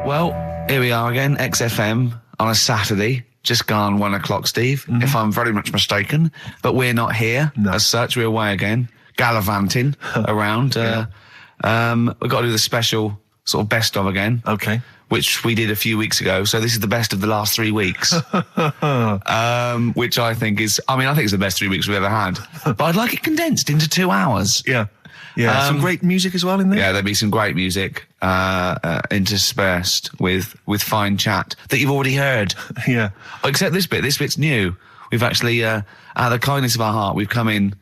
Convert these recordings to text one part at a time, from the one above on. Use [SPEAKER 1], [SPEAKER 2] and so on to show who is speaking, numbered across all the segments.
[SPEAKER 1] Well, here we are again, XFM on a Saturday, just gone 1 o'clock, Steve, if I'm very much mistaken. But we're not here as such, we're away again, gallivanting around. We've got to do the special sort of best of again.
[SPEAKER 2] Okay.
[SPEAKER 1] Which we did a few weeks ago, so this is the best of the last 3 weeks. Which I think is, I think it's the best 3 weeks we've ever had. But I'd like it condensed into 2 hours.
[SPEAKER 2] Yeah. Yeah, some great music as well in there.
[SPEAKER 1] Yeah, there'll be some great music interspersed with fine chat that you've already heard.
[SPEAKER 2] Yeah.
[SPEAKER 1] Except this bit. This bit's new. We've actually, out of the kindness of our heart, we've come in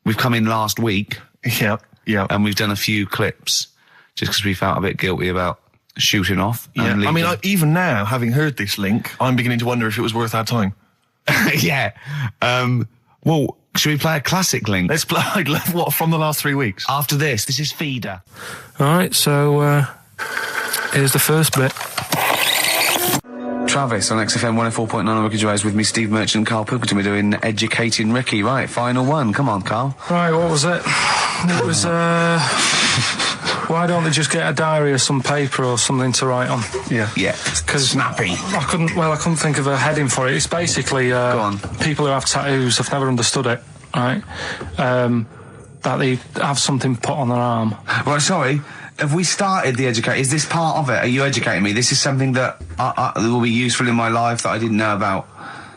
[SPEAKER 1] last week.
[SPEAKER 2] Yeah, yeah.
[SPEAKER 1] And we've done a few clips just because we felt a bit guilty about shooting off.
[SPEAKER 2] Yeah. Even now, having heard this link, I'm beginning to wonder if it was worth our time.
[SPEAKER 1] Yeah. Well, should we play a classic link?
[SPEAKER 2] Let's play, what, from the last 3 weeks?
[SPEAKER 1] After this is Feeder.
[SPEAKER 3] All right, so here's the first bit.
[SPEAKER 1] Travis on XFM 104.9 on Ricky Gervais with me, Steve Merchant and Karl Pilkington. We're doing Educating Ricky. Right, final one. Come on, Karl.
[SPEAKER 3] Right, what was it? It was, why don't they just get a diary or some paper or something to write on?
[SPEAKER 1] Yeah. Yeah.
[SPEAKER 3] Because
[SPEAKER 1] snappy.
[SPEAKER 3] I couldn't think of a heading for it. It's basically
[SPEAKER 1] Go on.
[SPEAKER 3] People who have tattoos, I've never understood it, right? That they have something put on their arm.
[SPEAKER 1] Right, sorry. Have we started the educate? Is this part of it? Are you educating me? This is something that will be useful in my life that I didn't know about.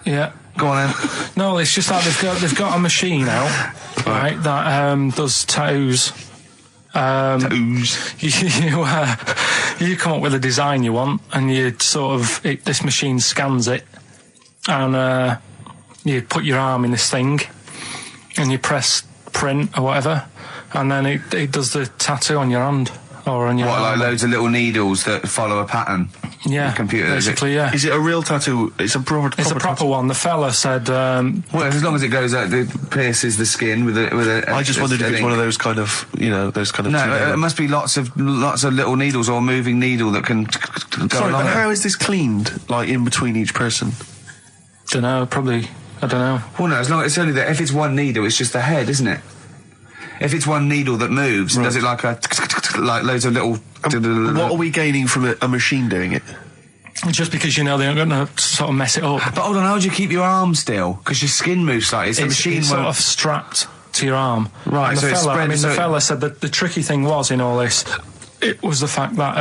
[SPEAKER 3] Yeah.
[SPEAKER 1] Go on then.
[SPEAKER 3] No, it's just that they've got a machine out, right, that does tattoos.
[SPEAKER 1] Tattoos.
[SPEAKER 3] You come up with a design you want, and you sort of this machine scans it, and you put your arm in this thing, and you press print or whatever, and then it does the tattoo on your hand or on your arm.
[SPEAKER 1] Like loads of little needles that follow a pattern?
[SPEAKER 3] Yeah,
[SPEAKER 1] the computer,
[SPEAKER 3] basically, yeah.
[SPEAKER 2] Is it a real tattoo? It's a proper
[SPEAKER 3] proper one. The fella said...
[SPEAKER 1] well, as long as it goes out, it pierces the skin with a
[SPEAKER 2] I just wondered if it's one of those kind of, those kind of...
[SPEAKER 1] No, it must be lots of little needles or a moving needle that can go
[SPEAKER 2] Sorry,
[SPEAKER 1] along.
[SPEAKER 2] but how is this cleaned, like, in between each person?
[SPEAKER 3] Dunno, probably... I don't know.
[SPEAKER 1] Well, no, as long it's only that if it's one needle, it's just the head, isn't it? If it's one needle that moves, and does it like loads of little...
[SPEAKER 2] What are we gaining from a machine doing it?
[SPEAKER 3] Just because they're going to sort of mess it up.
[SPEAKER 1] But hold on, how do you keep your arm still? Because your skin moves slightly. So the machine
[SPEAKER 3] it's sort of strapped to your arm.
[SPEAKER 1] Right,
[SPEAKER 3] and
[SPEAKER 1] so it's spread...
[SPEAKER 3] the fella said that the tricky thing was in all this, it was the fact that,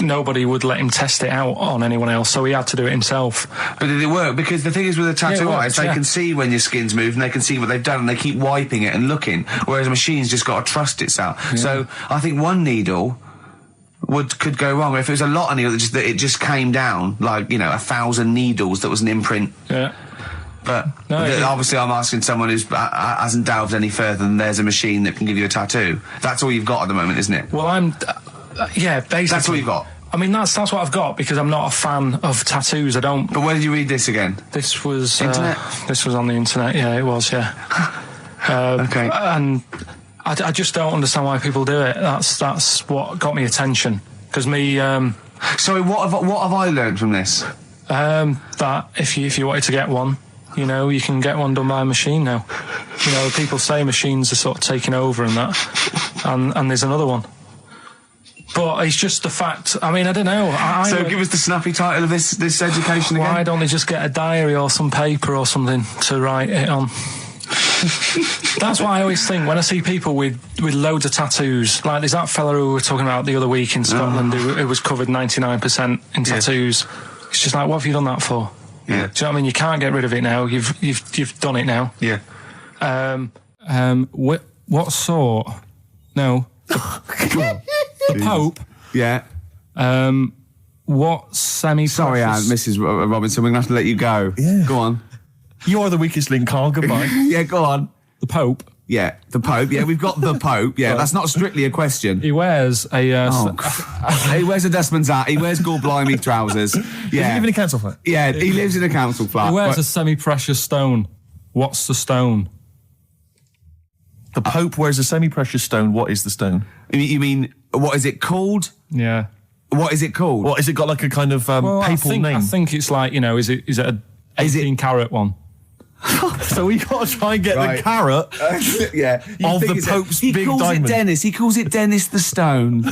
[SPEAKER 3] nobody would let him test it out on anyone else, so he had to do it himself.
[SPEAKER 1] But did it work? Because the thing is with a tattoo artist, they can see when your skin's moved and they can see what they've done and they keep wiping it and looking, whereas a machine's just got to trust itself. Yeah. So I think one needle could go wrong. If it was a lot of needles, that it just came down, 1,000 needles that was an imprint.
[SPEAKER 3] Yeah.
[SPEAKER 1] But obviously I'm asking someone who hasn't delved any further than there's a machine that can give you a tattoo. That's all you've got at the moment, isn't it?
[SPEAKER 3] Well, basically...
[SPEAKER 1] That's all you've got?
[SPEAKER 3] That's what I've got, because I'm not a fan of tattoos. I don't...
[SPEAKER 1] But where did you read this again?
[SPEAKER 3] This was...
[SPEAKER 1] Internet?
[SPEAKER 3] This was on the internet, yeah, it was, yeah.
[SPEAKER 1] Okay.
[SPEAKER 3] And I just don't understand why people do it. That's what got me attention. Because me...
[SPEAKER 1] Sorry, what have I learned from this?
[SPEAKER 3] That if you wanted to get one, you can get one done by a machine now. People say machines are sort of taking over and that, and there's another one. But it's just the fact. I don't know.
[SPEAKER 1] So give us the snappy title of this education again.
[SPEAKER 3] Why don't they just get a diary or some paper or something to write it on? That's what I always think when I see people with loads of tattoos. Like there's that fella who we were talking about the other week in Scotland who was covered 99% in tattoos. It's just like, what have you done that for?
[SPEAKER 1] Yeah.
[SPEAKER 3] Do you know what I mean? You can't get rid of it now. You've done it now.
[SPEAKER 1] Yeah.
[SPEAKER 3] What sort? No. The Pope.
[SPEAKER 1] Yeah.
[SPEAKER 3] What semi-precious...
[SPEAKER 1] Sorry, Mrs. Robinson, we're going to have to let you go. Yeah. Go on.
[SPEAKER 2] You are the weakest link, Karl. Goodbye.
[SPEAKER 1] Yeah, go on.
[SPEAKER 3] The Pope.
[SPEAKER 1] Yeah, the Pope. Yeah, we've got the Pope. Yeah, that's not strictly a question.
[SPEAKER 3] He wears a...
[SPEAKER 1] he wears a dustman's hat. He wears gore-blimey trousers. Yeah.
[SPEAKER 2] Does he live in a council flat?
[SPEAKER 1] Yeah, he lives in a council flat.
[SPEAKER 3] He wears a semi-precious stone. What's the stone?
[SPEAKER 2] The Pope wears a semi-precious stone. What is the stone?
[SPEAKER 1] You mean, what is it called?
[SPEAKER 3] Yeah.
[SPEAKER 1] What is it called?
[SPEAKER 2] What, has it got like a kind of papal name?
[SPEAKER 3] I think it's like, is it a 18-carat one?
[SPEAKER 2] So we got to try and get the carat
[SPEAKER 1] yeah.
[SPEAKER 2] of the Pope's big diamond.
[SPEAKER 1] He calls it Dennis the Stone.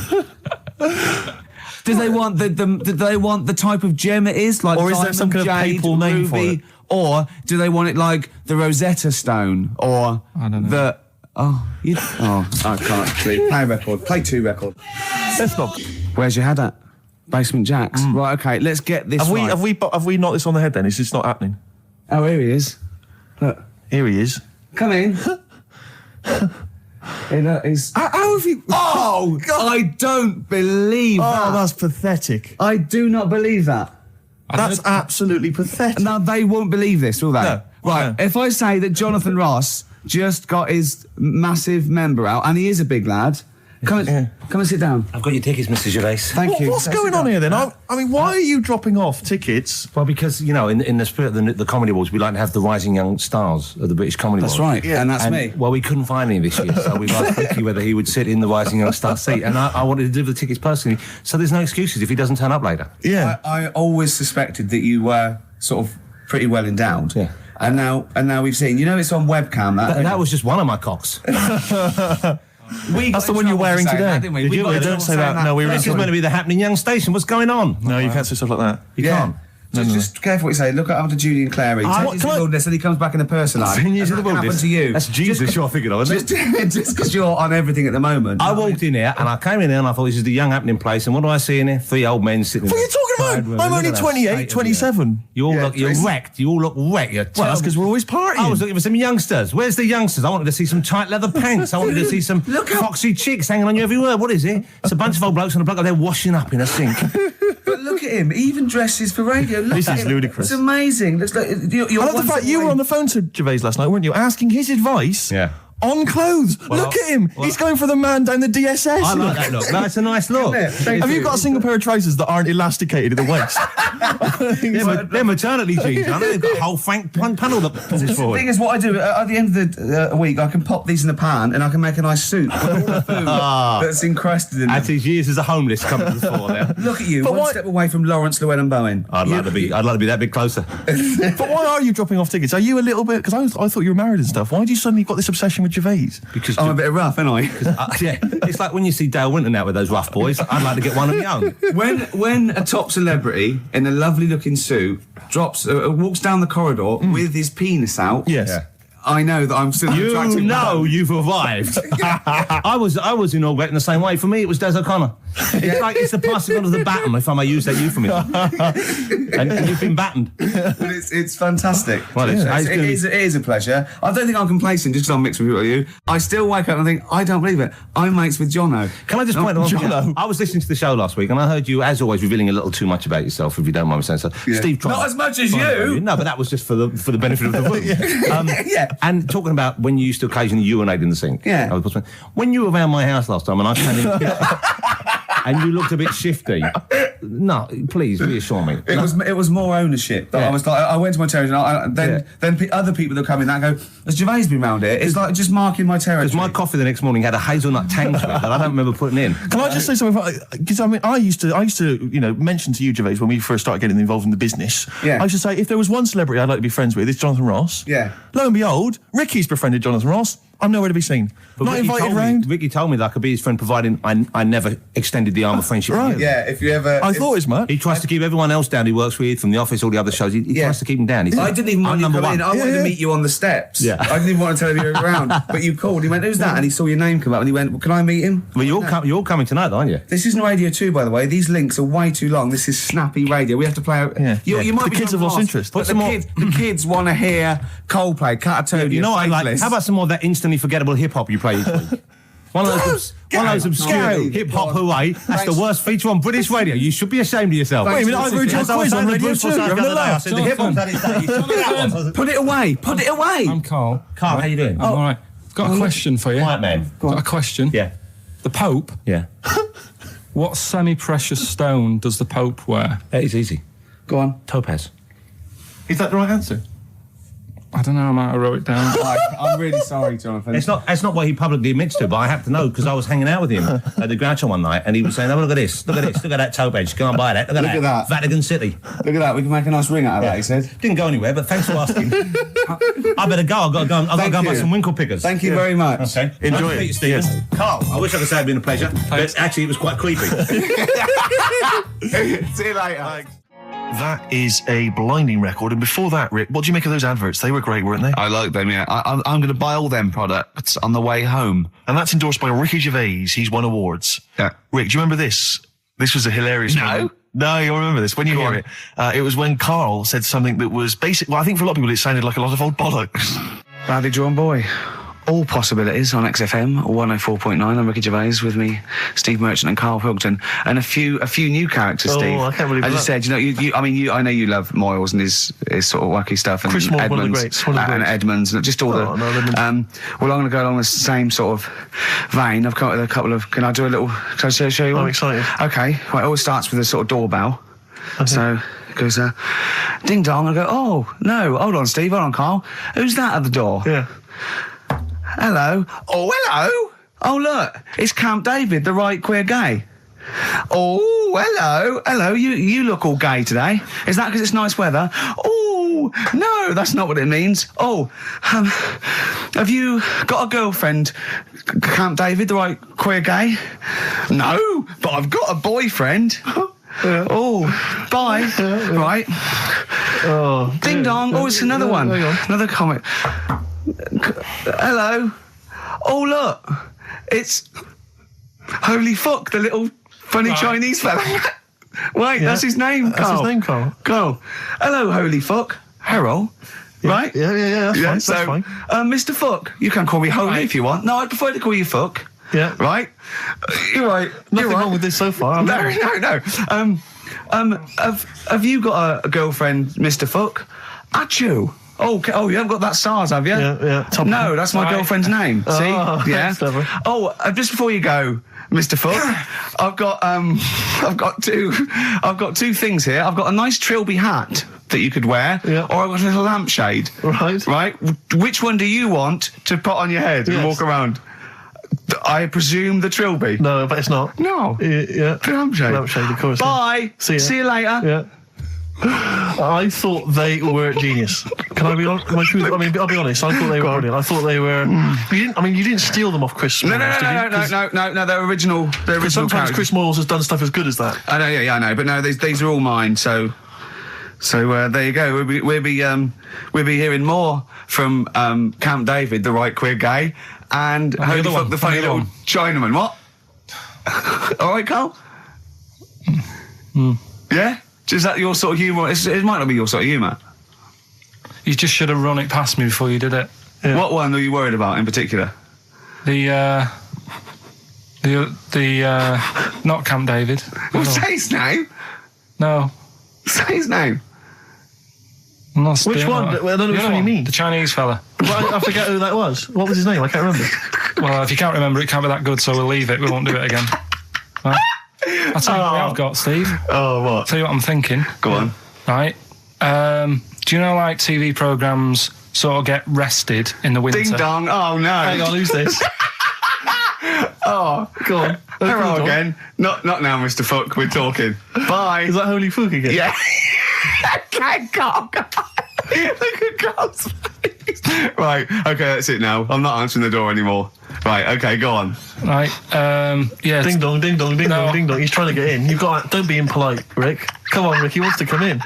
[SPEAKER 1] Do they want do they want the type of gem it is, like,
[SPEAKER 2] or is there some kind of
[SPEAKER 1] jade,
[SPEAKER 2] papal name for
[SPEAKER 1] ruby,
[SPEAKER 2] it?
[SPEAKER 1] or do they want it like the Rosetta Stone, or
[SPEAKER 3] I don't know.
[SPEAKER 1] I can't play a record. Play 2 record.
[SPEAKER 2] Let's not.
[SPEAKER 1] Where's your head at? Basement Jacks. Right. Okay. Let's get this.
[SPEAKER 2] Have we knocked this on the head? Then is this not happening?
[SPEAKER 1] Oh, here he is. Look.
[SPEAKER 2] Here he is.
[SPEAKER 1] Come in. How have you... Oh, God. I don't believe that.
[SPEAKER 2] Oh, that's pathetic.
[SPEAKER 1] I do not believe that.
[SPEAKER 2] That's absolutely pathetic.
[SPEAKER 1] Now, they won't believe this, will they?
[SPEAKER 2] No.
[SPEAKER 1] Right,
[SPEAKER 2] No.
[SPEAKER 1] if I say that Jonathan Ross just got his massive member out, and he is a big lad, come and sit down.
[SPEAKER 4] I've got your tickets, Mr. Gervais.
[SPEAKER 1] Thank you.
[SPEAKER 2] What's going on here then? I mean, why are you dropping off tickets?
[SPEAKER 4] Well, because, you know, in the spirit of the Comedy Awards, we like to have the rising young stars of the British Comedy
[SPEAKER 1] That's
[SPEAKER 4] Awards.
[SPEAKER 1] right, and that's me.
[SPEAKER 4] Well, we couldn't find any this year, so we've asked Ricky whether he would sit in the rising young star seat, and I wanted to deliver the tickets personally, so there's no excuses if he doesn't turn up later.
[SPEAKER 2] Yeah.
[SPEAKER 1] I always suspected that you were sort of pretty well endowed.
[SPEAKER 4] Yeah.
[SPEAKER 1] And now we've seen, it's on webcam.
[SPEAKER 4] That was just one of my cocks.
[SPEAKER 2] That's the one you're wearing today. Don't say that. No, we were.
[SPEAKER 4] This is meant to be the happening young station. What's going on?
[SPEAKER 2] No, you can't say stuff like that.
[SPEAKER 4] You can't.
[SPEAKER 1] Just careful what you say. Look after Judy and Clary.
[SPEAKER 2] What,
[SPEAKER 1] 10 years in the wilderness, and he comes back in the person line.
[SPEAKER 4] 10 years in
[SPEAKER 1] And
[SPEAKER 4] the
[SPEAKER 1] that can
[SPEAKER 4] wilderness.
[SPEAKER 1] happen to you.
[SPEAKER 4] That's Jesus you're thinking of, isn't it?
[SPEAKER 1] Just because you're on everything at the moment.
[SPEAKER 4] I walked in here and I came in here and I thought this is the young happening place, and what do I see in here? 3 old men sitting.
[SPEAKER 2] What are you talking about? I'm only 28, 27.
[SPEAKER 4] You're wrecked. You all look wrecked. Well,
[SPEAKER 2] that's because we're always partying.
[SPEAKER 4] I was looking for some youngsters. Where's the youngsters? I wanted to see some tight leather pants. I wanted to see some foxy chicks hanging on you everywhere. What is it? It's a bunch of old blokes on a block up there washing up in a sink.
[SPEAKER 1] But look at him. He even dresses for radio. Look
[SPEAKER 2] This
[SPEAKER 1] at
[SPEAKER 2] is
[SPEAKER 1] him.
[SPEAKER 2] ludicrous.
[SPEAKER 1] It's amazing. Looks like you're
[SPEAKER 2] I love the fact you were on the phone to Gervais last night, weren't you? Asking his advice.
[SPEAKER 4] Yeah.
[SPEAKER 2] On clothes. Look at him. He's going for the man down the DSS.
[SPEAKER 4] I like that look. That's a nice look.
[SPEAKER 2] Have you got a single pair of trousers that aren't elasticated at the waist?
[SPEAKER 4] They're maternity jeans, aren't they? They've got a whole frank panel that pushes
[SPEAKER 1] The
[SPEAKER 4] forward.
[SPEAKER 1] thing is, what I do at the end of the week, I can pop these in the pan and I can make a nice soup with all the food that's encrusted in
[SPEAKER 4] As
[SPEAKER 1] them.
[SPEAKER 4] his years as a homeless come to the fore there.
[SPEAKER 1] Look at you,
[SPEAKER 2] But
[SPEAKER 1] one
[SPEAKER 2] why-
[SPEAKER 1] step away from Lawrence Llewellyn Bowen.
[SPEAKER 4] I'd like to be that bit closer.
[SPEAKER 2] But why are you dropping off tickets? Are you a little bit... Because I thought you were married and stuff. Why do you suddenly got this obsession with Gervais?
[SPEAKER 4] Because
[SPEAKER 1] I'm a bit rough, ain't I?
[SPEAKER 4] yeah, it's like when you see Dale Winton out with those rough boys. I'd like to get one of my own.
[SPEAKER 1] When a top celebrity in a lovely looking suit walks down the corridor with his penis out,
[SPEAKER 2] Yes. Yeah.
[SPEAKER 1] I know that I'm still an
[SPEAKER 4] You
[SPEAKER 1] attractive
[SPEAKER 4] know
[SPEAKER 1] man.
[SPEAKER 4] you've arrived. I was inaugurated in the same way. For me, it was Des O'Connor. It's like it's the passing on of the baton, if I may use that euphemism. and you've been battened.
[SPEAKER 1] But it's fantastic.
[SPEAKER 4] Well,
[SPEAKER 1] it is a pleasure. I don't think I'm complacent just because I'm mixed with people like you. I still wake up and think, I don't believe it. I'm mates with Jono.
[SPEAKER 4] Can I just point out one thing?
[SPEAKER 2] Jono.
[SPEAKER 4] I was listening to the show last week and I heard you, as always, revealing a little too much about yourself, if you don't mind me saying so.
[SPEAKER 1] Yeah.
[SPEAKER 4] Steve tried.
[SPEAKER 1] Not as much as you.
[SPEAKER 4] No, but that was just for the benefit of the room.
[SPEAKER 1] Yeah.
[SPEAKER 4] And talking about when you used to occasionally urinate in the sink.
[SPEAKER 1] Yeah.
[SPEAKER 4] When you were around my house last time and I came in and you looked a bit shifty. No, please reassure me.
[SPEAKER 1] It was more ownership. That I was like, I went to my territory, and then other people that come in that go, has Gervais been round here? It's like just marking my territory.
[SPEAKER 4] Because my coffee the next morning had a hazelnut tang to it that I don't remember putting in.
[SPEAKER 2] Can I just say something? Because I used to mention to you, Gervais, when we first started getting involved in the business.
[SPEAKER 1] Yeah.
[SPEAKER 2] I should say, if there was one celebrity I'd like to be friends with, it's Jonathan Ross.
[SPEAKER 1] Yeah.
[SPEAKER 2] Lo and behold, Ricky's befriended Jonathan Ross. I'm nowhere to be seen.
[SPEAKER 4] But
[SPEAKER 2] Not
[SPEAKER 4] Ricky
[SPEAKER 2] invited round.
[SPEAKER 4] Ricky told me that I could be his friend, providing I never extended the arm of friendship.
[SPEAKER 2] Right.
[SPEAKER 4] with you.
[SPEAKER 1] Yeah, if you ever...
[SPEAKER 2] I thought as much.
[SPEAKER 4] He tries to keep everyone else down he works with, from the office, all the other shows. He tries to keep them down.
[SPEAKER 1] I didn't even want you to come in. I wanted to meet you on the steps.
[SPEAKER 4] Yeah.
[SPEAKER 1] I didn't even want to tell you you were around. But you called. He went, who's that? And he saw your name come up and he went, well, can I meet him?
[SPEAKER 4] Well, you're all coming tonight, aren't you?
[SPEAKER 1] This isn't Radio 2, by the way. These links are way too long. This is snappy radio. We have to play out...
[SPEAKER 2] Yeah.
[SPEAKER 1] You might
[SPEAKER 2] The
[SPEAKER 1] be
[SPEAKER 2] kids have lost
[SPEAKER 1] lost,
[SPEAKER 2] interest.
[SPEAKER 1] But the kids want to hear Coldplay, Catatonia,
[SPEAKER 4] You know what I like?
[SPEAKER 1] Faithless.
[SPEAKER 4] How about some more of that instantly forgettable hip-hop you play each week? One of those obscure
[SPEAKER 1] Gary.
[SPEAKER 4] hip-hop hooray. That's the worst feature on British radio. You should be ashamed of yourself.
[SPEAKER 2] Wait a minute, I've heard your
[SPEAKER 4] As I was
[SPEAKER 2] quiz on
[SPEAKER 4] saying to
[SPEAKER 2] Radio
[SPEAKER 4] Bruce
[SPEAKER 2] 2.
[SPEAKER 4] Forsyth
[SPEAKER 2] You're
[SPEAKER 4] the
[SPEAKER 2] having a
[SPEAKER 4] other day, I
[SPEAKER 2] laugh.
[SPEAKER 4] said the hip-hop's had its day. You should be that one.
[SPEAKER 1] Put it away. Put it away.
[SPEAKER 3] I'm Carl.
[SPEAKER 4] Carl, how you doing?
[SPEAKER 3] I'm all right. Got a question for you.
[SPEAKER 4] Quiet man.
[SPEAKER 3] Got a question.
[SPEAKER 4] Yeah.
[SPEAKER 3] The Pope.
[SPEAKER 4] Yeah.
[SPEAKER 3] What semi-precious stone does the Pope wear?
[SPEAKER 4] It's easy.
[SPEAKER 1] Go on.
[SPEAKER 4] Topaz.
[SPEAKER 2] Is that the right answer?
[SPEAKER 3] I don't know. I might have wrote it down.
[SPEAKER 1] I'm really sorry, Jonathan.
[SPEAKER 4] It's not what he publicly admits to, but I have to know because I was hanging out with him at the Groucho one night and he was saying, oh, look at this, look at that topaz, go and buy that, look at that. Vatican City.
[SPEAKER 1] Look at that. We can make a nice ring out of that, he said.
[SPEAKER 4] Didn't go anywhere, but thanks for asking. I better go. I've got to go and buy some winkle pickers.
[SPEAKER 1] Thank you very much.
[SPEAKER 4] Okay.
[SPEAKER 2] Enjoy
[SPEAKER 4] Nice to meet
[SPEAKER 2] it.
[SPEAKER 4] you, Stephen.
[SPEAKER 2] Yes.
[SPEAKER 4] Carl, I wish I could say it'd been a pleasure, but actually it was quite creepy.
[SPEAKER 1] See you later.
[SPEAKER 2] Thanks. That is a blinding record. And before that, Rick, what do you make of those adverts? They were great, weren't they?
[SPEAKER 1] I like them, yeah. I'm going to buy all them products on the way home.
[SPEAKER 2] And that's endorsed by Ricky Gervais. He's won awards.
[SPEAKER 1] Yeah.
[SPEAKER 2] Rick, do you remember this? This was a hilarious moment. No, you'll remember this when you hear it. It was when Karl said something that was basic. Well, I think for a lot of people it sounded like a lot of old bollocks.
[SPEAKER 1] Badly drawn boy. All possibilities on XFM 104.9. I'm Ricky Gervais, with me, Steve Merchant and Karl Pilkington, and a few new characters. Steve,
[SPEAKER 2] I can't believe
[SPEAKER 1] as
[SPEAKER 2] that.
[SPEAKER 1] you said, I know you love Moyles and his sort of wacky stuff, and
[SPEAKER 2] Chris Moore,
[SPEAKER 1] Edmonds,
[SPEAKER 2] one of the greats,
[SPEAKER 1] and Edmonds, and just all
[SPEAKER 2] Edmonds.
[SPEAKER 1] well, I'm going to go along the same sort of vein. I've come up with a couple of. Can I do a little? Can I show you?
[SPEAKER 2] I'm
[SPEAKER 1] one?
[SPEAKER 2] excited.
[SPEAKER 1] Okay, well, it always starts with a sort of doorbell. Okay. So it goes, ding dong. I go, oh no, hold on, Steve, hold on, Karl. Who's that at the door?
[SPEAKER 2] Yeah.
[SPEAKER 1] Hello. Oh, hello. Oh, look, it's Camp David, the right queer gay. Oh, hello. Hello, you look all gay today. Is that because it's nice weather? Oh, no, that's not what it means. Oh, have you got a girlfriend, Camp David, the right queer gay? No, but I've got a boyfriend.
[SPEAKER 2] Yeah.
[SPEAKER 1] Oh, bye. Right.
[SPEAKER 2] Oh,
[SPEAKER 1] ding dong. Oh, it's another one.
[SPEAKER 2] Hang on.
[SPEAKER 1] Another comment. Hello. Oh, look. It's Holy Fuck, the little funny Chinese fella. Wait, that's his name, Karl.
[SPEAKER 2] That's his name, Karl.
[SPEAKER 1] Karl. Hello, Holy Fuck. Harold.
[SPEAKER 2] Yeah.
[SPEAKER 1] Right?
[SPEAKER 2] Yeah, that's fine.
[SPEAKER 1] Mr. Fuck. You can call me Holy if you want. No, I'd prefer to call you Fuck.
[SPEAKER 2] Yeah.
[SPEAKER 1] Right? You're right.
[SPEAKER 2] Nothing wrong with this so far.
[SPEAKER 1] No. Have you got a girlfriend, Mr. Fuck? Achoo. Oh, you haven't got that SARS, have you?
[SPEAKER 2] Yeah.
[SPEAKER 1] No, that's my girlfriend's name. See? Yeah.
[SPEAKER 2] Clever.
[SPEAKER 1] Oh, just before you go, Mr. Fuck, I've got two things here. I've got a nice Trilby hat that you could wear, or I've got a little lampshade. Right. Which one do you want to put on your head and walk around? I presume the Trilby.
[SPEAKER 2] No, but it's not.
[SPEAKER 1] No.
[SPEAKER 2] Yeah.
[SPEAKER 1] The lampshade.
[SPEAKER 2] Lampshade, of course.
[SPEAKER 1] Bye.
[SPEAKER 2] See
[SPEAKER 1] you later.
[SPEAKER 2] Yeah. I thought they were genius. Can I be honest? I'll be honest. I thought they were brilliant. I thought they were. You didn't steal them off Chris.
[SPEAKER 1] No. They're original. They're original.
[SPEAKER 2] Sometimes
[SPEAKER 1] characters.
[SPEAKER 2] Chris Moyles has done stuff as good as that.
[SPEAKER 1] I know. Yeah, I know. But no, these are all mine. So there you go. We'll be hearing more from Camp David, the right queer gay, and Holy Fuck, the funny little Chinaman. What? All right, Karl. Yeah. Is that your sort of humour? It might not be your sort of humour.
[SPEAKER 3] You just should have run it past me before you did it.
[SPEAKER 2] Yeah.
[SPEAKER 1] What one are you worried about in particular?
[SPEAKER 3] The not Camp David.
[SPEAKER 1] Well, say his name.
[SPEAKER 3] No.
[SPEAKER 1] Say his name.
[SPEAKER 2] Which one? I don't know which one you mean.
[SPEAKER 3] The Chinese fella.
[SPEAKER 2] Well, I forget who that was. What was his name? I can't remember.
[SPEAKER 3] Well, if you can't remember, it can't be that good, so we'll leave it. We won't do it again. Right? I'll tell you what I've got, Steve.
[SPEAKER 2] Oh, what?
[SPEAKER 3] I'll tell you what I'm thinking.
[SPEAKER 1] Go on.
[SPEAKER 3] Right. Do you know, like, TV programmes sort of get rested in the winter?
[SPEAKER 1] Ding dong. Oh, no.
[SPEAKER 2] Hang on, who's this?
[SPEAKER 1] Oh,
[SPEAKER 2] go on.
[SPEAKER 1] Hello again. Not now, Mr. Fuck. We're talking. Bye.
[SPEAKER 2] Is that Holy Fuck again?
[SPEAKER 1] Yeah. Okay, Karl. Look at Karl's face. Right. Okay, that's it now. I'm not answering the door anymore. Right. Okay, go on.
[SPEAKER 3] Right. Yeah.
[SPEAKER 2] Ding dong, ding dong, ding dong, ding dong. He's trying to get in. Don't be impolite, Rick. Come on, Rick. He wants to come in.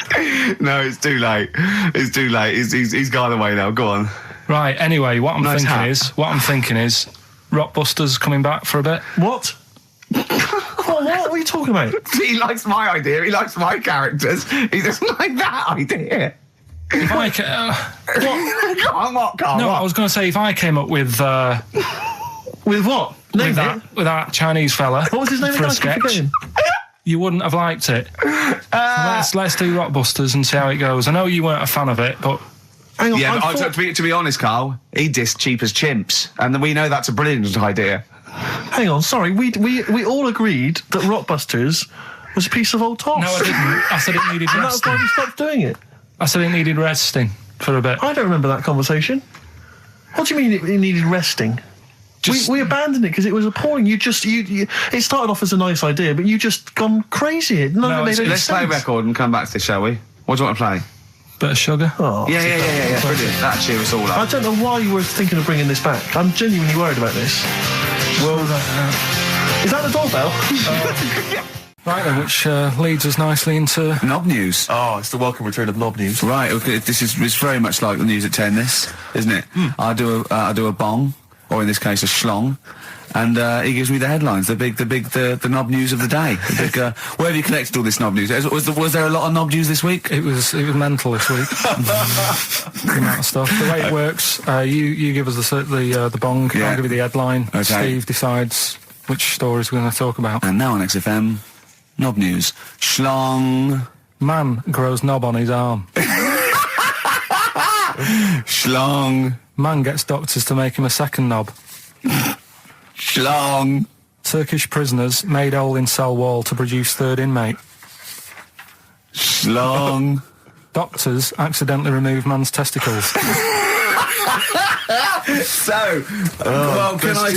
[SPEAKER 1] No, it's too late. It's too late. He's gone away now. Go on.
[SPEAKER 3] Right. Anyway, what I'm thinking is, Rockbusters coming back for a bit.
[SPEAKER 2] What? What are you talking about?
[SPEAKER 1] He likes my idea. He likes my characters. He doesn't like that idea.
[SPEAKER 3] If I
[SPEAKER 1] what? Go on, what, Karl?
[SPEAKER 3] No,
[SPEAKER 1] what?
[SPEAKER 3] I was going to say if I came up with
[SPEAKER 2] with what?
[SPEAKER 3] With that Chinese fella.
[SPEAKER 2] What was his name
[SPEAKER 3] for
[SPEAKER 2] again?
[SPEAKER 3] a sketch? You wouldn't have liked it. Let's do Rockbusters and see how it goes. I know you weren't a fan of it, but.
[SPEAKER 2] Hang on,
[SPEAKER 1] yeah, but to be honest, Karl, he dissed Cheap as Chimps, and we know that's a brilliant idea.
[SPEAKER 2] Hang on, sorry, we all agreed that Rockbusters was a piece of old toss.
[SPEAKER 3] No, I didn't. I said it needed resting.
[SPEAKER 2] And that's why we stopped doing it.
[SPEAKER 3] I said it needed resting for a bit.
[SPEAKER 2] I don't remember that conversation. What do you mean it needed resting? We abandoned it because it was appalling. You it started off as a nice idea, but you just gone crazy.
[SPEAKER 1] Let's play a record and come back to this, shall we? What do you want to play?
[SPEAKER 3] Bit of sugar.
[SPEAKER 2] Oh,
[SPEAKER 1] yeah. Brilliant. That cheer us all up.
[SPEAKER 2] I don't know why you were thinking of bringing this back. I'm genuinely worried about this.
[SPEAKER 1] Well,
[SPEAKER 2] is that the doorbell?
[SPEAKER 3] Right then, which leads us nicely into
[SPEAKER 1] Knob news.
[SPEAKER 2] Oh, it's the welcome return of knob news.
[SPEAKER 1] Right, okay, it's very much like the news at 10, this, isn't it? I do a bong, or in this case a schlong, and he gives me the headlines, the knob news of the day. The big, where have you collected all this knob news? Was there a lot of knob news this week?
[SPEAKER 3] It was mental this week. The amount of stuff. The way it works, you give us the bong,
[SPEAKER 1] Yeah.
[SPEAKER 3] I'll give you the headline.
[SPEAKER 1] Okay.
[SPEAKER 3] Steve decides which stories we're going to talk about.
[SPEAKER 1] And now on XFM, knob news. Schlong.
[SPEAKER 3] Man grows knob on his arm.
[SPEAKER 1] Schlong.
[SPEAKER 3] Man gets doctors to make him a second knob.
[SPEAKER 1] Schlong.
[SPEAKER 3] Turkish prisoners made hole in cell wall to produce third inmate.
[SPEAKER 1] Schlong.
[SPEAKER 3] Doctors accidentally remove man's testicles.
[SPEAKER 1] So, well, can I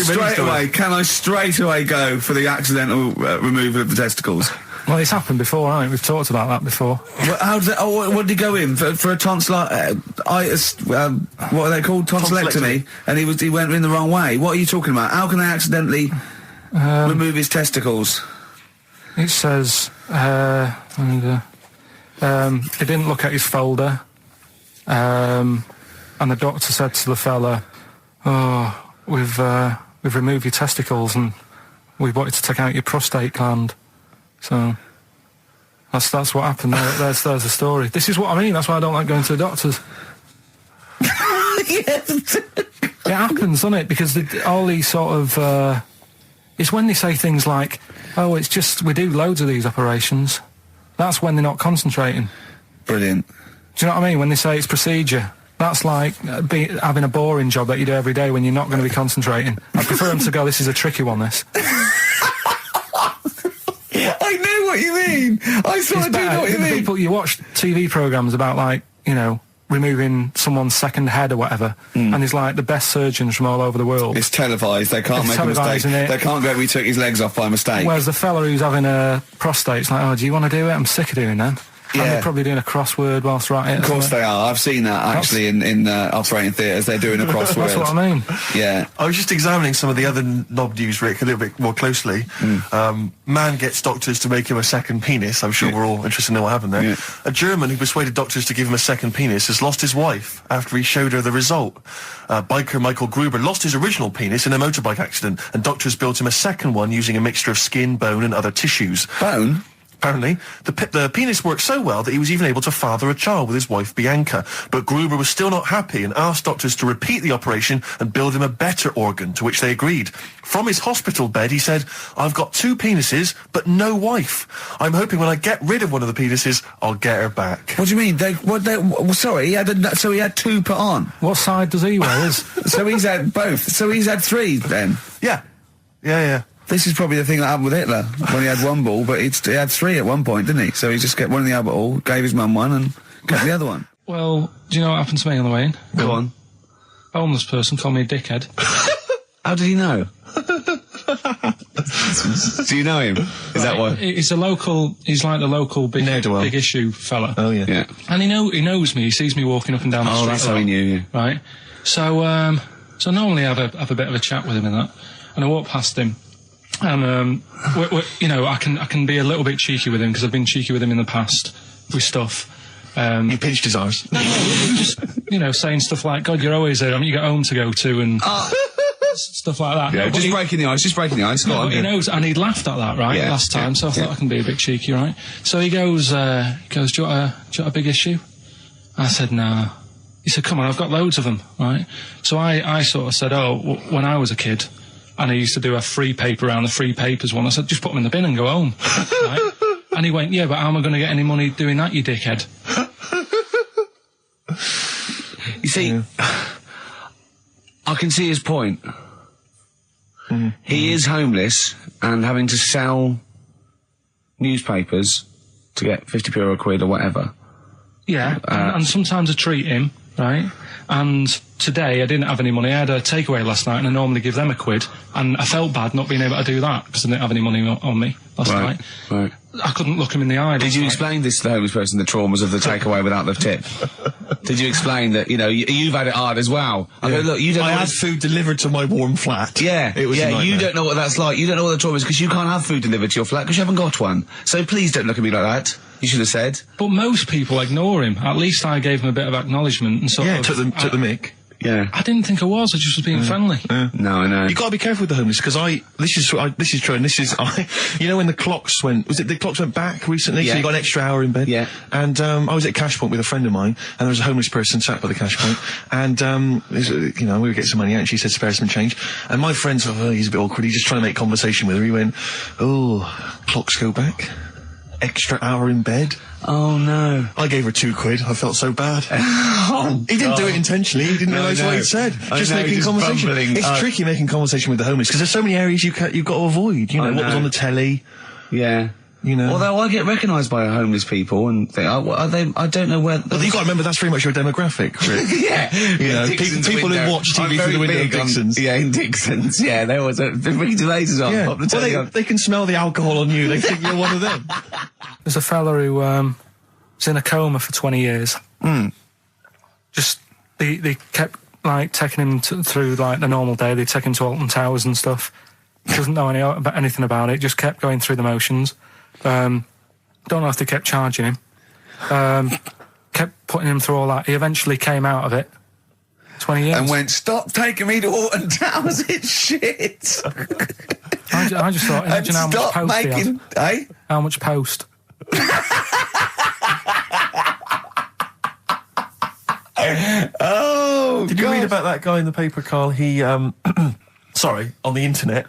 [SPEAKER 1] straight away go for the accidental removal of the testicles?
[SPEAKER 3] Well, it's happened before, hasn't it? We've talked about that before.
[SPEAKER 1] Well, how does it, what did he go in for a tonsillitis? What are they called? Tonsillectomy. And he went in the wrong way. What are you talking about? How can they accidentally remove his testicles?
[SPEAKER 3] It says, he didn't look at his folder, and the doctor said to the fella, "Oh, we've removed your testicles and we wanted to take out your prostate gland." So that's what happened. There's the story. This is what I mean. That's why I don't like going to the doctors.
[SPEAKER 1] Yes.
[SPEAKER 3] It happens, doesn't it? Because all these sort of it's when they say things like, "Oh, it's just we do loads of these operations." That's when they're not concentrating.
[SPEAKER 1] Brilliant.
[SPEAKER 3] Do you know what I mean? When they say it's procedure, that's like having a boring job that you do every day when you're not going to be concentrating. I prefer them to go, "This is a tricky one, this."
[SPEAKER 1] I know what you mean. I sort of do know what you mean.
[SPEAKER 3] People, you watch TV programmes about, like, you know, removing someone's second head or whatever, and there's like the best surgeons from all over the world.
[SPEAKER 1] It's televised. They can't make a mistake. They can't go, "We took his legs off by mistake."
[SPEAKER 3] Whereas the fella who's having a prostate's like, "Oh, do you want to do it? I'm sick of doing that."
[SPEAKER 1] Yeah.
[SPEAKER 3] And they're probably doing a crossword whilst right it.
[SPEAKER 1] Of course they are. I've seen that actually in operating theatres. They're doing a crossword.
[SPEAKER 3] That's what I mean.
[SPEAKER 1] Yeah.
[SPEAKER 2] I was just examining some of the other knob news, Rick, a little bit more closely. Man gets doctors to make him a second penis. I'm sure we're all interested in knowing what happened there.
[SPEAKER 1] Yeah.
[SPEAKER 2] A German who persuaded doctors to give him a second penis has lost his wife after he showed her the result. Biker Michael Gruber lost his original penis in a motorbike accident, and doctors built him a second one using a mixture of skin, bone and other tissues.
[SPEAKER 1] Bone?
[SPEAKER 2] Apparently, the penis worked so well that he was even able to father a child with his wife Bianca. But Gruber was still not happy and asked doctors to repeat the operation and build him a better organ, to which they agreed. From his hospital bed, he said, "I've got 2 penises, but no wife. I'm hoping when I get rid of one of the penises, I'll get her back."
[SPEAKER 1] What do you mean? Sorry, he had 2 put on.
[SPEAKER 3] What side does he wear?
[SPEAKER 1] So he's had both. So he's had 3 then.
[SPEAKER 2] Yeah.
[SPEAKER 1] This is probably the thing that happened with Hitler, when he had 1 ball, but he had 3 at one point, didn't he? So he just kept one in the other ball, gave his mum one, and kept the other one.
[SPEAKER 3] Well, do you know what happened to me on the way in?
[SPEAKER 1] Go on.
[SPEAKER 3] A homeless person called me a dickhead.
[SPEAKER 1] How did he know? Do you know him? Is that why?
[SPEAKER 3] He's like the local big issue fella.
[SPEAKER 2] Oh, yeah.
[SPEAKER 1] Yeah.
[SPEAKER 3] And he knows me, he sees me walking up and down the street.
[SPEAKER 1] Oh, that's how he knew you.
[SPEAKER 3] Right. So normally I have a bit of a chat with him and that, and I walk past him. And you know, I can be a little bit cheeky with him because I've been cheeky with him in the past with stuff.
[SPEAKER 2] You pinched his arse.
[SPEAKER 3] No, just saying stuff like, "God, you're always there. I mean, you got home to go to," and stuff like that.
[SPEAKER 1] Yeah,
[SPEAKER 3] no,
[SPEAKER 1] just breaking the ice. Go on.
[SPEAKER 3] But he knows, and he'd laughed at that last time. So I thought I can be a bit cheeky, right? So he goes, "Do you want a big issue?" I said, "No." He said, "Come on, I've got loads of them, right?" So I sort of said, "Oh, when I was a kid, and I used to do a free paper around the free papers one." I said, "Just put them in the bin and go home." Right? And he went, "Yeah, but how am I going to get any money doing that, you dickhead?"
[SPEAKER 1] You see, I can see his point. He is homeless and having to sell newspapers to get 50p or a quid or whatever.
[SPEAKER 3] Yeah, and sometimes I treat him, right? And today I didn't have any money. I had a takeaway last night, and I normally give them a quid, and I felt bad not being able to do that because I didn't have any money on me last night.
[SPEAKER 1] Right.
[SPEAKER 3] I couldn't look him in the eye.
[SPEAKER 1] Did you explain this to the homeless person, the traumas of the takeaway without the tip? Did you explain that, you've had it hard as well? I go, look, you don't know.
[SPEAKER 2] I had food delivered to my warm flat.
[SPEAKER 1] Yeah,
[SPEAKER 2] it was a nightmare.
[SPEAKER 1] You don't know what that's like. You don't know what the trauma is because you can't have food delivered to your flat because you haven't got one. So please don't look at me like that. You should have said.
[SPEAKER 3] But most people ignore him. At least I gave him a bit of acknowledgement and sort of...
[SPEAKER 2] took the mick.
[SPEAKER 1] Yeah.
[SPEAKER 3] I didn't think I was. I just was being friendly.
[SPEAKER 2] Yeah.
[SPEAKER 1] No, I know.
[SPEAKER 2] You got to be careful with the homeless because this is true, and this is when the clocks went back recently?
[SPEAKER 1] Yeah.
[SPEAKER 2] So you got an extra hour in bed.
[SPEAKER 1] Yeah.
[SPEAKER 2] And I was at Cash Point with a friend of mine, and there was a homeless person sat by the Cash Point, and we were getting some money out, and she said spare some change, and my friend thought, he's a bit awkward. He's just trying to make conversation with her. He went, clocks go back. Extra hour in bed.
[SPEAKER 1] Oh no.
[SPEAKER 2] I gave her £2. I felt so bad. He didn't do it intentionally. He didn't realise what he said. Just making conversation. It's tricky making conversation with the homeless because there's so many areas you've got to avoid. What was on the telly.
[SPEAKER 1] Yeah. Although I get recognised by homeless people and think, I don't know where...
[SPEAKER 2] But you've got to remember that's very much your demographic, Rick.
[SPEAKER 1] Yeah.
[SPEAKER 2] People who watch TV through the window of Dixon's.
[SPEAKER 1] In Dixon's, yeah. There was Ricky Gervais as well.
[SPEAKER 2] Yeah. Well, they can smell the alcohol on you. They think you're one of them.
[SPEAKER 3] There's a fella who was in a coma for 20 years. Just, they kept, taking him through, the normal day. They take him to Alton Towers and stuff. Doesn't know anything about it. Just kept going through the motions. Don't know if they kept charging him. Kept putting him through all that. He eventually came out of it. 20 years.
[SPEAKER 1] And went, stop taking me to Alton Towers, it's shit.
[SPEAKER 3] I just thought, imagine how much post he had.
[SPEAKER 1] Eh?
[SPEAKER 3] How much post?
[SPEAKER 1] Oh,
[SPEAKER 2] Did you read about that guy in the paper, Karl? He, sorry, on the internet.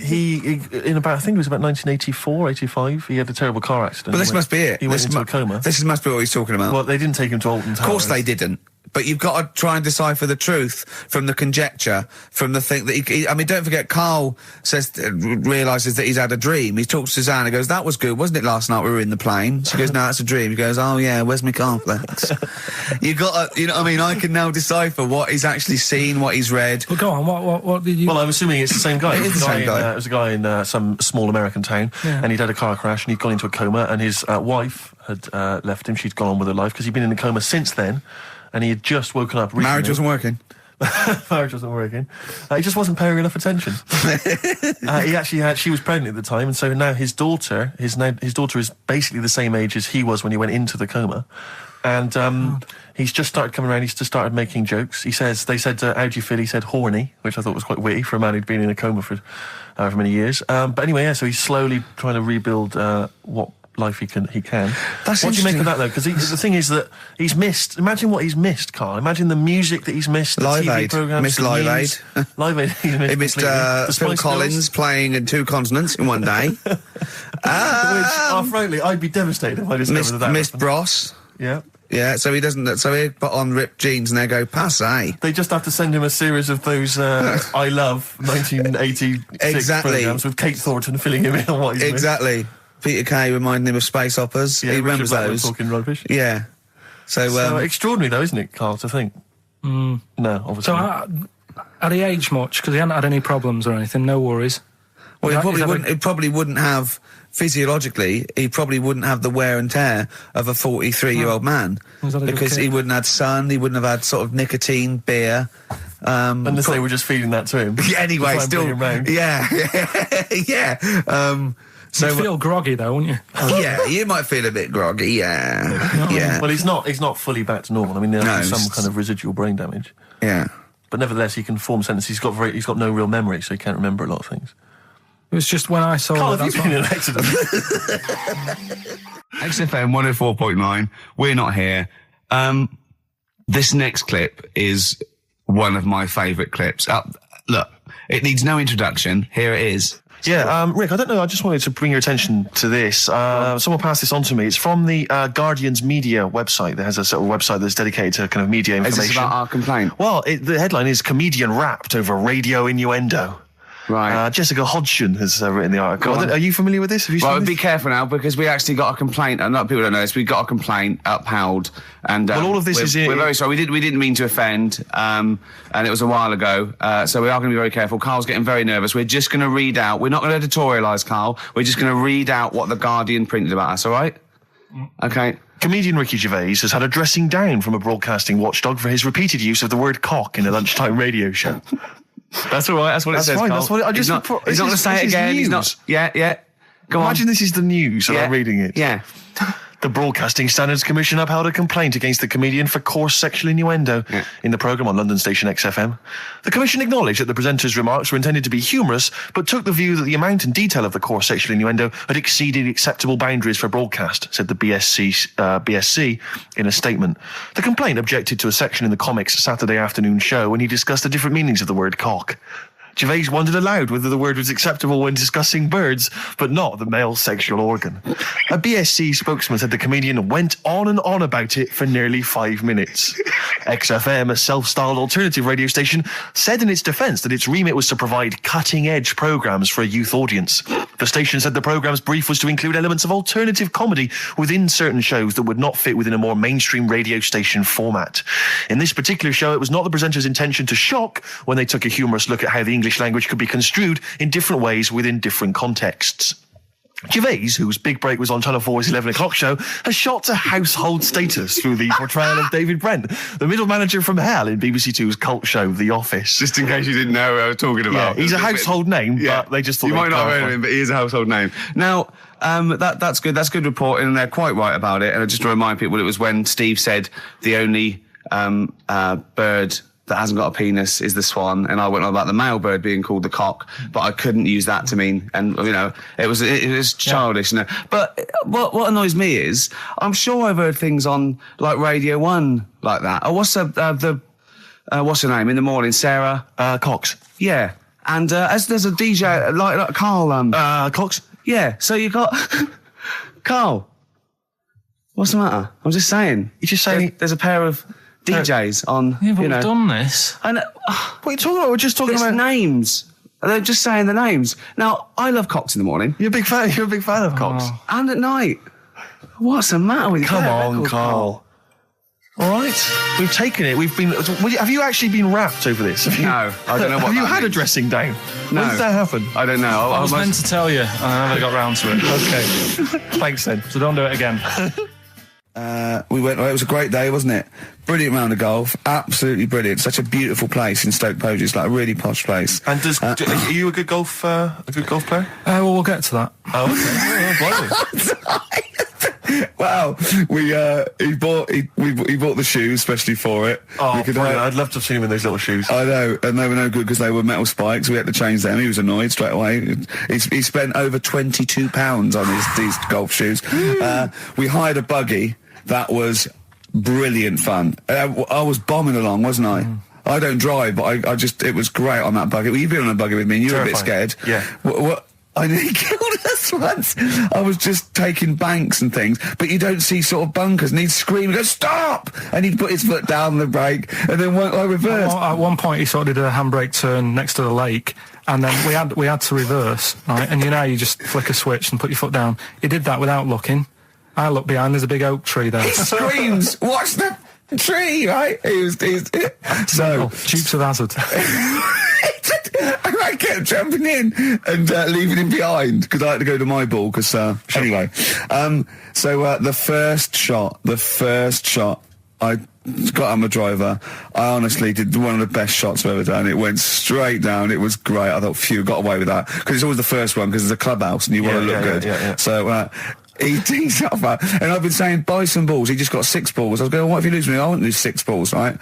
[SPEAKER 2] He in about, I think it was about 1984, 85, he had a terrible car accident.
[SPEAKER 1] But this must be it.
[SPEAKER 2] He went into a coma.
[SPEAKER 1] This must be what he's talking about.
[SPEAKER 2] Well, they didn't take him to Alton Towers.
[SPEAKER 1] Of course they didn't. But you've got to try and decipher the truth from the conjecture, from the thing that I mean, don't forget, Karl realises that he's had a dream. He talks to Suzanne and goes, that was good, wasn't it, last night we were in the plane? She goes, no, that's a dream. He goes, oh yeah, where's my cornflakes? You've got to, I can now decipher what he's actually seen, what he's read.
[SPEAKER 3] Well, go on, what did you...
[SPEAKER 2] Well, I'm assuming it's the same guy.
[SPEAKER 1] It is the same guy.
[SPEAKER 2] It was a guy in some small American town, and he'd had a car crash, and he'd gone into a coma, and his wife had left him. She'd gone on with her life, because he'd been in a coma since then, and he had just woken up recently.
[SPEAKER 1] Marriage wasn't working.
[SPEAKER 2] Marriage wasn't working. He just wasn't paying enough attention. She was pregnant at the time, and so now his daughter is basically the same age as he was when he went into the coma. And he's just started coming around. He's just started making jokes. They said, how do you feel? He said horny, which I thought was quite witty for a man who'd been in a coma for however many years. But anyway, so he's slowly trying to rebuild what life he can.
[SPEAKER 1] That's
[SPEAKER 2] what do you make of that, though? Because the thing is that he's missed. Imagine what he's missed, Karl. Imagine the music that he's missed. The
[SPEAKER 1] Live
[SPEAKER 2] TV
[SPEAKER 1] Aid.
[SPEAKER 2] programs.
[SPEAKER 1] Missed Live Aid.
[SPEAKER 2] Live Aid.
[SPEAKER 1] He missed Phil Collins playing in 2 continents in one day.
[SPEAKER 2] Frankly, I'd be devastated if I discovered that.
[SPEAKER 1] Missed Bros.
[SPEAKER 2] Yeah.
[SPEAKER 1] Yeah, so he doesn't. So he put on ripped jeans and they go passe.
[SPEAKER 2] They just have to send him a series of those I Love 1986 programs with Kate Thornton filling him in on what he's
[SPEAKER 1] exactly.
[SPEAKER 2] missed.
[SPEAKER 1] Peter Kay reminding him of space operas.
[SPEAKER 2] Yeah,
[SPEAKER 1] he remembers those.
[SPEAKER 2] Talking rubbish.
[SPEAKER 1] Yeah. So
[SPEAKER 2] extraordinary, though, isn't it, Karl, to think? No, obviously.
[SPEAKER 3] So had he aged much? Because he hadn't had any problems or anything. No worries.
[SPEAKER 1] Well, he probably wouldn't have, physiologically, he probably wouldn't have the wear and tear of a 43-year-old man. Because he wouldn't have had sun, he wouldn't have had sort of nicotine, beer.
[SPEAKER 2] Unless they were just feeding that to him.
[SPEAKER 1] Anyway, still. Yeah.
[SPEAKER 3] So you'd feel groggy, though, wouldn't you?
[SPEAKER 1] Yeah, you might feel a bit groggy, yeah. Yeah.
[SPEAKER 2] Well, he's not fully back to normal. I mean, there's some kind of residual brain damage.
[SPEAKER 1] Yeah. But
[SPEAKER 2] nevertheless, he can form sentences. He's got no real memory, so he can't remember a lot of things.
[SPEAKER 3] It was just when I saw...
[SPEAKER 2] Karl, have you been in an accident?
[SPEAKER 1] XFM 104.9, we're not here. This next clip is one of my favourite clips. Look, it needs no introduction. Here it is.
[SPEAKER 2] Yeah, Rick, I don't know, I just wanted to bring your attention to this. Someone passed this on to me. It's from the Guardian's media website. There has a sort of website that's dedicated to kind of media information.
[SPEAKER 1] Is this about our complaint?
[SPEAKER 2] Well, the headline is Comedian Rapped Over Radio Innuendo.
[SPEAKER 1] Right.
[SPEAKER 2] Jessica Hodgson has written the article. Are you familiar with this? Have you seen
[SPEAKER 1] Well,
[SPEAKER 2] this?
[SPEAKER 1] be careful now, because we actually got a complaint. A lot of people don't know this. We got a complaint upheld, and
[SPEAKER 2] Well, all of this
[SPEAKER 1] we're very sorry. We didn't mean to offend, and it was a while ago. So we are going to be very careful. Carl's getting very nervous. We're just going to read out. We're not going to editorialise, Carl. We're just going to read out what the Guardian printed about us. All right? Okay.
[SPEAKER 2] Comedian Ricky Gervais has had a dressing down from a broadcasting watchdog for his repeated use of the word cock in a lunchtime radio show.
[SPEAKER 1] That's all right. That's what it says.
[SPEAKER 2] Fine.
[SPEAKER 1] Carl.
[SPEAKER 2] That's what
[SPEAKER 1] He's not going to say it again. He's not. Yeah. Go
[SPEAKER 2] Imagine
[SPEAKER 1] on.
[SPEAKER 2] this is the news and I'm reading it.
[SPEAKER 1] Yeah.
[SPEAKER 2] The Broadcasting Standards Commission upheld a complaint against the comedian for coarse sexual innuendo in the programme on London station XFM. The Commission acknowledged that the presenter's remarks were intended to be humorous, but took the view that the amount and detail of the coarse sexual innuendo had exceeded acceptable boundaries for broadcast, said the BSC in a statement. The complaint objected to a section in the Comics Saturday afternoon show when he discussed the different meanings of the word cock. Gervais wondered aloud whether the word was acceptable when discussing birds, but not the male sexual organ. A BSC spokesman said the comedian went on and on about it for nearly 5 minutes. XFM, a self-styled alternative radio station, said in its defence that its remit was to provide cutting-edge programmes for a youth audience. The station said the programme's brief was to include elements of alternative comedy within certain shows that would not fit within a more mainstream radio station format. In this particular show, it was not the presenter's intention to shock when they took a humorous look at how the English language could be construed in different ways within different contexts. Gervais, whose big break was on Channel 4's 11 o'clock show, has shot to household status through the portrayal of David Brent, the middle manager from hell in BBC Two's cult show The Office.
[SPEAKER 1] Just in case you didn't know who I was talking about.
[SPEAKER 2] Yeah, he's a household name, but they just thought...
[SPEAKER 1] You might not have heard of him, but he is a household name. Now, that's good. That's good reporting, and they're quite right about it. And just to remind people, it was when Steve said the only bird that hasn't got a penis is the swan, and I went on about the male bird being called the cock, but I couldn't use that to mean, and it was childish. Yeah. But what annoys me is, I'm sure I've heard things on like Radio 1 like that. Oh, what's what's her name in the morning? Sarah
[SPEAKER 2] Cox.
[SPEAKER 1] Yeah, and as there's a DJ like Karl
[SPEAKER 2] Cox.
[SPEAKER 1] Yeah, so you got Karl. What's the matter? I'm just saying.
[SPEAKER 2] You're just saying
[SPEAKER 1] there's a pair of DJs on,
[SPEAKER 3] Yeah, but we've done this.
[SPEAKER 1] And
[SPEAKER 2] what are you talking about? We're just talking about
[SPEAKER 1] names. They're just saying the names. Now, I love cocks in the morning.
[SPEAKER 2] You're a big fan of cocks.
[SPEAKER 1] And at night. What's the matter with you?
[SPEAKER 2] Come on, Karl. All right, we've taken it. Have you actually been rapped over this?
[SPEAKER 1] No, I don't know what
[SPEAKER 2] Have you
[SPEAKER 1] that
[SPEAKER 2] had a
[SPEAKER 1] means.
[SPEAKER 2] dressing down?
[SPEAKER 1] No.
[SPEAKER 2] When did that happen?
[SPEAKER 1] I don't know.
[SPEAKER 3] I was meant to tell you, and I never got round to it.
[SPEAKER 2] Okay. Thanks then.
[SPEAKER 3] So don't do it again.
[SPEAKER 1] We went. It was a great day, wasn't it? Brilliant round of golf, absolutely brilliant. Such a beautiful place in Stoke Poges, it's like a really posh place.
[SPEAKER 2] And are you a good golf player?
[SPEAKER 3] Well, we'll get to that.
[SPEAKER 2] Oh, okay.
[SPEAKER 1] Wow, he bought the shoes especially for it.
[SPEAKER 2] Oh, I'd love to have seen him in those little shoes.
[SPEAKER 1] I know, and they were no good because they were metal spikes. We had to change them. He was annoyed straight away. He spent over £22 on these golf shoes. We hired a buggy. That was brilliant fun. I was bombing along, wasn't I? I don't drive, but it was great on that buggy. Well, you've been on a buggy with me and you were a bit scared.
[SPEAKER 2] Yeah.
[SPEAKER 1] What? I nearly killed us once. I was just taking banks and things, but you don't see sort of bunkers, and he'd scream, go, stop! And he'd put his foot down the brake, and then I reversed.
[SPEAKER 3] At one point, he sort of did a handbrake turn next to the lake, and then we had to reverse, right? And you just flick a switch and put your foot down. He did that without looking. I look behind, there's a big oak tree there.
[SPEAKER 1] He screams, watch the tree, right? So
[SPEAKER 3] Dukes of Hazzard.
[SPEAKER 1] And I kept jumping in and leaving him behind because I had to go to my ball. Anyway, so the first shot, I got on the driver. I honestly did one of the best shots I've ever done. It went straight down. It was great. I thought, phew, got away with that because it's always the first one because it's a clubhouse and you want to look good.
[SPEAKER 2] Yeah.
[SPEAKER 1] So. He tees up, and I've been saying, buy some balls. He just got 6 balls. I was going, what if you lose me? I won't lose 6 balls, right?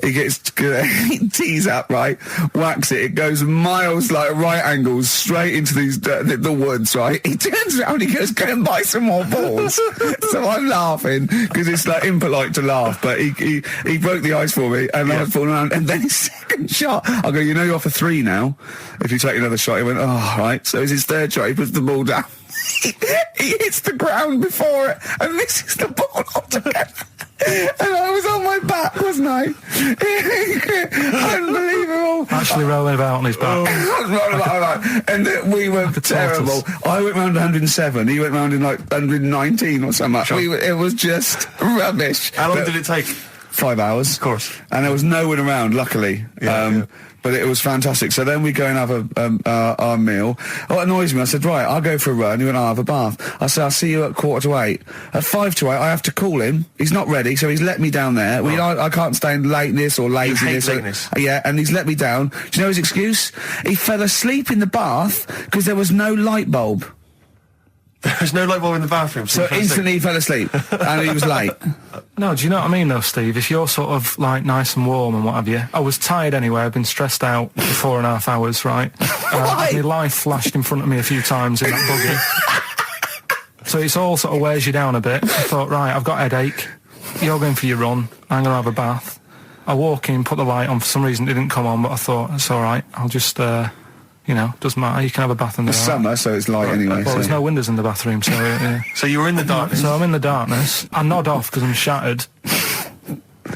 [SPEAKER 1] He tees up, right? Whacks it. It goes miles, like right angles, straight into these the woods, right? He turns around, he goes, go and buy some more balls. So I'm laughing because it's like impolite to laugh, but he broke the ice for me, and I was falling around. And then his second shot, I go, you're off a 3 now. If you take another shot, he went, oh, right. So it's his third shot. He puts the ball down. He hits the ground before it and misses the ball altogether. And I was on my back, wasn't I? Unbelievable.
[SPEAKER 3] Actually rolling about on his back.
[SPEAKER 1] And we were terrible. I went round 107, he went round in like 119 or something.
[SPEAKER 2] Sure.
[SPEAKER 1] It was just rubbish.
[SPEAKER 2] How long did it take?
[SPEAKER 1] 5 hours.
[SPEAKER 2] Of course.
[SPEAKER 1] And there was no one around, luckily.
[SPEAKER 2] Yeah.
[SPEAKER 1] But it was fantastic. So then we go and have our meal. What annoys me, I said, right, I'll go for a run. He went, I'll have a bath. I said, I'll see you at 7:45. At 7:55, I have to call him. He's not ready, so he's let me down there. I can't stand lateness or laziness.
[SPEAKER 2] You hate lateness.
[SPEAKER 1] Yeah, and he's let me down. Do you know his excuse? He fell asleep in the bath because there was no light bulb.
[SPEAKER 2] There's no light bulb in the bathroom.
[SPEAKER 1] So instantly he fell asleep. And he was late.
[SPEAKER 3] No, do you know what I mean though, Steve? If you're sort of like nice and warm and what have you, I was tired anyway, I've been stressed out for 4.5 hours, right? My life flashed in front of me a few times in that buggy. So it's all sort of wears you down a bit. I thought, right, I've got a headache, you're going for your run, I'm going to have a bath. I walk in, put the light on, for some reason it didn't come on, but I thought, it's alright, I'll just, doesn't matter, you can have a bath in the
[SPEAKER 1] It's summer, so it's light anyway.
[SPEAKER 3] Well, there's no windows in the bathroom, so...
[SPEAKER 2] So you were in the darkness?
[SPEAKER 3] So I'm in the darkness. I nod off because I'm shattered.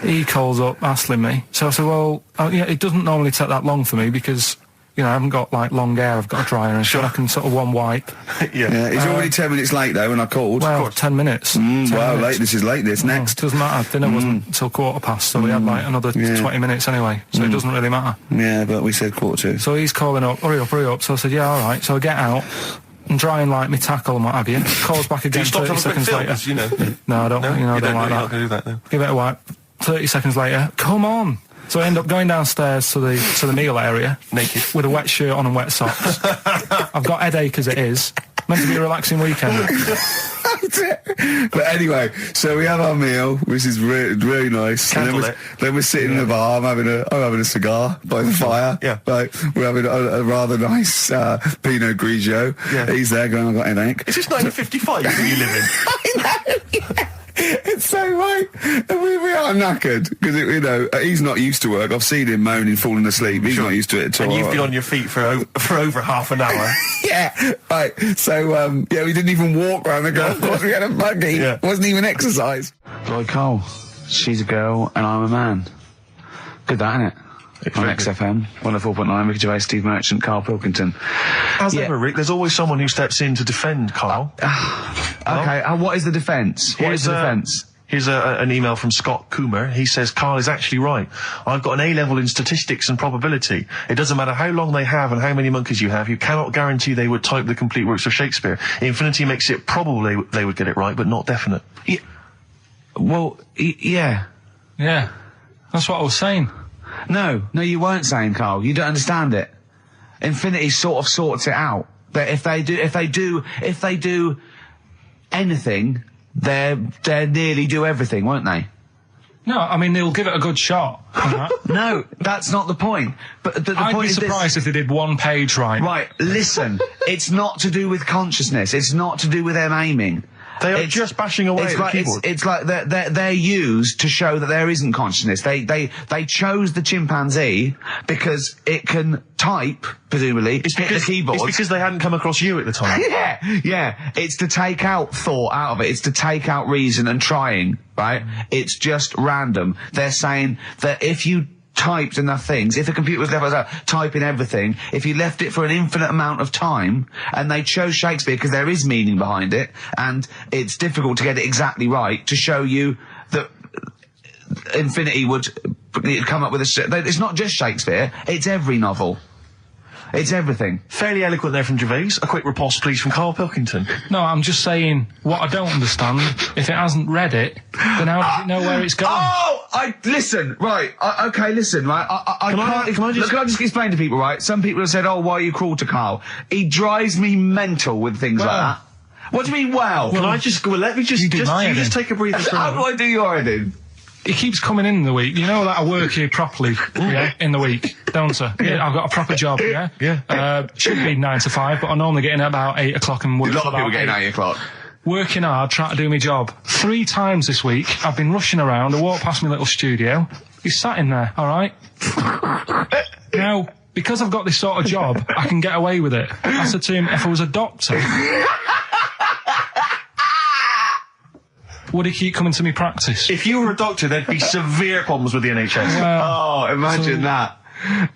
[SPEAKER 3] He calls up, hassling me. So I said, well, it doesn't normally take that long for me because, I haven't got, like, long hair. I've got a dryer and so I can sort of one wipe.
[SPEAKER 2] Yeah.
[SPEAKER 1] He's already 10 minutes late, though, when I called.
[SPEAKER 3] Well, 10 minutes. 10
[SPEAKER 1] well,
[SPEAKER 3] minutes.
[SPEAKER 1] this is late, next.
[SPEAKER 3] Doesn't matter. Dinner wasn't until 7:15, so we had, like, another 20 minutes anyway. So it doesn't really matter.
[SPEAKER 1] Yeah, but we said 7:45.
[SPEAKER 3] So he's calling up, hurry up. So I said, yeah, all right. So I get out and dry and like my tackle and what have you. Calls back again 30 seconds later. No, I don't, I don't like that.
[SPEAKER 2] Do that now.
[SPEAKER 3] Give it a wipe. 30 seconds later, come on. So I end up going downstairs to the meal area.
[SPEAKER 2] Naked.
[SPEAKER 3] With a wet shirt on and wet socks. I've got headache as it is. Meant to be a relaxing weekend.
[SPEAKER 1] But anyway, so we have our meal, which is really nice. And then we're sitting in the bar. I'm having a cigar by the fire.
[SPEAKER 2] Yeah.
[SPEAKER 1] Like, we're having a rather nice Pinot Grigio. Yeah. He's there going, I've got headache.
[SPEAKER 2] Is this 1955 that you live in?
[SPEAKER 1] I know. Yeah. It's so right. And we are knackered because he's not used to work. I've seen him moaning, falling asleep. He's not used to it at all.
[SPEAKER 2] And you've been on your feet for over half an hour.
[SPEAKER 1] Yeah. Right. So we didn't even walk around the golf course. We had a buggy. Yeah. It wasn't even exercise. Like Karl, she's a girl and I'm a man. Good, that, isn't it? On XFM, 104.9, Ricky Gervais, Steve Merchant, Karl Pilkington.
[SPEAKER 2] As ever, Rick, there's always someone who steps in to defend Karl.
[SPEAKER 1] Okay, what is the defence? Here's
[SPEAKER 2] an email from Scott Coomer. He says, Karl is actually right. I've got an A-level in statistics and probability. It doesn't matter how long they have and how many monkeys you have. You cannot guarantee they would type the complete works of Shakespeare. Infinity makes it probable they would get it right, but not definite.
[SPEAKER 1] Yeah. Well, yeah.
[SPEAKER 3] Yeah. That's what I was saying.
[SPEAKER 1] No, you weren't saying, Karl. You don't understand it. Infinity sort of sorts it out. That if they do anything, they nearly do everything, won't they?
[SPEAKER 3] No, I mean they'll give it a good shot.
[SPEAKER 1] No, that's not the point. But the
[SPEAKER 3] I'd
[SPEAKER 1] point
[SPEAKER 3] be
[SPEAKER 1] is
[SPEAKER 3] surprised if they did one page right.
[SPEAKER 1] Right, listen. It's not to do with consciousness. It's not to do with them aiming.
[SPEAKER 2] They are just bashing away at the keyboard.
[SPEAKER 1] It's like they're used to show that there isn't consciousness. They chose the chimpanzee because it can type, presumably, hit the keyboard.
[SPEAKER 2] It's because they hadn't come across you at the time.
[SPEAKER 1] Yeah. It's to take out thought out of it. It's to take out reason and trying, right? It's just random. They're saying that if you typed enough things, if the computer was left typing everything, if you left it for an infinite amount of time, and they chose Shakespeare because there is meaning behind it, and it's difficult to get it exactly right, to show you that Infinity would come up with it's not just Shakespeare, it's every novel. It's everything.
[SPEAKER 2] Fairly eloquent there from Gervais. A quick riposte, please, from Karl Pilkington.
[SPEAKER 3] No, I'm just saying, what I don't understand, if it hasn't read it, then how does it know where it's going?
[SPEAKER 1] Listen, right, listen, right, Can I just explain to people, right? Some people have said, why are you cruel to Karl? He drives me mental with things like that. What do you mean, well?
[SPEAKER 2] Let me just take a breather.
[SPEAKER 1] How do I do your editing?
[SPEAKER 3] He keeps coming in the week. You know that I work here properly, in the week, don't I? Yeah, I've got a proper job, yeah? Should be 9 to 5, but I'm only getting at about 8 o'clock and work.
[SPEAKER 1] A lot of people getting 8 o'clock.
[SPEAKER 3] Working hard, trying to do my job. 3 times this week, I've been rushing around. I walked past my little studio. He's sat in there, all right? Now, because I've got this sort of job, I can get away with it. I said to him, if I was a doctor... would he keep coming to me practice?
[SPEAKER 2] If you were a doctor, there'd be severe problems with the NHS.
[SPEAKER 1] Oh, imagine that.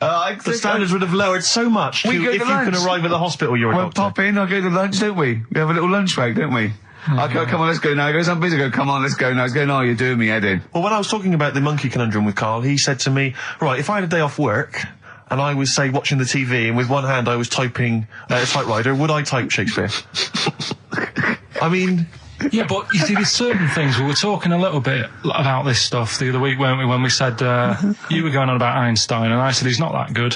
[SPEAKER 2] The standards would have lowered so much if you can arrive at the hospital you're a doctor.
[SPEAKER 1] We'll pop in, I'll go to lunch, don't we? We have a little lunch break, don't we? I go, come on, let's go now. He goes, I'm busy. I go, come on, let's go now. He's going, oh, you're doing me head in.
[SPEAKER 2] Well, when I was talking about the monkey conundrum with Karl, he said to me, right, if I had a day off work and I was, say, watching the TV and with one hand I was typing a typewriter, would I type Shakespeare? I mean...
[SPEAKER 3] Yeah, but you see, there's certain things. We were talking a little bit about this stuff the other week, weren't we, when we said, you were going on about Einstein, and I said he's not that good.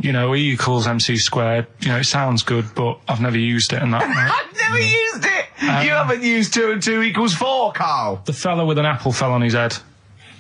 [SPEAKER 3] You know, E equals MC squared. You know, it sounds good, but I've never used it and that. Right?
[SPEAKER 1] I've never used it! You haven't used 2 and 2 equals 4, Karl!
[SPEAKER 3] The fella with an apple fell on his head.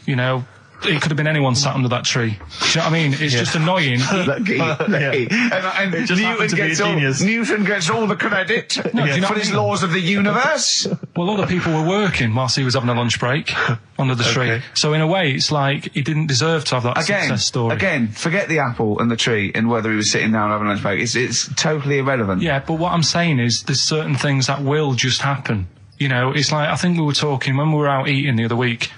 [SPEAKER 3] You know, it could have been anyone sat under that tree. Do you know what I mean? It's just annoying.
[SPEAKER 1] Lucky. And Newton gets all the credit for his laws of the universe.
[SPEAKER 3] Well, other people were working whilst he was having a lunch break under the tree. So in a way, it's like he didn't deserve to have that success story.
[SPEAKER 1] Again, forget the apple and the tree and whether he was sitting down having a lunch break. It's totally irrelevant.
[SPEAKER 3] Yeah, but what I'm saying is there's certain things that will just happen. You know, it's like, I think we were talking, when we were out eating the other week,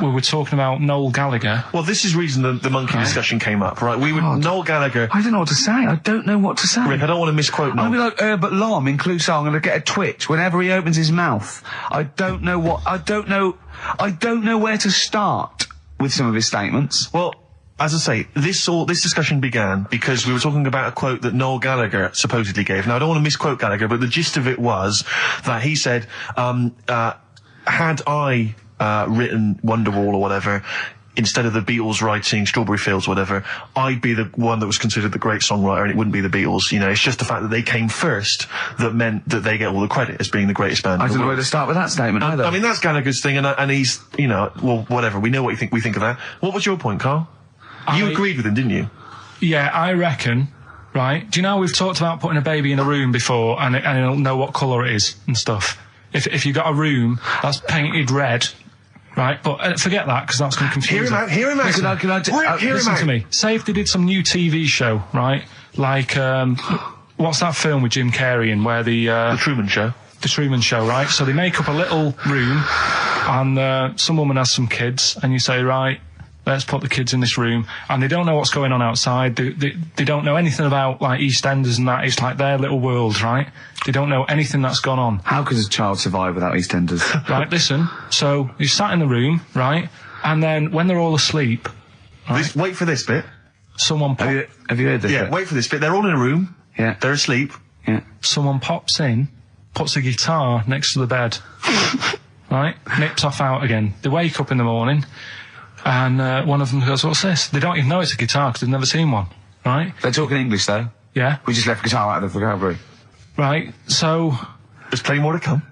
[SPEAKER 3] we were talking about Noel Gallagher.
[SPEAKER 2] Well, this is the reason the monkey discussion came up, right? Noel Gallagher...
[SPEAKER 1] I don't know what to say. I don't know what to say.
[SPEAKER 2] Rick, I don't want to misquote Noel.
[SPEAKER 1] I'll be like Herbert Lom in Clouseau. I'm going to get a twitch whenever he opens his mouth. I don't know where to start with some of his statements.
[SPEAKER 2] Well, as I say, this discussion began because we were talking about a quote that Noel Gallagher supposedly gave. Now, I don't want to misquote Gallagher, but the gist of it was that he said, had I... written Wonderwall or whatever, instead of the Beatles writing Strawberry Fields or whatever, I'd be the one that was considered the great songwriter and it wouldn't be the Beatles. You know, it's just the fact that they came first that meant that they get all the credit as being the greatest band.
[SPEAKER 1] I don't know where to start with that statement either.
[SPEAKER 2] I mean, that's Gallagher's thing and he's, you know, well, whatever. We know what we think of that. What was your point, Karl? You agreed with him, didn't you?
[SPEAKER 3] Yeah, I reckon, right? Do you know we've talked about putting a baby in a room before and it'll know what colour it is and stuff? If you got a room that's painted red, right, but forget that because that's going to confuse
[SPEAKER 2] him. Hear him out.
[SPEAKER 3] Listen to me. Say if they did some new TV show, right? Like, what's that film with Jim Carrey in where the
[SPEAKER 2] Truman Show?
[SPEAKER 3] The Truman Show, right? So they make up a little room and some woman has some kids and you say, right, let's put the kids in this room, and they don't know what's going on outside. They don't know anything about, like, EastEnders and that. It's like their little world, right? They don't know anything that's gone on.
[SPEAKER 1] How could a child survive without EastEnders?
[SPEAKER 3] Right, listen. So, he's sat in the room, right? And then, when they're all asleep... Right,
[SPEAKER 2] wait for this bit.
[SPEAKER 3] Someone...
[SPEAKER 1] Have you heard this bit?
[SPEAKER 2] Wait for this bit. They're all in a room.
[SPEAKER 1] Yeah.
[SPEAKER 2] They're asleep.
[SPEAKER 1] Yeah.
[SPEAKER 3] Someone pops in, puts a guitar next to the bed. Right? Nips off out again. They wake up in the morning... And one of them goes, what's this? They don't even know it's a guitar because they've never seen one, right?
[SPEAKER 1] They're talking English, though.
[SPEAKER 3] Yeah.
[SPEAKER 1] We just left guitar out of the vocabulary.
[SPEAKER 3] Right, so...
[SPEAKER 2] There's plenty more to come.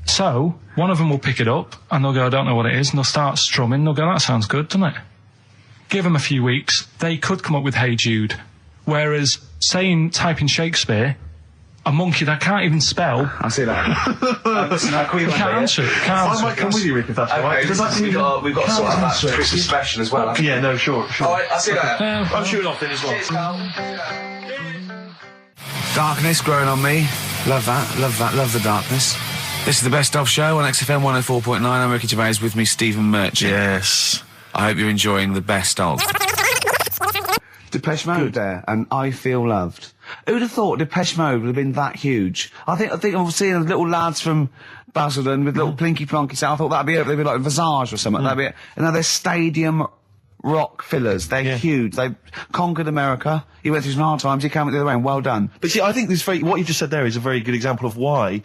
[SPEAKER 3] So, one of them will pick it up, and they'll go, I don't know what it is, and they'll start strumming, they'll go, that sounds good, doesn't it? Give them a few weeks, they could come up with Hey Jude. Whereas, typing Shakespeare... A monkey that can't even spell.
[SPEAKER 1] I see that. Listen, I'll call you
[SPEAKER 3] can't answer it.
[SPEAKER 2] I might come with you, Rick, if that's all right.
[SPEAKER 1] We've got to sort out that Christmas special as well.
[SPEAKER 2] Yeah, no, sure.
[SPEAKER 1] All right, I'll see you later.
[SPEAKER 2] I'm shooting off then as well.
[SPEAKER 1] Cheers, Karl. Darkness growing on me. Love that, love the darkness. This is the Best Of Show on XFM 104.9. I'm Ricky Gervais, with me Stephen Merchant.
[SPEAKER 2] Yes.
[SPEAKER 1] I hope you're enjoying the Best Of. Depeche Mode there, and I Feel Loved. Who'd have thought Depeche Mode would have been that huge? I think I've seen little lads from Basildon with little plinky plonky sound. I thought that'd be it. They'd be like Visage or something. That'd be it. And now they're stadium rock fillers. They're huge. They've conquered America. He went through some hard times. He came out the other way, and well done.
[SPEAKER 2] But see, I think what you just said there is a very good example of why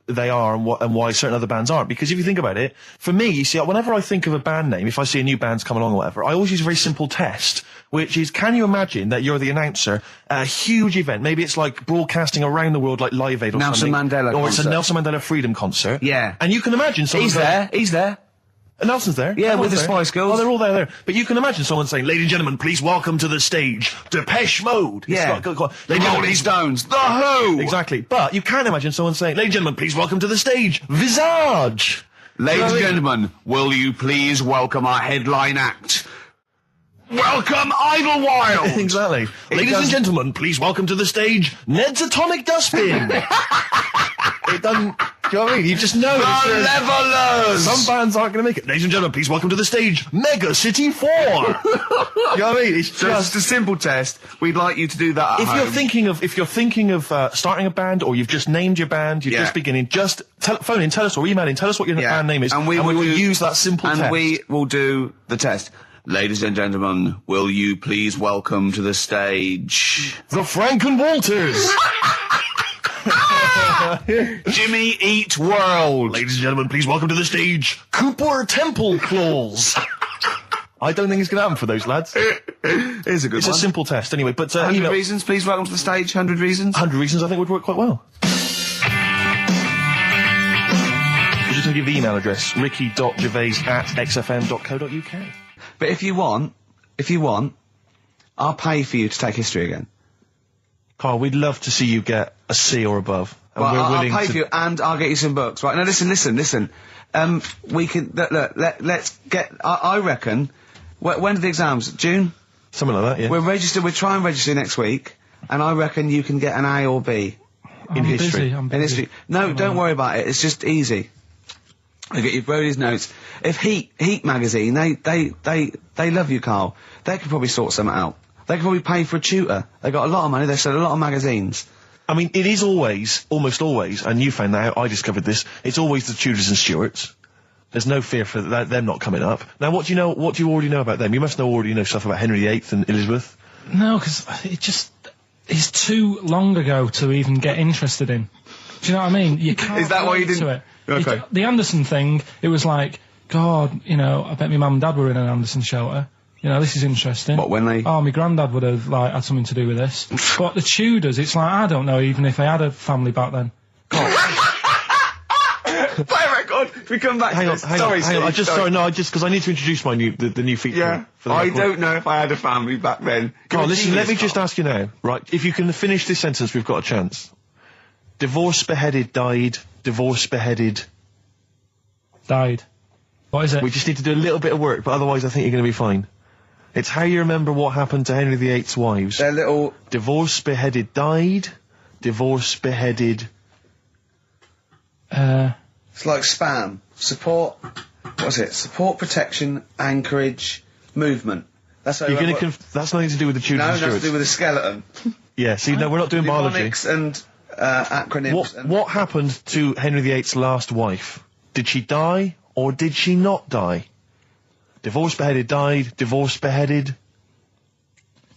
[SPEAKER 2] they are and why certain other bands aren't. Because if you think about it, for me, you see, whenever I think of a band name, if I see a new band's come along or whatever, I always use a very simple test, which is, can you imagine that you're the announcer at a huge event? Maybe it's like broadcasting around the world like Live Aid or
[SPEAKER 1] Nelson
[SPEAKER 2] something.
[SPEAKER 1] Mandela
[SPEAKER 2] or
[SPEAKER 1] concert.
[SPEAKER 2] It's a Nelson Mandela Freedom concert.
[SPEAKER 1] Yeah.
[SPEAKER 2] And you can imagine someone
[SPEAKER 1] He's there.
[SPEAKER 2] Nelson's there.
[SPEAKER 1] Yeah, with the Spice Girls.
[SPEAKER 2] Oh, they're all there. But you can imagine someone saying, ladies and gentlemen, please welcome to the stage, Depeche Mode.
[SPEAKER 1] Yeah.
[SPEAKER 2] Rolling
[SPEAKER 1] Stones. The Who.
[SPEAKER 2] Exactly. But you can imagine someone saying, ladies and gentlemen, please welcome to the stage, Visage.
[SPEAKER 1] Ladies and gentlemen, will you please welcome our headline act? Welcome, Idlewild!
[SPEAKER 2] Exactly. Ladies and gentlemen, please welcome to the stage, Ned's Atomic Dustbin. It doesn't... you know what I mean? You just know.
[SPEAKER 1] The Levelers!
[SPEAKER 2] Some bands aren't going to make it. Ladies and gentlemen, please welcome to the stage, Mega City 4. You know what I mean? It's
[SPEAKER 1] just a simple test. We'd like you to do that at
[SPEAKER 2] if
[SPEAKER 1] home.
[SPEAKER 2] you're thinking of starting a band, or you've just named your band, you're just beginning, just phone in, tell us, or email in, tell us what your band name is, and we will use that simple test.
[SPEAKER 1] And we will do the test. Ladies and gentlemen, will you please welcome to the stage
[SPEAKER 2] the Franken Walters.
[SPEAKER 1] Jimmy Eat World.
[SPEAKER 2] Ladies and gentlemen, please welcome to the stage Cooper Temple Claws. I don't think it's going to happen for those lads.
[SPEAKER 1] Here's a good one.
[SPEAKER 2] It's a simple test anyway, but
[SPEAKER 1] 100 reasons, please welcome to the stage. 100 reasons.
[SPEAKER 2] 100 reasons I think would work quite well. We're just going to give the email address, ricky.gervais@xfm.co.uk.
[SPEAKER 1] But if you want, I'll pay for you to take history again.
[SPEAKER 2] Carl, we'd love to see you get a C or above. And
[SPEAKER 1] Well,
[SPEAKER 2] we're
[SPEAKER 1] I'll
[SPEAKER 2] willing
[SPEAKER 1] pay
[SPEAKER 2] to...
[SPEAKER 1] for you, and I'll get you some books. Right, now listen. We can, let's get, I reckon, when are the exams? June?
[SPEAKER 2] Something like that, yeah.
[SPEAKER 1] We'll try and register next week, and I reckon you can get an A or B in history.
[SPEAKER 3] I'm busy.
[SPEAKER 1] In history. No, don't worry about it, it's just easy. I get you Brody's notes. If Heat magazine, they love you, Carl. They could probably sort something out. They could probably pay for a tutor. They got a lot of money, they sell a lot of magazines.
[SPEAKER 2] I mean, it is almost always, and you found that out, I discovered this, it's always the Tudors and Stuarts. There's no fear for them not coming up. Now, what do you already know about them? You must already know stuff about Henry VIII and Elizabeth.
[SPEAKER 3] No, because it's too long ago to even get interested in. Do you know what I mean? You can't.
[SPEAKER 1] Is that why you didn't?
[SPEAKER 3] It.
[SPEAKER 1] Okay.
[SPEAKER 3] The Anderson thing, it was like, God, I bet my mum and dad were in an Anderson shelter. This is interesting.
[SPEAKER 1] What, when they...
[SPEAKER 3] Oh, my granddad would have, had something to do with this. But the Tudors, it's like, I don't know even if they had a family back then.
[SPEAKER 1] Play record. We come back.
[SPEAKER 2] Hang on.
[SPEAKER 1] Sorry.
[SPEAKER 2] Just because I need to introduce the new feature.
[SPEAKER 1] Yeah.
[SPEAKER 2] For the
[SPEAKER 1] I
[SPEAKER 2] record.
[SPEAKER 1] don't know if I had a family back then.
[SPEAKER 2] Carl, listen. Let me just ask you now, right? If you can finish this sentence, we've got a chance. Divorced, beheaded, died. Divorced, beheaded,
[SPEAKER 3] died. What is it?
[SPEAKER 2] We just need to do a little bit of work, but otherwise I think you're going to be fine. It's how you remember what happened to Henry VIII's wives.
[SPEAKER 1] They're little...
[SPEAKER 2] Divorced, beheaded, died. Divorced, beheaded...
[SPEAKER 1] It's like spam. Support... What's it? Support, protection, anchorage, movement. That's how
[SPEAKER 2] you're going to... That's nothing to do with the Tudors and Stuarts.
[SPEAKER 1] No, that's to do with the skeleton.
[SPEAKER 2] Yeah, see, no, we're not doing biology.
[SPEAKER 1] Mnemonics and acronyms.
[SPEAKER 2] What happened to Henry VIII's last wife? Did she die, or did she not die? Divorced, beheaded, died. Divorced, beheaded.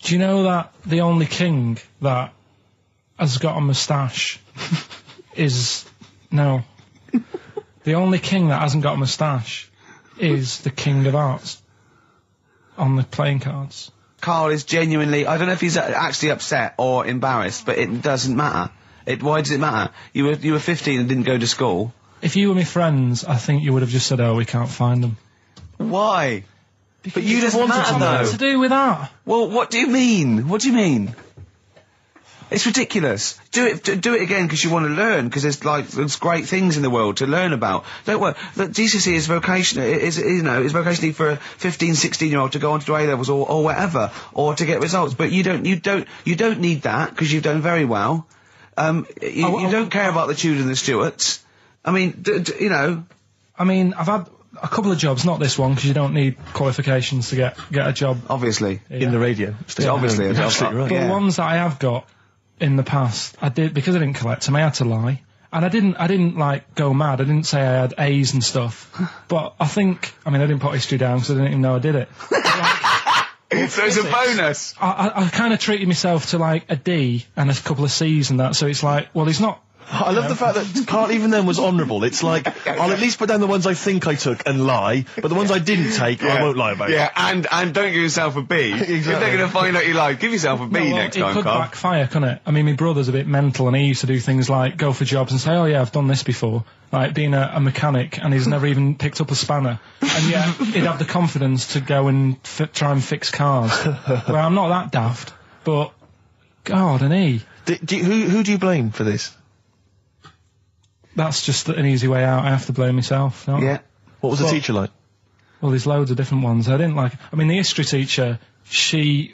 [SPEAKER 3] Do you know that the only king that has got a moustache is... No. The only king that hasn't got a moustache is the King of Hearts on the playing cards.
[SPEAKER 1] Carl is genuinely... I don't know if he's actually upset or embarrassed, but it doesn't matter. Why does it matter? You were 15 and didn't go to school.
[SPEAKER 3] If you were my friends, I think you would have just said, oh, we can't find them.
[SPEAKER 1] Why?
[SPEAKER 3] Because
[SPEAKER 1] but you just matter, though.
[SPEAKER 3] What's to do with that?
[SPEAKER 1] Well, what do you mean? What do you mean? It's ridiculous. Do it again because you want to learn, because there's great things in the world to learn about. Don't worry. The GCSE is vocational. Is vocationally for a 15, 16-year-old to go on to do A-levels or whatever, or to get results. But you don't need that because you've done very well. You don't care about the Tudors and the Stuarts. I mean,
[SPEAKER 3] I mean, I've had a couple of jobs, not this one, because you don't need qualifications to get a job.
[SPEAKER 1] Obviously.
[SPEAKER 3] Yeah.
[SPEAKER 2] In the radio.
[SPEAKER 1] Yeah, obviously.
[SPEAKER 2] You're absolutely right.
[SPEAKER 3] But
[SPEAKER 1] Yeah.
[SPEAKER 3] the ones that I have got in the past, I did, because I didn't collect them, I had to lie. And I didn't go mad. I didn't say I had A's and stuff. But I didn't put history down because I didn't even know I did it.
[SPEAKER 1] So it's a bonus.
[SPEAKER 3] I kind of treated myself to a D and a couple of C's and that, so it's well, he's not...
[SPEAKER 2] I love the fact that Carl even then was honourable. It's like, I'll at least put down the ones I think I took and lie, but the ones I didn't take, I won't lie about.
[SPEAKER 1] Yeah, and don't give yourself a B.
[SPEAKER 2] Exactly.
[SPEAKER 1] If they're going to find out you lied, give yourself a B next time,
[SPEAKER 3] It could
[SPEAKER 1] Carl.
[SPEAKER 3] backfire, couldn't it? I mean, my brother's a bit mental, and he used to do things like go for jobs and say, oh yeah, I've done this before, like being a mechanic, and he's never even picked up a spanner. And yet, he'd have the confidence to go and try and fix cars. Well, I'm not that daft, but... God, and he...
[SPEAKER 2] Who do you blame for this?
[SPEAKER 3] That's just an easy way out. I have to blame myself. Don't I?
[SPEAKER 1] Yeah.
[SPEAKER 2] What was the teacher like?
[SPEAKER 3] Well, there's loads of different ones. I didn't like... I mean, the history teacher, it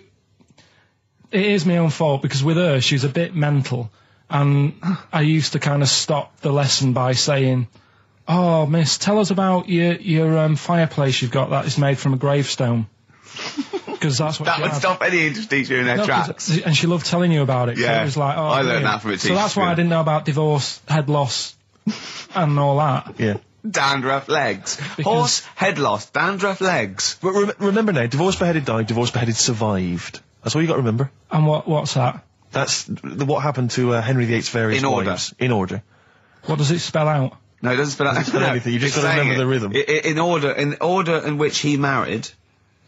[SPEAKER 3] is my own fault, because with her, she was a bit mental, And I used to kind of stop the lesson by saying, "Oh, miss, tell us about your fireplace you've got that is made from a gravestone." Because that's what
[SPEAKER 1] that would stop any English teacher in their tracks.
[SPEAKER 3] And she loved telling you about it.
[SPEAKER 1] Yeah,
[SPEAKER 3] it was like,
[SPEAKER 1] I learned that from a teacher.
[SPEAKER 3] So that's why I didn't know about divorce, head loss, and all that.
[SPEAKER 2] Yeah.
[SPEAKER 1] Dandruff legs. Horse, head loss, dandruff legs.
[SPEAKER 2] But remember now, divorced, beheaded, died, divorced, beheaded, survived. That's all you got to remember.
[SPEAKER 3] And what's that?
[SPEAKER 2] That's what happened to Henry VIII's various wives. In order.
[SPEAKER 3] What does it spell out?
[SPEAKER 1] No, it doesn't spell out.
[SPEAKER 2] It doesn't spell anything. You just got to remember the rhythm.
[SPEAKER 1] In order in which he married.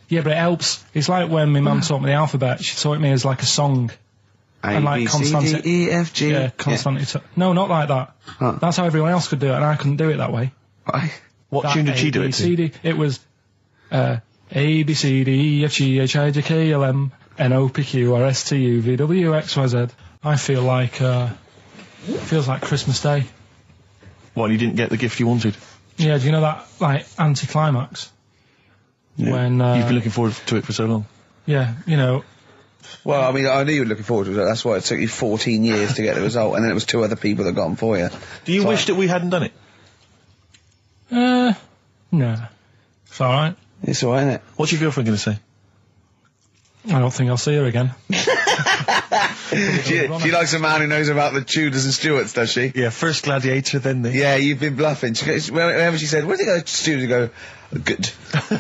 [SPEAKER 3] Yeah, but it helps. It's like when my mum taught me the alphabet. She taught me as like a song.
[SPEAKER 1] A, B, C, D, E, F, G.
[SPEAKER 3] Yeah, constantly. Yeah. No, not like that. Huh. That's how everyone else could do it, and I couldn't do it that way.
[SPEAKER 1] Why?
[SPEAKER 2] What tune did she do it to?
[SPEAKER 3] It was A, B, C, D, E, F, G, H, I, J, K, L, M, N, O, P, Q, R, S, T, U, V, W, X, Y, Z. I feel like, it feels like Christmas Day.
[SPEAKER 2] What, you didn't get the gift you wanted?
[SPEAKER 3] Yeah, do you know that, like, anticlimax?
[SPEAKER 2] Yeah.
[SPEAKER 3] When,
[SPEAKER 2] you've been looking forward to it for so long.
[SPEAKER 3] Yeah, you know.
[SPEAKER 1] Well, I mean, I knew you were looking forward to it. That's why it took you 14 years to get the result, and then it was 2 other people that got them for you.
[SPEAKER 2] Do you wish that we hadn't done it?
[SPEAKER 3] No. It's alright.
[SPEAKER 1] It's alright, isn't it?
[SPEAKER 2] What's your girlfriend going to say?
[SPEAKER 3] I don't think I'll see her again.
[SPEAKER 1] She likes a man who knows about the Tudors and Stuarts, does she?
[SPEAKER 2] Yeah, first gladiator, then the...
[SPEAKER 1] Yeah, you've been bluffing. Whenever she said, where did you go to Stuarts? You go, good.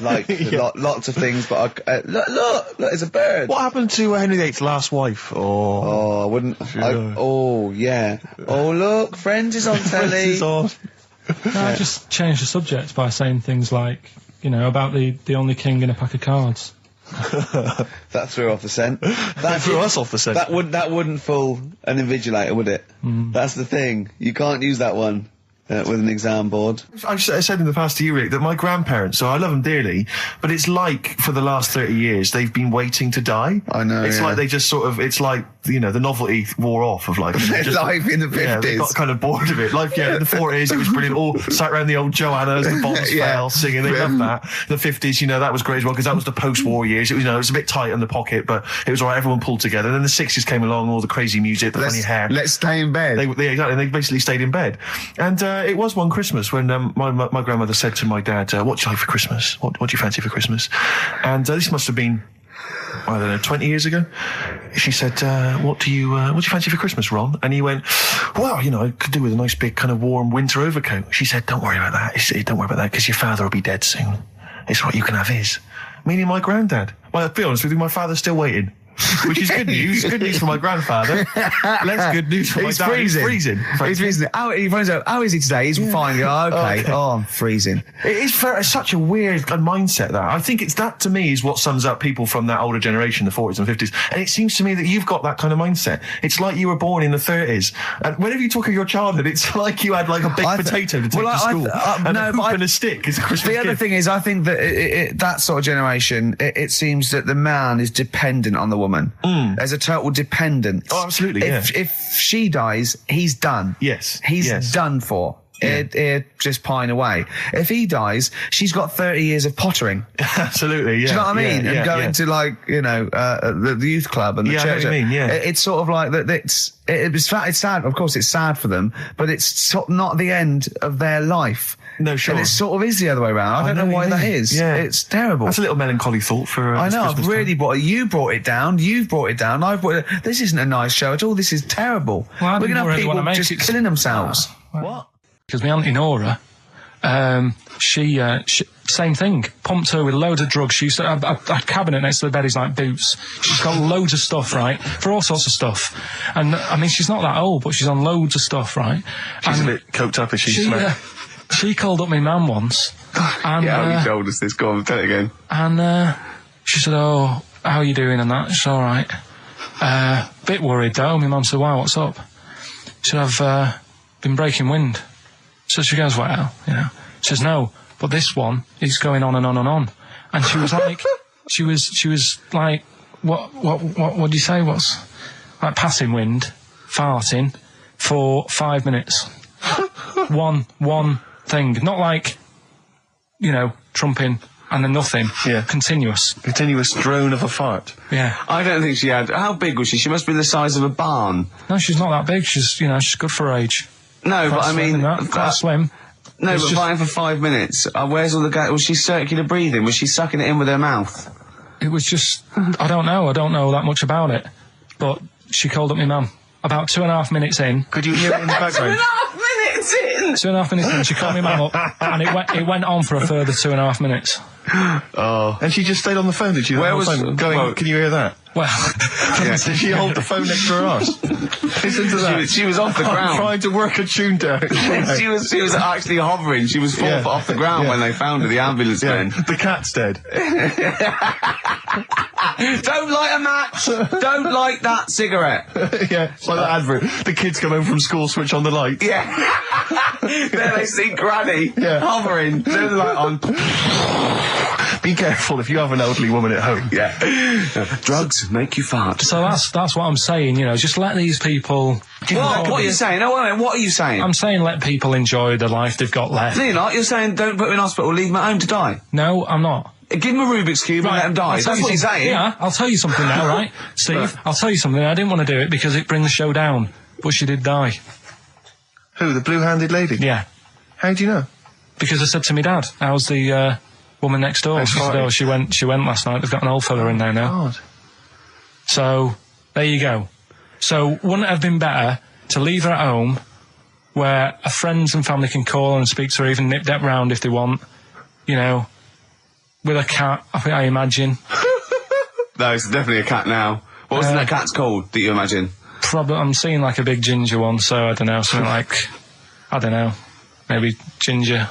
[SPEAKER 1] Like, lots of things, but look, there's a bird.
[SPEAKER 2] What happened to Henry VIII's last wife?
[SPEAKER 1] Oh, I wouldn't... oh, yeah. Oh, look, Friends is on telly.
[SPEAKER 2] Friends is on.
[SPEAKER 3] No, I just changed the subject by saying things like, about the only king in a pack of cards.
[SPEAKER 1] That threw off the scent.
[SPEAKER 2] That threw us off the scent.
[SPEAKER 1] That wouldn't fool an invigilator, would it? That's the thing. You can't use that one with an exam board.
[SPEAKER 2] I've said in the past to you, Rick, that my grandparents, so I love them dearly, but it's like for the last 30 years they've been waiting to die.
[SPEAKER 1] I know.
[SPEAKER 2] It's like they just sort of, it's like, the novelty wore off of life.
[SPEAKER 1] Life in the 50s.
[SPEAKER 2] Yeah, they got kind of bored of it. Life, in the 40s, it was brilliant. All sat around the old Joannas, the bombs fell, singing. They loved that. The 50s, that was great as well, because that was the post-war years. It was, it was a bit tight in the pocket, but it was all right. Everyone pulled together. And then the 60s came along, all the crazy music, the funny hair.
[SPEAKER 1] Let's stay in bed.
[SPEAKER 2] Exactly. They basically stayed in bed. And it was one Christmas when my grandmother said to my dad, what do you like for Christmas? What do you fancy for Christmas? And this must have been, I don't know, 20 years ago. She said, what do you fancy for Christmas, Ron? And he went, well, I could do with a nice big kind of warm winter overcoat. She said, don't worry about that. Don't worry about that, because your father will be dead soon. It's what you can have his. Meaning my granddad. Well, to be honest with you, my father's still waiting. Which is good news. Good news for my grandfather. Less good news for my dad. He's freezing.
[SPEAKER 1] He's freezing. How is he today? He's fine. Oh, okay. Oh, I'm freezing.
[SPEAKER 2] It's such a weird mindset, that. I think that, to me, is what sums up people from that older generation, the 40s and 50s. And it seems to me that you've got that kind of mindset. It's like you were born in the 30s. And whenever you talk of your childhood, it's like you had like a baked potato to take to school. And a hoop and a stick is a Christmas gift.
[SPEAKER 1] The other thing is, I think that that sort of generation, it seems that the man is dependent on the woman. There's a total dependence.
[SPEAKER 2] Oh, absolutely.
[SPEAKER 1] If she dies, he's done.
[SPEAKER 2] Yes.
[SPEAKER 1] He's done for. He'd just pine away. If he dies, she's got 30 years of pottering.
[SPEAKER 2] Absolutely, yeah.
[SPEAKER 1] Do you know what I mean? And going to the youth club and the church.
[SPEAKER 2] I know what you mean, yeah.
[SPEAKER 1] It's sort of like that. It's sad. Of course, it's sad for them, but it's not the end of their life.
[SPEAKER 2] No, sure.
[SPEAKER 1] And it sort of is the other way around. I don't know why that is.
[SPEAKER 2] Yeah.
[SPEAKER 1] It's terrible.
[SPEAKER 2] That's a little melancholy thought for
[SPEAKER 1] I know,
[SPEAKER 2] Christmas
[SPEAKER 1] I've really brought it. You brought it down. You've brought it down. I've brought it. This isn't a nice show at all. This is terrible.
[SPEAKER 3] Well,
[SPEAKER 1] we're going to have
[SPEAKER 3] really
[SPEAKER 1] people just killing themselves.
[SPEAKER 3] What? Because my auntie Nora, she same thing. Pumped her with loads of drugs. She used to have a cabinet next to the bed is like boots. She's got loads of stuff, right? For all sorts of stuff. And, I mean, she's not that old, but she's on loads of stuff, right?
[SPEAKER 2] She's a bit coked up, is she?
[SPEAKER 3] She called up my mum once. And,
[SPEAKER 1] you told us this. Go on, tell it again.
[SPEAKER 3] And she said, oh, how are you doing and that? She's all right. Bit worried, though. My mum said, wow, what's up? She said, I've been breaking wind. So she goes, well, She says, no, but this one is going on and on and on. And she was like, she was like, what do you say? What's like passing wind, farting for 5 minutes. one thing, not like, trumping and then nothing.
[SPEAKER 2] Yeah.
[SPEAKER 3] Continuous.
[SPEAKER 2] Continuous drone of a fart.
[SPEAKER 3] Yeah.
[SPEAKER 1] I don't think she had... How big was she? She must be the size of a barn.
[SPEAKER 3] No, she's not that big. She's good for her age.
[SPEAKER 1] No, but I mean...
[SPEAKER 3] Quite slim.
[SPEAKER 1] No, but fine for 5 minutes. Where's all the gas? Was she circular breathing? Was she sucking it in with her mouth?
[SPEAKER 3] It was just... I don't know that much about it. But she called up my mum. About 2.5 minutes in...
[SPEAKER 2] Could you hear it in the background?
[SPEAKER 1] 2.5 minutes in!
[SPEAKER 3] 2.5 minutes in, she called my mum up, and it went on for a further 2.5 minutes.
[SPEAKER 2] Oh. And she just stayed on the phone, did she?
[SPEAKER 1] Where was...
[SPEAKER 2] Going, can you hear that?
[SPEAKER 3] Well...
[SPEAKER 2] Did she hold the phone next to her arse? Listen to that.
[SPEAKER 1] She was off the ground.
[SPEAKER 2] Trying to work a tune down.
[SPEAKER 1] she was actually hovering. She was 4 foot off the ground when they found her, the ambulance men.
[SPEAKER 2] The cat's dead.
[SPEAKER 1] Don't light a match! Don't light that cigarette!
[SPEAKER 2] Yeah, it's like that advert. The kids come home from school, switch on the light.
[SPEAKER 1] Yeah. There they see Granny hovering, turn the light on.
[SPEAKER 2] Be careful if you have an elderly woman at home.
[SPEAKER 1] Yeah. Drugs make you fart.
[SPEAKER 3] So that's what I'm saying, just let these people...
[SPEAKER 1] What are you saying? No, wait a minute, what are you saying?
[SPEAKER 3] I'm saying let people enjoy the life they've got left.
[SPEAKER 1] No, you're not. You're saying don't put them in hospital, leave them at home to die.
[SPEAKER 3] No, I'm not.
[SPEAKER 1] Give them a Rubik's Cube and let them die. That's what you're saying.
[SPEAKER 3] Yeah, I'll tell you something now, right? Steve, I'll tell you something. I didn't want to do it because it brings the show down, but she did die.
[SPEAKER 2] Who, the blue-handed lady?
[SPEAKER 3] Yeah.
[SPEAKER 2] How do you know?
[SPEAKER 3] Because I said to my dad, how's the woman next door? She said, she went last night. They've got an old fella in there now.
[SPEAKER 2] God.
[SPEAKER 3] So, there you go. So, wouldn't it have been better to leave her at home where her friends and family can call and speak to her, even nip that round if they want, with a cat, I imagine.
[SPEAKER 1] No, it's definitely a cat now. What was that cat's called, that you imagine?
[SPEAKER 3] Probably, I'm seeing like a big ginger one, so I don't know, something like, I don't know, maybe ginger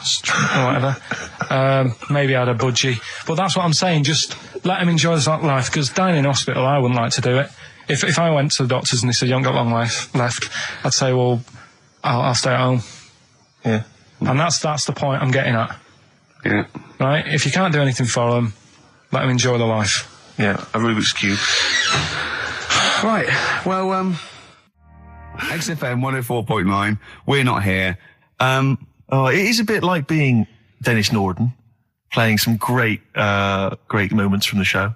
[SPEAKER 3] or whatever. Maybe I had a budgie. But that's what I'm saying, just let him enjoy his life, because dying in hospital, I wouldn't like to do it. If I went to the doctors and they said, you haven't got long life left, I'd say, well, I'll stay at home.
[SPEAKER 2] Yeah.
[SPEAKER 3] And that's the point I'm getting at.
[SPEAKER 1] Yeah.
[SPEAKER 3] Right? If you can't do anything for them, let them enjoy their life.
[SPEAKER 2] Yeah, a Rubik's Cube.
[SPEAKER 1] Right, well, XFM 104.9, we're not here.
[SPEAKER 2] It is a bit like being Dennis Norden, playing some great moments from the show.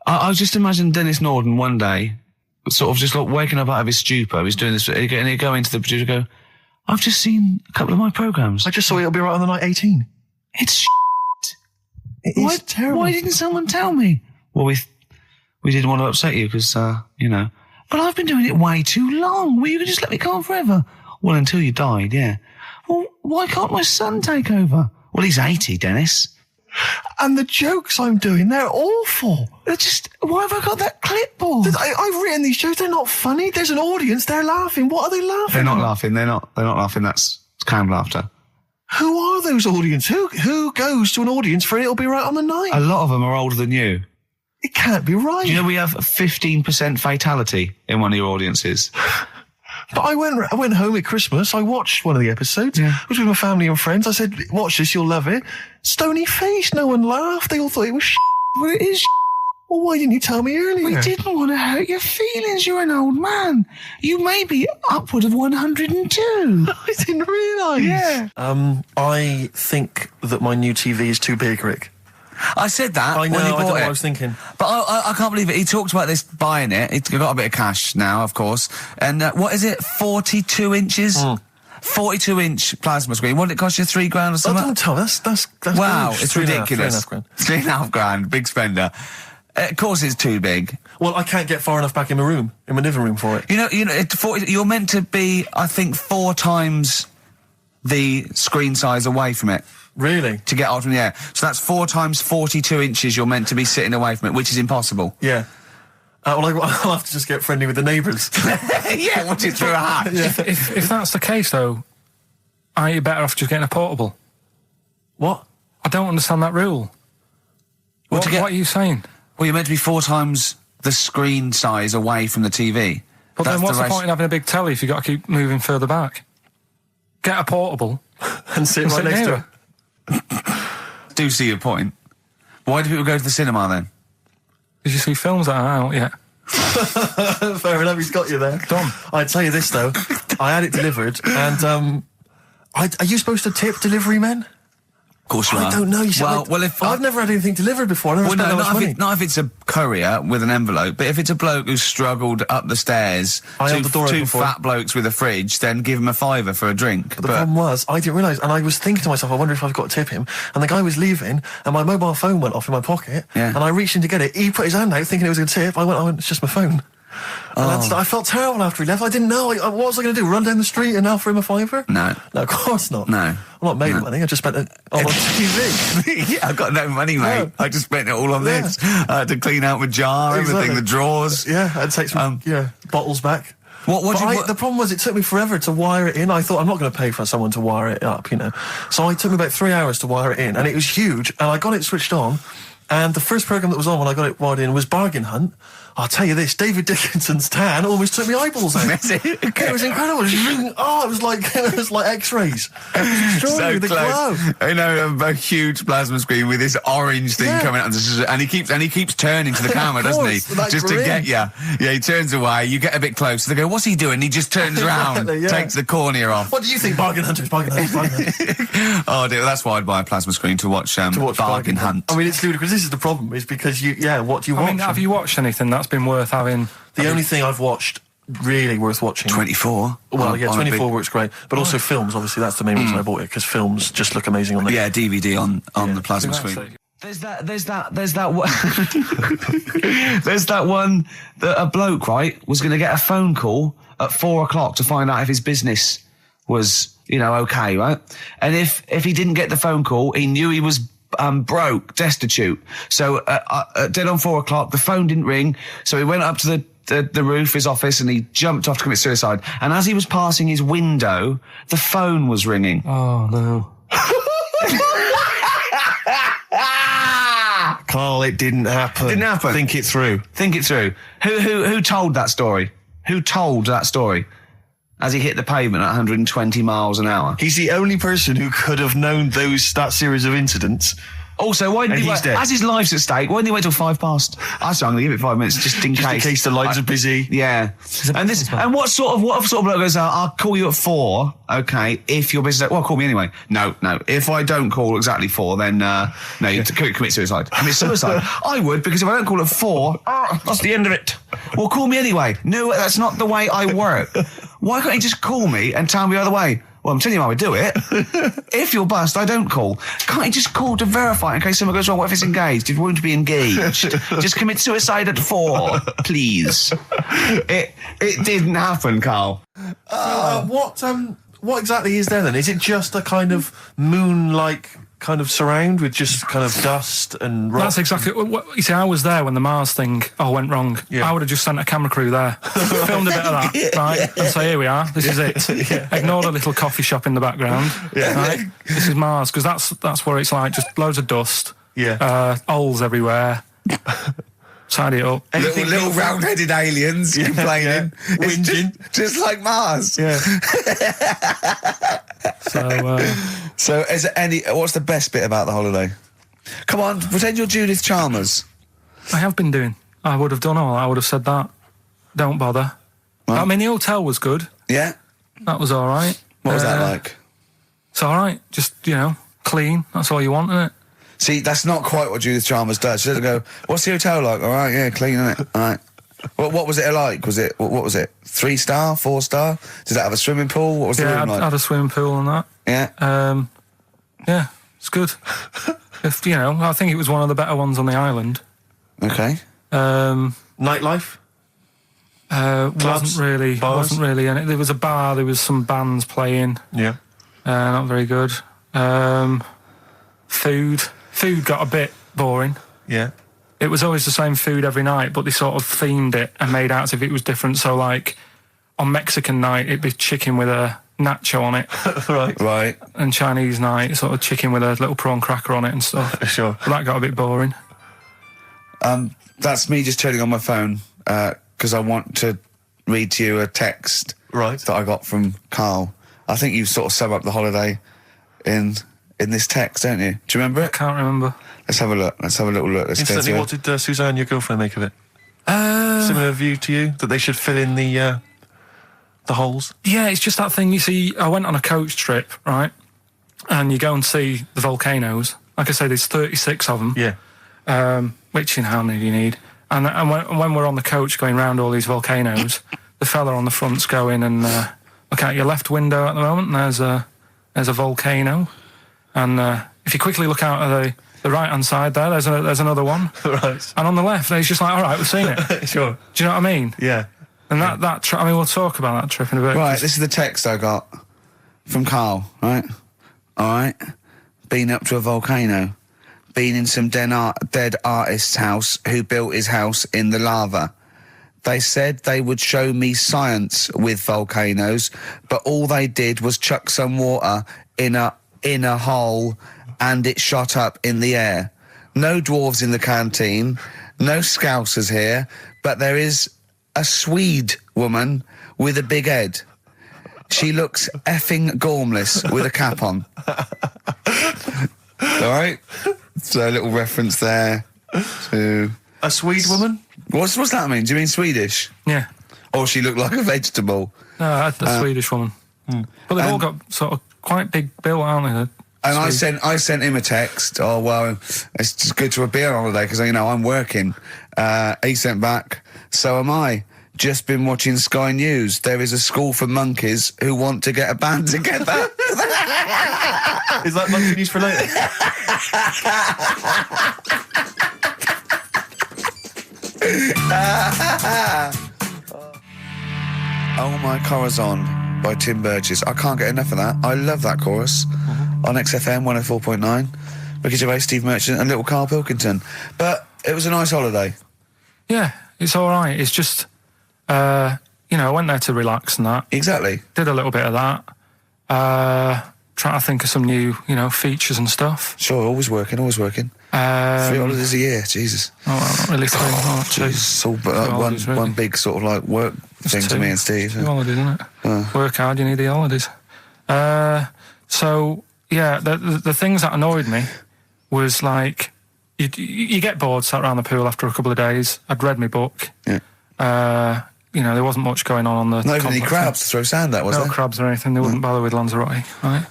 [SPEAKER 1] I was just imagining Dennis Norden one day, sort of just like waking up out of his stupor, he's doing this, and he'd go into the producer and go, I've just seen a couple of my programmes.
[SPEAKER 2] I just saw It'll Be Right on the Night 18.
[SPEAKER 1] It's shit.
[SPEAKER 2] It is terrible.
[SPEAKER 1] Why didn't someone tell me? Well, we didn't want to upset you because, but I've been doing it way too long. Well, you could just let me go on forever. Well, until you died, yeah. Well, why can't my son take over? Well, he's 80, Dennis.
[SPEAKER 2] And the jokes I'm doing, they're awful.
[SPEAKER 1] Why have I got that clipboard?
[SPEAKER 2] I've written these jokes, they're not funny. There's an audience, they're laughing. What are they laughing
[SPEAKER 1] They're not
[SPEAKER 2] at?
[SPEAKER 1] laughing, they're not laughing, that's canned laughter.
[SPEAKER 2] Who are those audience? Who goes to an audience for It'll Be Right on the Night?
[SPEAKER 1] A lot of them are older than you.
[SPEAKER 2] It can't be right.
[SPEAKER 1] Do you know we have 15% fatality in one of your audiences?
[SPEAKER 2] But I went home at Christmas, I watched one of the episodes. Yeah. I was with my family and friends. I said, watch this, you'll love it. Stony face, no one laughed. They all thought it was
[SPEAKER 1] Well, it is
[SPEAKER 2] Well, why didn't you tell me earlier?
[SPEAKER 1] We didn't want to hurt your feelings. You're an old man. You may be upward of 102.
[SPEAKER 2] I didn't realise.
[SPEAKER 1] Yeah.
[SPEAKER 2] I think that my new TV is too big, Rick.
[SPEAKER 1] I said that
[SPEAKER 2] I know,
[SPEAKER 1] when he bought
[SPEAKER 2] I know
[SPEAKER 1] it.
[SPEAKER 2] what I was thinking.
[SPEAKER 1] But I can't believe it. He talked about this buying it. He's got a bit of cash now, of course. And what is it? 42 inches? 42-inch plasma screen. What did it cost you? $3,000 or something?
[SPEAKER 2] Oh, don't tell. That's
[SPEAKER 1] wow,
[SPEAKER 2] huge.
[SPEAKER 1] it's ridiculous. $3,500. Big spender. Of course it's too big.
[SPEAKER 2] Well, I can't get far enough back in my room, in my living room for it.
[SPEAKER 1] You know, you're meant to be, I think, 4 times the screen size away from it.
[SPEAKER 2] Really?
[SPEAKER 1] To get out from the air. So that's 4 times 42 inches you're meant to be sitting away from it, which is impossible.
[SPEAKER 2] Yeah. Well, I'll have to just get friendly with the neighbours.
[SPEAKER 1] Yeah, watch it through a hat.
[SPEAKER 3] Yeah. If that's the case, though, are you better off just getting a portable?
[SPEAKER 2] What?
[SPEAKER 3] I don't understand that rule. What are you saying?
[SPEAKER 1] Well, you're meant to be 4 times the screen size away from the TV.
[SPEAKER 3] But then what's the point in having a big telly if you've got to keep moving further back? Get a portable.
[SPEAKER 2] and sit right next to it.
[SPEAKER 1] Do see your point. Why do people go to the cinema then?
[SPEAKER 3] Did you see films that are out yet?
[SPEAKER 2] Fair enough, he's got you there.
[SPEAKER 3] Done.
[SPEAKER 2] I'd tell you this, though. I had it delivered, and are you supposed to tip delivery men?
[SPEAKER 1] course you are.
[SPEAKER 2] I don't know. You see, I've never had anything delivered before. I never spent that much money.
[SPEAKER 1] Not if it's a courier with an envelope, but if it's a bloke who's struggled up the stairs, two fat blokes with a fridge, then give him a £5 for a drink.
[SPEAKER 2] But the problem was, I didn't realise, and I was thinking to myself, I wonder if I've got to tip him. And the guy was leaving, and my mobile phone went off in my pocket, and I reached in to get it. He put his hand out, thinking it was a tip. I went, it's just my phone. And I felt terrible after he left. I didn't know. What was I going to do? Run down the street and offer him a £5?
[SPEAKER 1] No,
[SPEAKER 2] of course not.
[SPEAKER 1] No,
[SPEAKER 2] I'm not made of money. I just spent it on TV.
[SPEAKER 1] Yeah, I've got no money, mate. I just spent it all on this. To clean out my jar, everything, the drawers.
[SPEAKER 2] Yeah, I'd take some bottles back. The problem was it took me forever to wire it in. I thought I'm not going to pay for someone to wire it up, So it took me about 3 hours to wire it in, and it was huge. And I got it switched on, and the first program that was on when I got it wired in was Bargain Hunt. I'll tell you this, David Dickinson's tan almost took me eyeballs out. It was incredible. It was like X-rays. It was so
[SPEAKER 1] close.
[SPEAKER 2] Glow.
[SPEAKER 1] A huge plasma screen with this orange thing coming out, and he keeps turning to the camera, doesn't he? Just to get you. Yeah, he turns away. You get a bit close. They go, "What's he doing?" He just turns around, takes the cornea off.
[SPEAKER 2] What do you think, Bargain Hunters? Bargain Hunters.
[SPEAKER 1] Oh dear, that's why I'd buy a plasma screen to watch Bargain Hunt.
[SPEAKER 2] I mean, it's ludicrous. This is the problem, is because what do you watch?
[SPEAKER 3] I mean, have you watched anything that's been worth having?
[SPEAKER 2] The only thing I've watched really worth watching.
[SPEAKER 1] 24.
[SPEAKER 2] Well, 24 works great, but also films. Obviously, that's the main reason I bought it, because films just look amazing on the
[SPEAKER 1] DVD on the plasma screen. There's that one that a bloke, right, was going to get a phone call at 4 o'clock to find out if his business was, okay, right? And if he didn't get the phone call, he knew he was broke, destitute. So dead on 4 o'clock, the phone didn't ring, so he went up to the roof, his office, and he jumped off to commit suicide. And as he was passing his window, the phone was ringing.
[SPEAKER 3] Oh no.
[SPEAKER 2] Karl, it didn't happen.
[SPEAKER 1] Didn't happen.
[SPEAKER 2] Think it through.
[SPEAKER 1] Who told that story? Who told that story? As he hit the pavement at 120 miles an hour.
[SPEAKER 2] He's the only person who could have known that series of incidents.
[SPEAKER 1] Also, why didn't he wait? As his life's at stake, why didn't he wait till 5 past? I'm going to give it 5 minutes just in case.
[SPEAKER 2] Just in case the lines are busy.
[SPEAKER 1] Yeah. And what sort of bloke goes, I'll call you at 4, okay, if you're busy. Well, call me anyway. No. If I don't call exactly 4, then, you commit suicide. Commit suicide. I would, because if I don't call at 4, that's the end of it. Well, call me anyway. No, that's not the way I work. Why can't you just call me and tell me the other way? Well, I'm telling you how I do it. If you're bust, I don't call. Can't you just call to verify in case something goes wrong? What if it's engaged? If you want to be engaged, just commit suicide at 4, please. It didn't happen, Karl.
[SPEAKER 2] What exactly is there then? Is it just a kind of moon-like kind of surround with just kind of dust and rock?
[SPEAKER 3] That's exactly what you see. I was there when the Mars thing went wrong. I would have just sent a camera crew there, filmed a bit of that, right, and say, here we are, this is it. Ignore the little coffee shop in the background. Right? This is Mars, because that's what it's like. Just loads of dust. Holes everywhere. Tidy it up.
[SPEAKER 1] Little round-headed aliens complaining.
[SPEAKER 2] Whinging.
[SPEAKER 1] Just like Mars. So is there what's the best bit about the holiday? Come on, pretend you're Judith Chalmers.
[SPEAKER 3] I have been doing. I would have done all. I would have said that. Don't bother. Well, I mean, the hotel was good.
[SPEAKER 1] Yeah.
[SPEAKER 3] That was all right.
[SPEAKER 1] What was that like?
[SPEAKER 3] It's all right. Just, clean. That's all you want, isn't it?
[SPEAKER 1] See, that's not quite what Judith Chalmers does. She doesn't go, what's the hotel like? All right, yeah, clean, isn't it? All right. What was it like? What was it? 3-star, 4-star? Did it have a swimming pool? What was the room like?
[SPEAKER 3] Yeah, had a swimming pool and that.
[SPEAKER 1] Yeah.
[SPEAKER 3] Yeah, it's good. I think it was one of the better ones on the island.
[SPEAKER 1] Okay.
[SPEAKER 2] Nightlife?
[SPEAKER 3] Wasn't really. And there was a bar. There was some bands playing.
[SPEAKER 2] Yeah.
[SPEAKER 3] Not very good. Food got a bit boring.
[SPEAKER 2] Yeah.
[SPEAKER 3] It was always the same food every night, but they sort of themed it and made out as if it was different. So, like, on Mexican night, it'd be chicken with a nacho on it.
[SPEAKER 1] Right.
[SPEAKER 3] And Chinese night, sort of chicken with a little prawn cracker on it and stuff.
[SPEAKER 2] Sure.
[SPEAKER 3] But that got a bit boring.
[SPEAKER 1] That's me just turning on my phone, because I want to read to you a text that I got from Karl. I think you sort of sum up the holiday in this text, don't you? Do you remember it?
[SPEAKER 3] I can't remember.
[SPEAKER 1] Let's have a look. Let's have a little look.
[SPEAKER 2] Instantly, what did Suzanne, your girlfriend, make of it? Similar view to you? That they should fill in the holes?
[SPEAKER 3] Yeah, it's just that thing, you see, I went on a coach trip, right? and you go and see the volcanoes. Like I say, there's 36 of them.
[SPEAKER 2] Yeah.
[SPEAKER 3] Which, how many do you need? And when we're on the coach going round all these volcanoes, the fella on the front's going and look out your left window at the moment, and there's a volcano. And if you quickly look out at the right-hand side there's another one.
[SPEAKER 2] Right.
[SPEAKER 3] And on the left, he's just like, all right, we've seen it.
[SPEAKER 2] Sure.
[SPEAKER 3] Do you know what I mean?
[SPEAKER 2] Yeah.
[SPEAKER 3] And we'll talk about that trip in a bit.
[SPEAKER 1] Right, this is the text I got from Karl, right? All right. Been up to a volcano. Been in some dead artist's house who built his house in the lava. They said they would show me science with volcanoes, but all they did was chuck some water in a hole and it shot up in the air. No dwarves in the canteen, no scousers here, but there is a Swede woman with a big head. She looks effing gormless with a cap on. All right? So a little reference there to...
[SPEAKER 2] A Swede woman?
[SPEAKER 1] What's that mean? Do you mean Swedish?
[SPEAKER 3] Yeah.
[SPEAKER 1] Or she looked like a vegetable?
[SPEAKER 3] No, the Swedish woman. But they've all got sort of quite big bill, aren't they?
[SPEAKER 1] And I sent him a text. Oh, well, it's just good to be on holiday because, I'm working. He sent back, so am I. Just been watching Sky News. There is a school for monkeys who want to get a band together.
[SPEAKER 2] Is that monkey news for later?
[SPEAKER 1] Oh My Corazon by Tim Burgess. I can't get enough of that. I love that chorus. On XFM 104.9. Ricky Gervais, Steve Merchant and little Karl Pilkington. But it was a nice holiday.
[SPEAKER 3] Yeah, it's all right. It's just, I went there to relax and that.
[SPEAKER 1] Exactly.
[SPEAKER 3] Did a little bit of that. Trying to think of some new, features and stuff.
[SPEAKER 1] Sure, always working. 3 holidays a year, Jesus.
[SPEAKER 3] Oh, well, not really 3, oh, 2.
[SPEAKER 1] Jesus, all but one big sort of like work thing to me and Steve.
[SPEAKER 3] 2 holidays, isn't it? Work hard, you need the holidays. So, yeah, the things that annoyed me was like, you get bored sat around the pool after a couple of days. I'd read my book.
[SPEAKER 1] Yeah.
[SPEAKER 3] There wasn't much going on the...
[SPEAKER 1] Not even any crabs to throw sand at, was there?
[SPEAKER 3] No crabs or anything. They wouldn't bother with Lanzarote, right?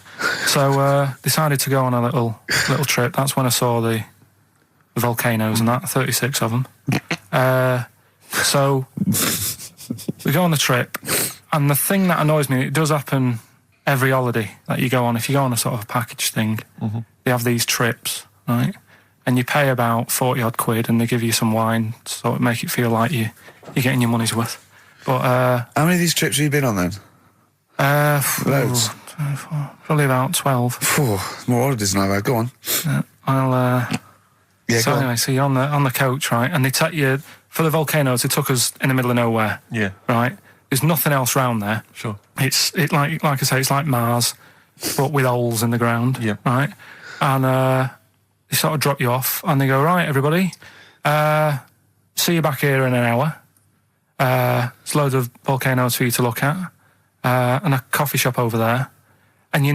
[SPEAKER 3] So, decided to go on a little trip. That's when I saw the volcanoes and that, 36 of them. So, we go on the trip, and the thing that annoys me, it does happen every holiday that you go on. If you go on a sort of a package thing, they have these trips, right? And you pay about 40-odd quid, and they give you some wine, to sort of make it feel like you're getting your money's worth. But
[SPEAKER 1] how many of these trips have you been on then? Loads.
[SPEAKER 3] Probably about 12.
[SPEAKER 1] More holidays than I've had. Go on.
[SPEAKER 3] Yeah, so anyway, so you're on the coach, right? And they take you for the volcanoes. They took us in the middle of nowhere.
[SPEAKER 2] Yeah.
[SPEAKER 3] Right. There's nothing else round there.
[SPEAKER 2] Sure.
[SPEAKER 3] It's like I say, it's like Mars, but with holes in the ground.
[SPEAKER 2] Yeah.
[SPEAKER 3] Right. And they sort of drop you off, and they go, right, everybody, see you back here in an hour. There's loads of volcanoes for you to look at, and a coffee shop over there. And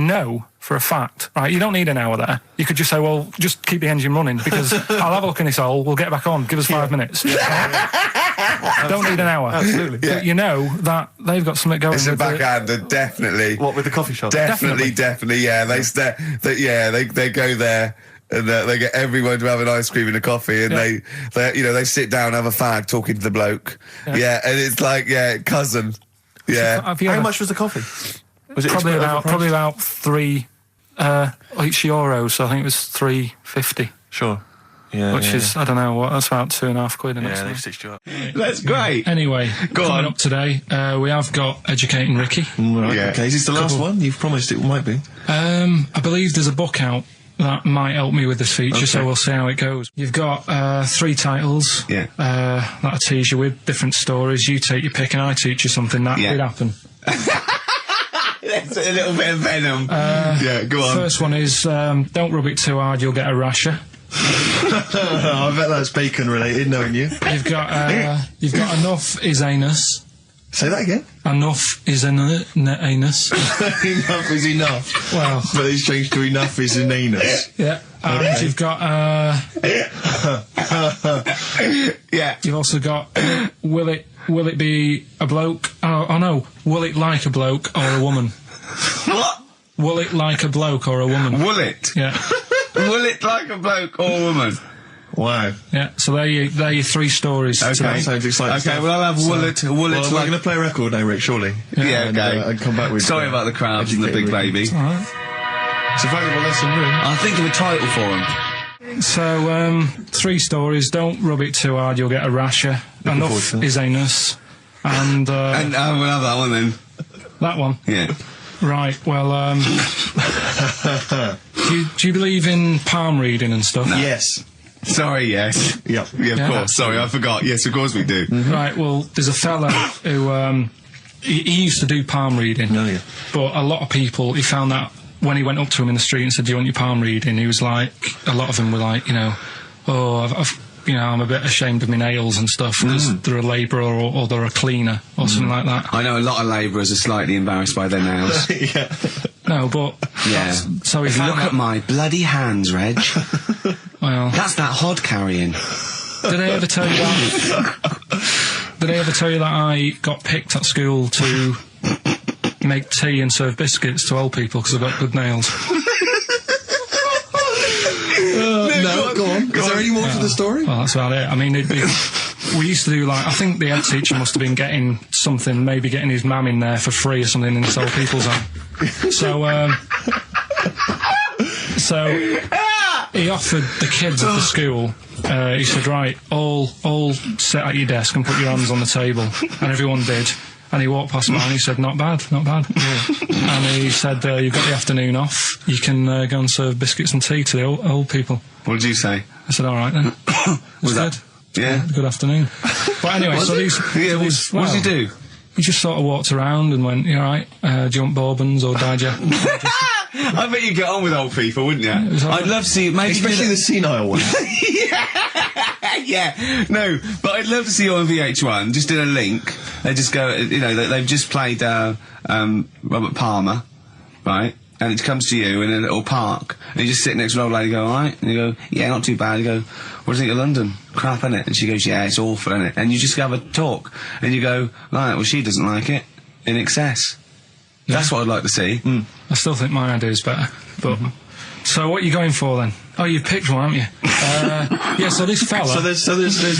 [SPEAKER 3] for a fact, right, you don't need an hour there. You could just say, well, just keep the engine running because I'll have a look in this hole, we'll get back on, give us 5 minutes. Don't need an hour.
[SPEAKER 2] Absolutely.
[SPEAKER 3] But that they've got something going.
[SPEAKER 1] It's a backhander, definitely.
[SPEAKER 2] What, with the coffee shop?
[SPEAKER 1] Definitely, yeah. They go there and they get everyone to have an ice cream and a coffee, and they sit down, have a fag, talking to the bloke. Yeah, and it's like, cousin. Yeah.
[SPEAKER 2] How much was the coffee? Was it
[SPEAKER 3] probably about 3 each euros, so I think it was 3.50.
[SPEAKER 2] Sure. Yeah.
[SPEAKER 3] Which is, I don't know, that's about 2.5 quid.
[SPEAKER 2] Yeah, they've stitched you up.
[SPEAKER 1] That's great.
[SPEAKER 3] Anyway, coming up today, we have got Educating Ricky.
[SPEAKER 2] Right, okay. Is this the last one? You've promised it might be.
[SPEAKER 3] I believe there's a book out that might help me with this feature, so we'll see how it goes. You've got 3 titles that I tease you with, different stories. You take your pick and I teach you something. That did happen.
[SPEAKER 1] That's a little bit of venom. Go on.
[SPEAKER 3] First one is, don't rub it too hard, you'll get a rasher.
[SPEAKER 2] I bet that's bacon related, knowing you.
[SPEAKER 3] You've got enough is anus.
[SPEAKER 2] Say that again.
[SPEAKER 3] Enough is an anus.
[SPEAKER 2] Enough is enough.
[SPEAKER 3] Well,
[SPEAKER 2] but it's changed to enough is an anus.
[SPEAKER 3] Yeah. And you've got You've also got will it be a bloke? Oh no, will it like a bloke or a woman?
[SPEAKER 1] What?
[SPEAKER 3] Will it like a bloke or a woman?
[SPEAKER 1] Will it?
[SPEAKER 3] Yeah.
[SPEAKER 1] Will it like a bloke or a woman?
[SPEAKER 2] Wow.
[SPEAKER 3] Yeah, so they're your 3 stories.
[SPEAKER 1] Okay.
[SPEAKER 3] today.
[SPEAKER 2] Sounds exciting.
[SPEAKER 1] Okay, well, I'll have will it
[SPEAKER 2] Well,
[SPEAKER 1] like...
[SPEAKER 2] we're going to play a record now, Rick, surely.
[SPEAKER 1] Yeah,
[SPEAKER 2] And,
[SPEAKER 1] okay.
[SPEAKER 2] and come back with...
[SPEAKER 1] Sorry about the crowds and the big baby.
[SPEAKER 2] It's a valuable lesson, really.
[SPEAKER 1] I'll think of a title for him.
[SPEAKER 3] So, 3 stories. Don't rub it too hard, you'll get a rasher.
[SPEAKER 2] forward
[SPEAKER 3] Enough
[SPEAKER 2] to that.
[SPEAKER 3] is anus. And,
[SPEAKER 1] And we'll have that one then.
[SPEAKER 3] that one.
[SPEAKER 1] Yeah.
[SPEAKER 3] Right, well, do you believe in palm reading and stuff?
[SPEAKER 2] Yes.
[SPEAKER 1] Sorry, yes.
[SPEAKER 2] Yep.
[SPEAKER 1] Yeah, of
[SPEAKER 3] Yeah.
[SPEAKER 1] course. Sorry, I forgot. Yes, of course we do.
[SPEAKER 3] Right, well, there's a fella who, he used to do palm reading.
[SPEAKER 2] Oh, yeah.
[SPEAKER 3] But a lot of people, he found that when he went up to him in the street and said, do you want your palm reading? He was like, a lot of them were like, oh, I'm a bit ashamed of my nails and stuff because they're a labourer or they're a cleaner or something like that.
[SPEAKER 1] I know a lot of labourers are slightly embarrassed by their nails.
[SPEAKER 2] Yeah.
[SPEAKER 3] No, but...
[SPEAKER 1] Yeah.
[SPEAKER 3] So he found
[SPEAKER 1] Look
[SPEAKER 3] that,
[SPEAKER 1] at my bloody hands, Reg.
[SPEAKER 3] well,
[SPEAKER 1] That's that hod carrying.
[SPEAKER 3] did I ever tell you that? Did I ever tell you that I got picked at school to make tea and serve biscuits to old people because I've got good nails?
[SPEAKER 2] No, go on. Is there any more to the story?
[SPEAKER 3] Well, that's about it. I mean, we used to do like, I think the head teacher must have been getting something, maybe getting his mum in there for free or something in this old people's home. So he offered the kids at the school, he said, right, all sit at your desk and put your hands on the table. And everyone did. And he walked past mine and he said, not bad, not bad. And he said, you've got the afternoon off, you can go and serve biscuits and tea to the old people.
[SPEAKER 1] What did you say?
[SPEAKER 3] I said, all right then.
[SPEAKER 1] Was
[SPEAKER 3] good.
[SPEAKER 1] that? Yeah.
[SPEAKER 3] Good afternoon. But anyway, so these...
[SPEAKER 1] Yeah,
[SPEAKER 3] these-
[SPEAKER 1] what did he do?
[SPEAKER 3] He just sort of walked around and went, you all right, do you want bourbons or digest?
[SPEAKER 1] I bet you get on with old people, wouldn't you?
[SPEAKER 3] was all
[SPEAKER 1] I'd
[SPEAKER 3] right.
[SPEAKER 1] love to see maybe
[SPEAKER 2] Especially the senile one.
[SPEAKER 1] yeah, no, but I'd love to see you on VH1. Just in a link, they just go, they've just played Robert Palmer, right? And it comes to you in a little park, and you just sit next to an old lady. And go, all right, and you go, yeah, not too bad. You go, what do you think of London? Crap, innit? And she goes, yeah, it's awful, innit? And you just have a talk, and you go, right, well, she doesn't like it. In excess. That's what I'd like to see.
[SPEAKER 3] I still think my idea is better. But so what are you going for then? Oh, you've picked one, haven't you? Yeah. So this fella.
[SPEAKER 2] So there's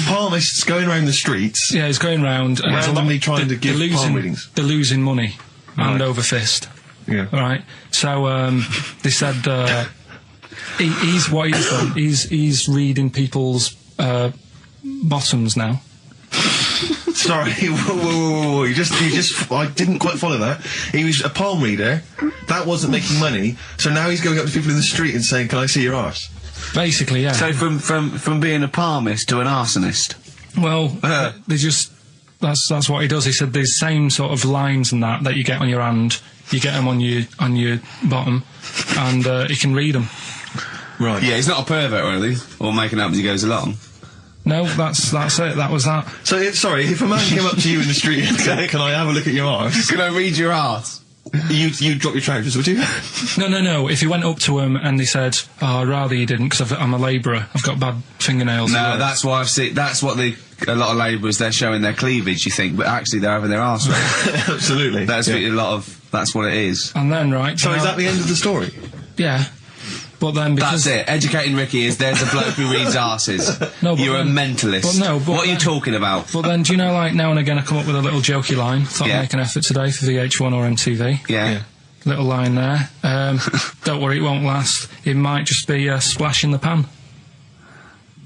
[SPEAKER 2] palmists going around the streets.
[SPEAKER 3] Yeah, he's going round and there's a
[SPEAKER 2] Randomly
[SPEAKER 3] lot-
[SPEAKER 2] trying to give palm readings.
[SPEAKER 3] They're losing money, hand
[SPEAKER 2] Right.
[SPEAKER 3] over fist.
[SPEAKER 2] Yeah.
[SPEAKER 3] Right. So they said he's what he's done. He's reading people's bottoms now.
[SPEAKER 2] Sorry, whoa. You just, I didn't quite follow that. He was a palm reader. That wasn't making money. So now he's going up to people in the street and saying, can I see your arse?
[SPEAKER 3] Basically, yeah.
[SPEAKER 1] So from being a palmist to an arsonist.
[SPEAKER 3] Well, they just that's what he does. He said the same sort of lines and that you get on your hand, you get them on your bottom, and he can read them.
[SPEAKER 2] Right.
[SPEAKER 1] Yeah, he's not a pervert or anything, or making up as he goes along.
[SPEAKER 3] No, that's it. That was that.
[SPEAKER 2] So, sorry, if a man came up to you in the street and said, can I have a look at your arse?
[SPEAKER 1] Can I read your arse?
[SPEAKER 2] You'd drop your trousers, would you?
[SPEAKER 3] No. If he went up to him and he said, "Oh, I'd rather you didn't, because I'm a labourer. I've got bad fingernails."
[SPEAKER 1] No, that's why I've seen. That's what a lot of labourers, they're showing their cleavage. You think, but actually they're having their arse read.
[SPEAKER 2] Absolutely.
[SPEAKER 1] That's what that's what it is.
[SPEAKER 3] And then right.
[SPEAKER 2] So is that the end of the story?
[SPEAKER 3] Yeah. But then because
[SPEAKER 1] That's it. Educating Ricky is there's a bloke who reads arses.
[SPEAKER 3] No, but
[SPEAKER 1] You're
[SPEAKER 3] then-
[SPEAKER 1] a mentalist.
[SPEAKER 3] but
[SPEAKER 1] what are you
[SPEAKER 3] then-
[SPEAKER 1] talking about?
[SPEAKER 3] But then, do you know, like now and again, I come up with a little jokey line. Thought
[SPEAKER 1] Yeah.
[SPEAKER 3] I'd make an effort today for VH1 or MTV.
[SPEAKER 1] Yeah.
[SPEAKER 3] Little line there. Don't worry, it won't last. It might just be a splash in the pan.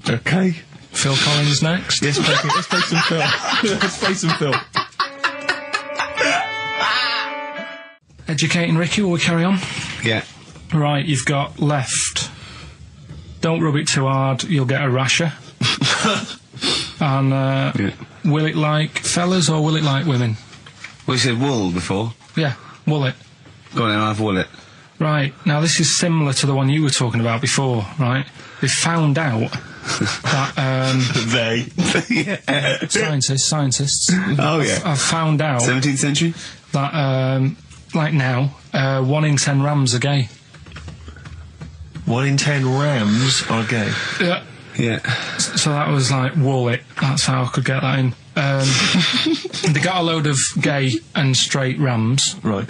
[SPEAKER 2] Okay.
[SPEAKER 3] Phil Collins next.
[SPEAKER 2] Let's play some Phil. Let's play some Phil.
[SPEAKER 3] Educating Ricky, will we carry on?
[SPEAKER 1] Yeah.
[SPEAKER 3] Right, you've got left. Don't rub it too hard, you'll get a rasher. And
[SPEAKER 1] Yeah.
[SPEAKER 3] will it like fellas or will it like women?
[SPEAKER 1] Well, you said wool before.
[SPEAKER 3] Yeah, will it?
[SPEAKER 1] Go on then, I'll have wool it.
[SPEAKER 3] Right, now this is similar to the one you were talking about before, right? They found out that scientists
[SPEAKER 1] Oh yeah.
[SPEAKER 3] have found out
[SPEAKER 1] 17th century.
[SPEAKER 3] that like now 1 in 10 rams are gay.
[SPEAKER 2] 1 in 10 rams are gay.
[SPEAKER 3] Yeah.
[SPEAKER 1] Yeah.
[SPEAKER 3] So that was like wool it. That's how I could get that in. they got a load of gay and straight rams.
[SPEAKER 2] Right.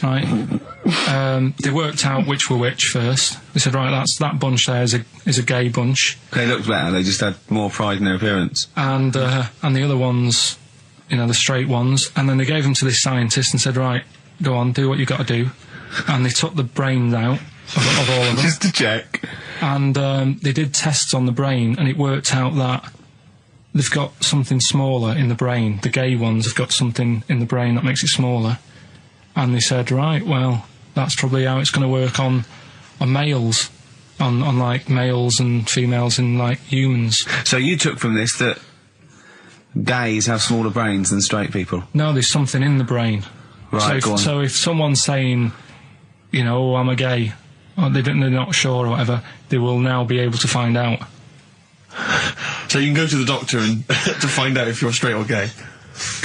[SPEAKER 3] They worked out which were which first. They said, right, that bunch there is a gay bunch.
[SPEAKER 1] They looked better. They just had more pride in their appearance.
[SPEAKER 3] And the other ones, the straight ones. And then they gave them to this scientist and said, right, go on, do what you got to do. And they took the brains out of all of them.
[SPEAKER 1] Just to check.
[SPEAKER 3] And they did tests on the brain, and it worked out that they've got something smaller in the brain. The gay ones have got something in the brain that makes it smaller. And they said, right, well, that's probably how it's going to work on males, on like males and females and like humans.
[SPEAKER 1] So you took from this that gays have smaller brains than straight people?
[SPEAKER 3] No, there's something in the brain.
[SPEAKER 1] Right,
[SPEAKER 3] So if someone's saying, oh, I'm a gay, or they're not sure or whatever, they will now be able to find out.
[SPEAKER 2] So you can go to the doctor and to find out if you're straight or gay.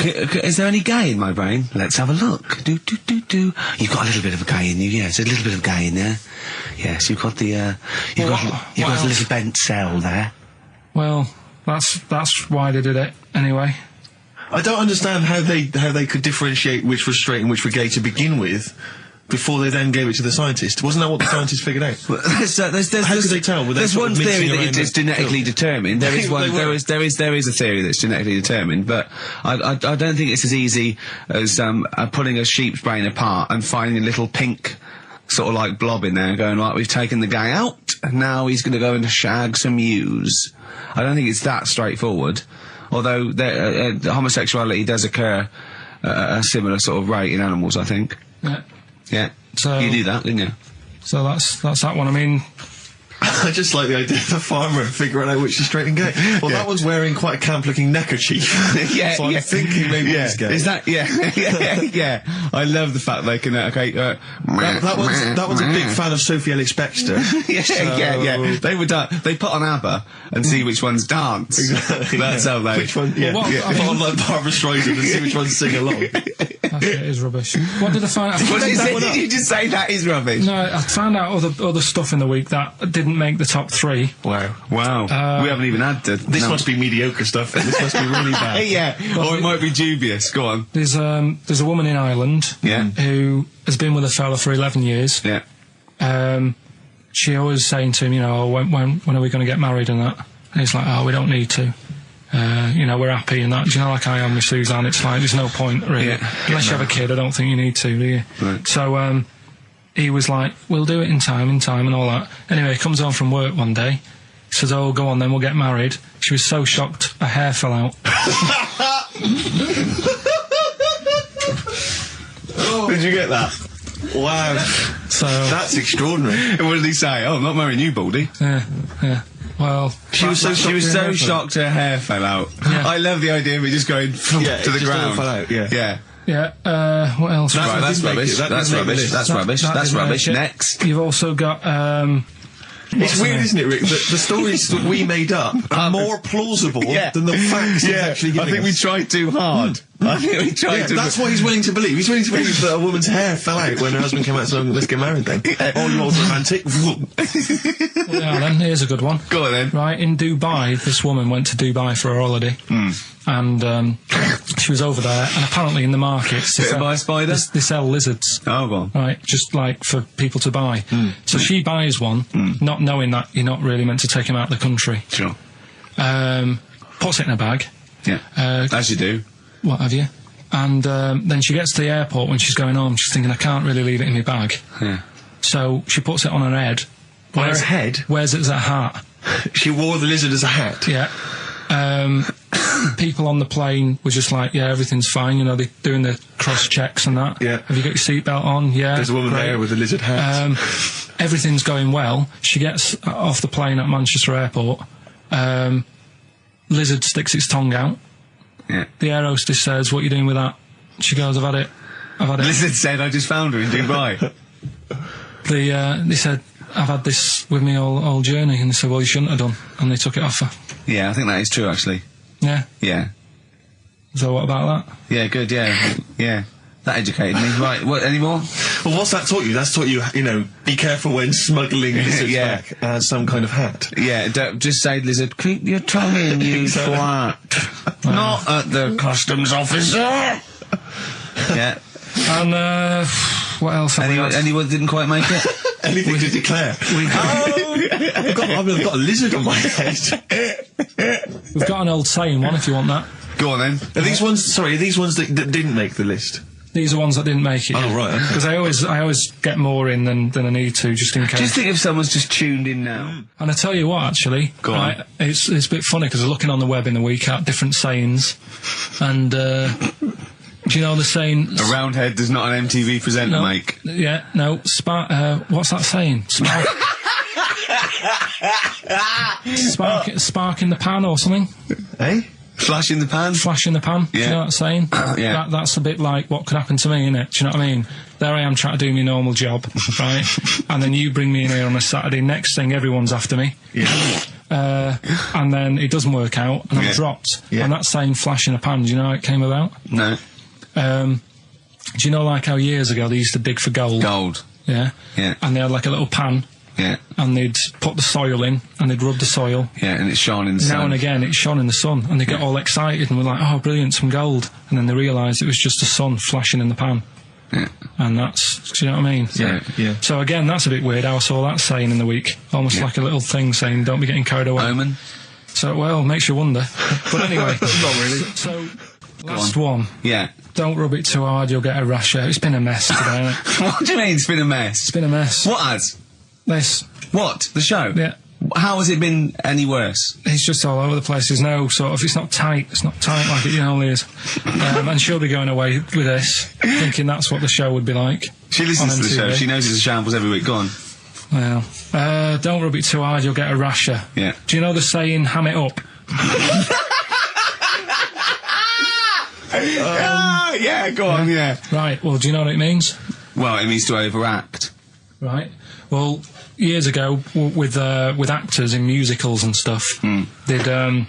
[SPEAKER 1] Is there any gay in my brain? Let's have a look. Do. You've got a little bit of a gay in you, yes. A little bit of gay in there. Yes, you've got the, you've got a little bent cell there.
[SPEAKER 3] Well, that's why they did it, anyway.
[SPEAKER 2] I don't understand how they could differentiate which was straight and which were gay to begin with, before they then gave it to the scientist. Wasn't that what the scientists figured out? How could they tell?
[SPEAKER 1] There's one theory that it's genetically determined. There is one. There is a theory that's genetically determined, but I don't think it's as easy as pulling a sheep's brain apart and finding a little pink sort of like blob in there and going, right, we've taken the guy out and now he's going to go and shag some ewes. I don't think it's that straightforward. Although homosexuality does occur at a similar sort of rate in animals, I think.
[SPEAKER 3] Yeah.
[SPEAKER 1] Yeah.
[SPEAKER 3] So
[SPEAKER 1] you knew that, didn't you?
[SPEAKER 3] So that's that one. I mean,
[SPEAKER 2] I just like the idea of the farmer figuring out which is straight and gay. Well, that one's wearing quite a camp-looking neckerchief.
[SPEAKER 1] Yeah,
[SPEAKER 2] so I'm thinking maybe he's gay.
[SPEAKER 1] Is that? Yeah. I love the fact they can.
[SPEAKER 2] That one's a big fan of Sophie Ellis-Bextor.
[SPEAKER 1] Yeah. They would. They put on ABBA and see which ones dance.
[SPEAKER 2] Exactly.
[SPEAKER 1] That's how they.
[SPEAKER 2] Which one? Yeah. Put on like Barbara Streisand and see which ones sing along.
[SPEAKER 3] It is rubbish. What did I find out?
[SPEAKER 1] Did you just say that is rubbish?
[SPEAKER 3] No, I found out other stuff in the week that didn't make the top 3.
[SPEAKER 1] Wow. We haven't even had to.
[SPEAKER 2] This must be mediocre stuff. This must be really bad.
[SPEAKER 1] Yeah. Or it might be dubious. Go on.
[SPEAKER 3] There's a woman in Ireland who has been with a fella for 11 years.
[SPEAKER 1] Yeah.
[SPEAKER 3] She always saying to him, when are we going to get married and that? And he's like, oh, we don't need to. We're happy and that. Do you know, like I am with Suzanne, it's like, there's no point, really.
[SPEAKER 1] Yeah.
[SPEAKER 3] Unless you have a kid, I don't think you need to, do you?
[SPEAKER 1] Right.
[SPEAKER 3] So, he was like, we'll do it in time and all that. Anyway, he comes home from work one day. He says, oh, go on then, we'll get married. She was so shocked, her hair fell out.
[SPEAKER 1] Did you get that?
[SPEAKER 2] Wow.
[SPEAKER 3] So
[SPEAKER 2] that's extraordinary.
[SPEAKER 1] What did he say? Oh, I'm not marrying you, Baldy.
[SPEAKER 3] Yeah. Well,
[SPEAKER 1] she was so shocked her hair fell out.
[SPEAKER 3] Yeah.
[SPEAKER 1] I love the idea of it just going to the ground.
[SPEAKER 2] Fell out. Yeah.
[SPEAKER 3] Yeah, what else?
[SPEAKER 1] Right, that's rubbish. That's rubbish. Next.
[SPEAKER 3] You've also got,
[SPEAKER 2] it's weird, isn't it, Rick, that the stories that we made up are more plausible than the facts he's actually giving
[SPEAKER 1] I think
[SPEAKER 2] us.
[SPEAKER 1] we tried too hard. I think we tried too
[SPEAKER 2] That's what he's willing to believe. He's willing to believe that a woman's hair fell out when her husband came out saying, let's get married then. Oh, you're romantic.
[SPEAKER 3] Yeah, then, here's a good one.
[SPEAKER 1] Go on then.
[SPEAKER 3] Right, in Dubai, this woman went to Dubai for a holiday. And she was over there, and apparently in the markets
[SPEAKER 1] Bit by a spider?
[SPEAKER 3] they sell lizards.
[SPEAKER 1] Oh, go on.
[SPEAKER 3] Right, just like for people to buy. So she buys one, not knowing that you're not really meant to take him out of the country.
[SPEAKER 1] Sure.
[SPEAKER 3] Puts it in a bag.
[SPEAKER 1] Yeah. As you do.
[SPEAKER 3] What have you? And then she gets to the airport when she's going home. She's thinking, I can't really leave it in my bag.
[SPEAKER 1] Yeah.
[SPEAKER 3] So she puts it on her head.
[SPEAKER 2] On her head?
[SPEAKER 3] Wears it as a hat.
[SPEAKER 2] She wore the lizard as a hat?
[SPEAKER 3] Yeah. People on the plane were just like, yeah, everything's fine. They're doing the cross checks and that.
[SPEAKER 2] Yeah.
[SPEAKER 3] Have you got your seatbelt on? Yeah.
[SPEAKER 2] There's a woman there with a lizard hat.
[SPEAKER 3] Everything's going well. She gets off the plane at Manchester Airport. Lizard sticks its tongue out.
[SPEAKER 1] Yeah.
[SPEAKER 3] The air hostess says, what are you doing with that? She goes, I've had it.
[SPEAKER 1] Lizard said, I just found her in Dubai.
[SPEAKER 3] They said, I've had this with me all journey. And they said, well, you shouldn't have done. And they took it off her.
[SPEAKER 1] Yeah, I think that is true, actually.
[SPEAKER 3] Yeah.
[SPEAKER 1] Yeah.
[SPEAKER 3] So what about that?
[SPEAKER 1] Yeah, good, yeah. That educated me. Right, what, any more?
[SPEAKER 2] Well, what's that taught you? That's taught you, be careful when smuggling lizards back as some kind of hat.
[SPEAKER 1] Yeah, don't just say, lizard, keep your tongue in, you twat. Not at the customs officer. Yeah.
[SPEAKER 3] And, what else?
[SPEAKER 1] Anyone didn't quite make it?
[SPEAKER 2] Anything to declare? I've got a lizard on my head.
[SPEAKER 3] We've got an old saying one, if you want that.
[SPEAKER 1] Go on then.
[SPEAKER 2] Are these ones that didn't make the list?
[SPEAKER 3] These are ones that didn't make it.
[SPEAKER 2] Oh, right.
[SPEAKER 3] Because I always get more in than I need to, just in case.
[SPEAKER 1] Just think if someone's just tuned in now.
[SPEAKER 3] And I tell you what, actually,
[SPEAKER 1] Go on.
[SPEAKER 3] it's a bit funny because I was looking on the web in the week at different sayings, and do you know the saying?
[SPEAKER 1] A round head does not an MTV presenter make.
[SPEAKER 3] Yeah, no. What's that saying? Spark in the pan or something?
[SPEAKER 2] Eh?
[SPEAKER 1] Flash in the pan?
[SPEAKER 3] Flash in the pan.
[SPEAKER 1] Yeah.
[SPEAKER 3] Do you know that saying?
[SPEAKER 1] Yeah.
[SPEAKER 3] That's a bit like what could happen to me, innit? Do you know what I mean? There I am trying to do my normal job, right? And then you bring me in here on a Saturday. Next thing, everyone's after me.
[SPEAKER 2] Yeah.
[SPEAKER 3] And then it doesn't work out, and I'm dropped.
[SPEAKER 2] Yeah.
[SPEAKER 3] And that saying flash in a pan, do you know how it came about?
[SPEAKER 1] No.
[SPEAKER 3] Do you know like how years ago they used to dig for gold?
[SPEAKER 1] Gold.
[SPEAKER 3] Yeah?
[SPEAKER 1] Yeah.
[SPEAKER 3] And they had like a little pan,
[SPEAKER 1] Yeah.
[SPEAKER 3] and they'd put the soil in, and they'd rub the soil.
[SPEAKER 1] Yeah, and it's shone in the sun.
[SPEAKER 3] Now and again, it shone in the sun, and they get all excited and were like, oh, brilliant, some gold. And then they realised it was just the sun flashing in the pan.
[SPEAKER 1] Yeah.
[SPEAKER 3] And that's, do you know what I mean?
[SPEAKER 2] Yeah.
[SPEAKER 3] So again, that's a bit weird how I saw that saying in the week. Almost like a little thing saying, don't be getting carried away.
[SPEAKER 1] Omen.
[SPEAKER 3] So, well, makes you wonder. But anyway.
[SPEAKER 2] Not really.
[SPEAKER 3] So, last one.
[SPEAKER 1] Yeah.
[SPEAKER 3] Don't rub it too hard, you'll get a rash. It's been a mess today, hasn't it?
[SPEAKER 1] What do you mean it's been a mess?
[SPEAKER 3] It's been a mess.
[SPEAKER 1] What has?
[SPEAKER 3] This.
[SPEAKER 1] What? The show?
[SPEAKER 3] Yeah.
[SPEAKER 1] How has it been any worse?
[SPEAKER 3] It's just all over the place. There's no sort of, it's not tight like it normally is. And she'll be going away with this, thinking that's what the show would be like.
[SPEAKER 1] She listens to the show. She knows it's a shambles every week. Go on.
[SPEAKER 3] Well, don't rub it too hard, you'll get a rasher.
[SPEAKER 1] Yeah.
[SPEAKER 3] Do you know the saying, ham it up?
[SPEAKER 1] Yeah, go on, yeah.
[SPEAKER 3] Right, well, do you know what it means?
[SPEAKER 1] Well, it means to overact.
[SPEAKER 3] Right. Well, years ago, with actors in musicals and stuff, the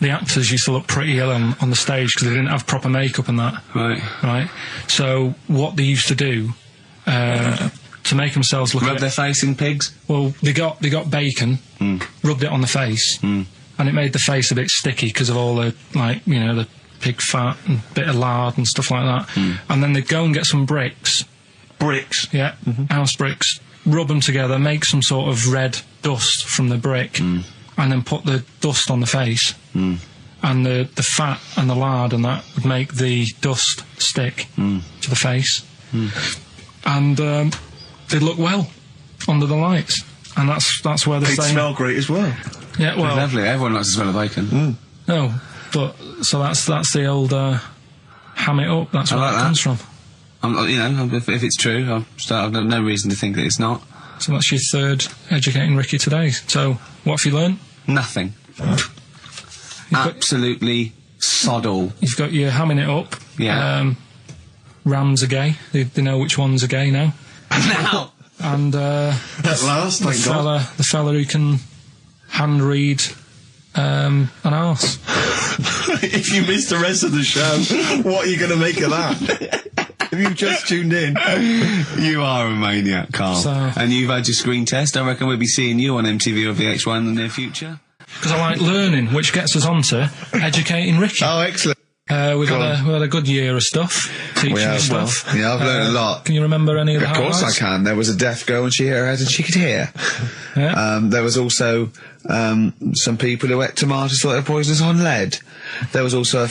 [SPEAKER 3] actors used to look pretty ill on the stage because they didn't have proper makeup and that.
[SPEAKER 1] Right.
[SPEAKER 3] Right. So what they used to do to make themselves look
[SPEAKER 1] Rub their face in pigs?
[SPEAKER 3] well, they got bacon, rubbed it on the face, and it made the face a bit sticky because of all the the pig fat and bit of lard and stuff like that. And then they'd go and get some bricks.
[SPEAKER 2] Bricks.
[SPEAKER 3] Yeah, house bricks. Rub them together, make some sort of red dust from the brick, and then put the dust on the face. And the fat and the lard and that would make the dust stick to the face. And they'd look well under the lights. And that's where they're
[SPEAKER 2] They'd
[SPEAKER 3] saying...
[SPEAKER 2] smell great as well.
[SPEAKER 3] Yeah, well...
[SPEAKER 1] Lovely. Everyone likes the smell of bacon.
[SPEAKER 3] No, but... So that's the old... ham it up. That's where
[SPEAKER 1] like
[SPEAKER 3] that
[SPEAKER 1] that.
[SPEAKER 3] comes from.
[SPEAKER 1] If it's true, I've no reason to think that it's not.
[SPEAKER 3] So that's your third Educating Ricky today. So, what have you learned?
[SPEAKER 1] Nothing. Absolutely sod all.
[SPEAKER 3] You've got your hamming it up.
[SPEAKER 1] Yeah.
[SPEAKER 3] Rams are gay. They know which ones are gay now.
[SPEAKER 1] Now!
[SPEAKER 3] And
[SPEAKER 2] At last, thank God.
[SPEAKER 3] the fella who can hand read an arse.
[SPEAKER 2] If you missed the rest of the show, what are you going to make of that? If you've just tuned in.
[SPEAKER 1] You are a maniac, Carl.
[SPEAKER 3] So-
[SPEAKER 1] And you've had your screen test. I reckon we'll be seeing you on MTV or VH1 in the near future.
[SPEAKER 3] Because I like learning, which gets us on to Educating Ricky.
[SPEAKER 5] Oh, excellent.
[SPEAKER 3] We've had a good year of stuff, teaching you stuff.
[SPEAKER 5] Well, yeah, I've learned a lot.
[SPEAKER 3] Can you remember any of the
[SPEAKER 5] Of course I
[SPEAKER 3] highlights?
[SPEAKER 5] can. There was a deaf girl and she hit her head and she could hear.
[SPEAKER 3] Yeah.
[SPEAKER 5] There was also some people who ate tomatoes thought they were poisonous on lead. There was also a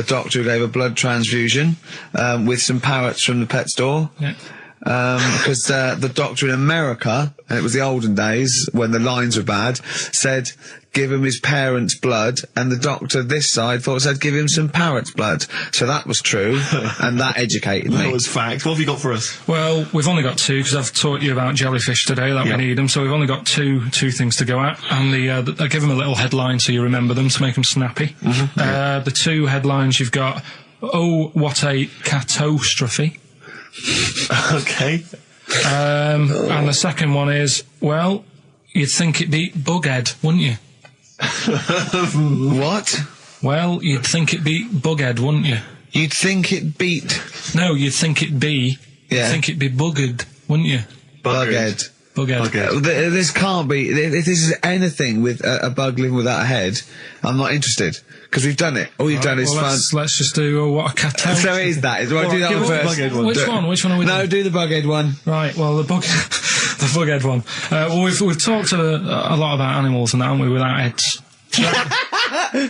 [SPEAKER 5] doctor who gave a blood transfusion with some parrots from the pet store.
[SPEAKER 3] Yeah.
[SPEAKER 5] Because the doctor in America, and it was the olden days when the lines were bad, said give him his parents' blood, and the doctor this side thought said give him some parrot's blood. So that was true, and that educated me.
[SPEAKER 2] That was fact. What have you got for us?
[SPEAKER 3] Well, we've only got two because I've taught you about jellyfish today that we need them. So we've only got two things to go at, and I give them a little headline so you remember them to make them snappy. The two headlines you've got: oh, what a catastrophe.
[SPEAKER 2] Okay.
[SPEAKER 3] And the second one is, well, you'd think it'd be bughead, wouldn't you?
[SPEAKER 5] What?
[SPEAKER 3] Well, you'd think it'd be bughead, wouldn't you?
[SPEAKER 5] You'd think it beat...
[SPEAKER 3] No, you'd think it'd be...
[SPEAKER 5] Yeah.
[SPEAKER 3] You'd think it'd be buggered, wouldn't you?
[SPEAKER 5] Bughead.
[SPEAKER 3] Bughead.
[SPEAKER 5] This can't be... If this is anything with a bug living without a head, I'm not interested. Because we've done it. All you've done is fun.
[SPEAKER 3] Let's just do what a cat.
[SPEAKER 5] So it is that. Do I do that one first?
[SPEAKER 3] Which one are we doing?
[SPEAKER 5] No, do the bughead one.
[SPEAKER 3] Right, well, the bughead one. Well, we've talked a lot about animals and that, haven't we, without heads.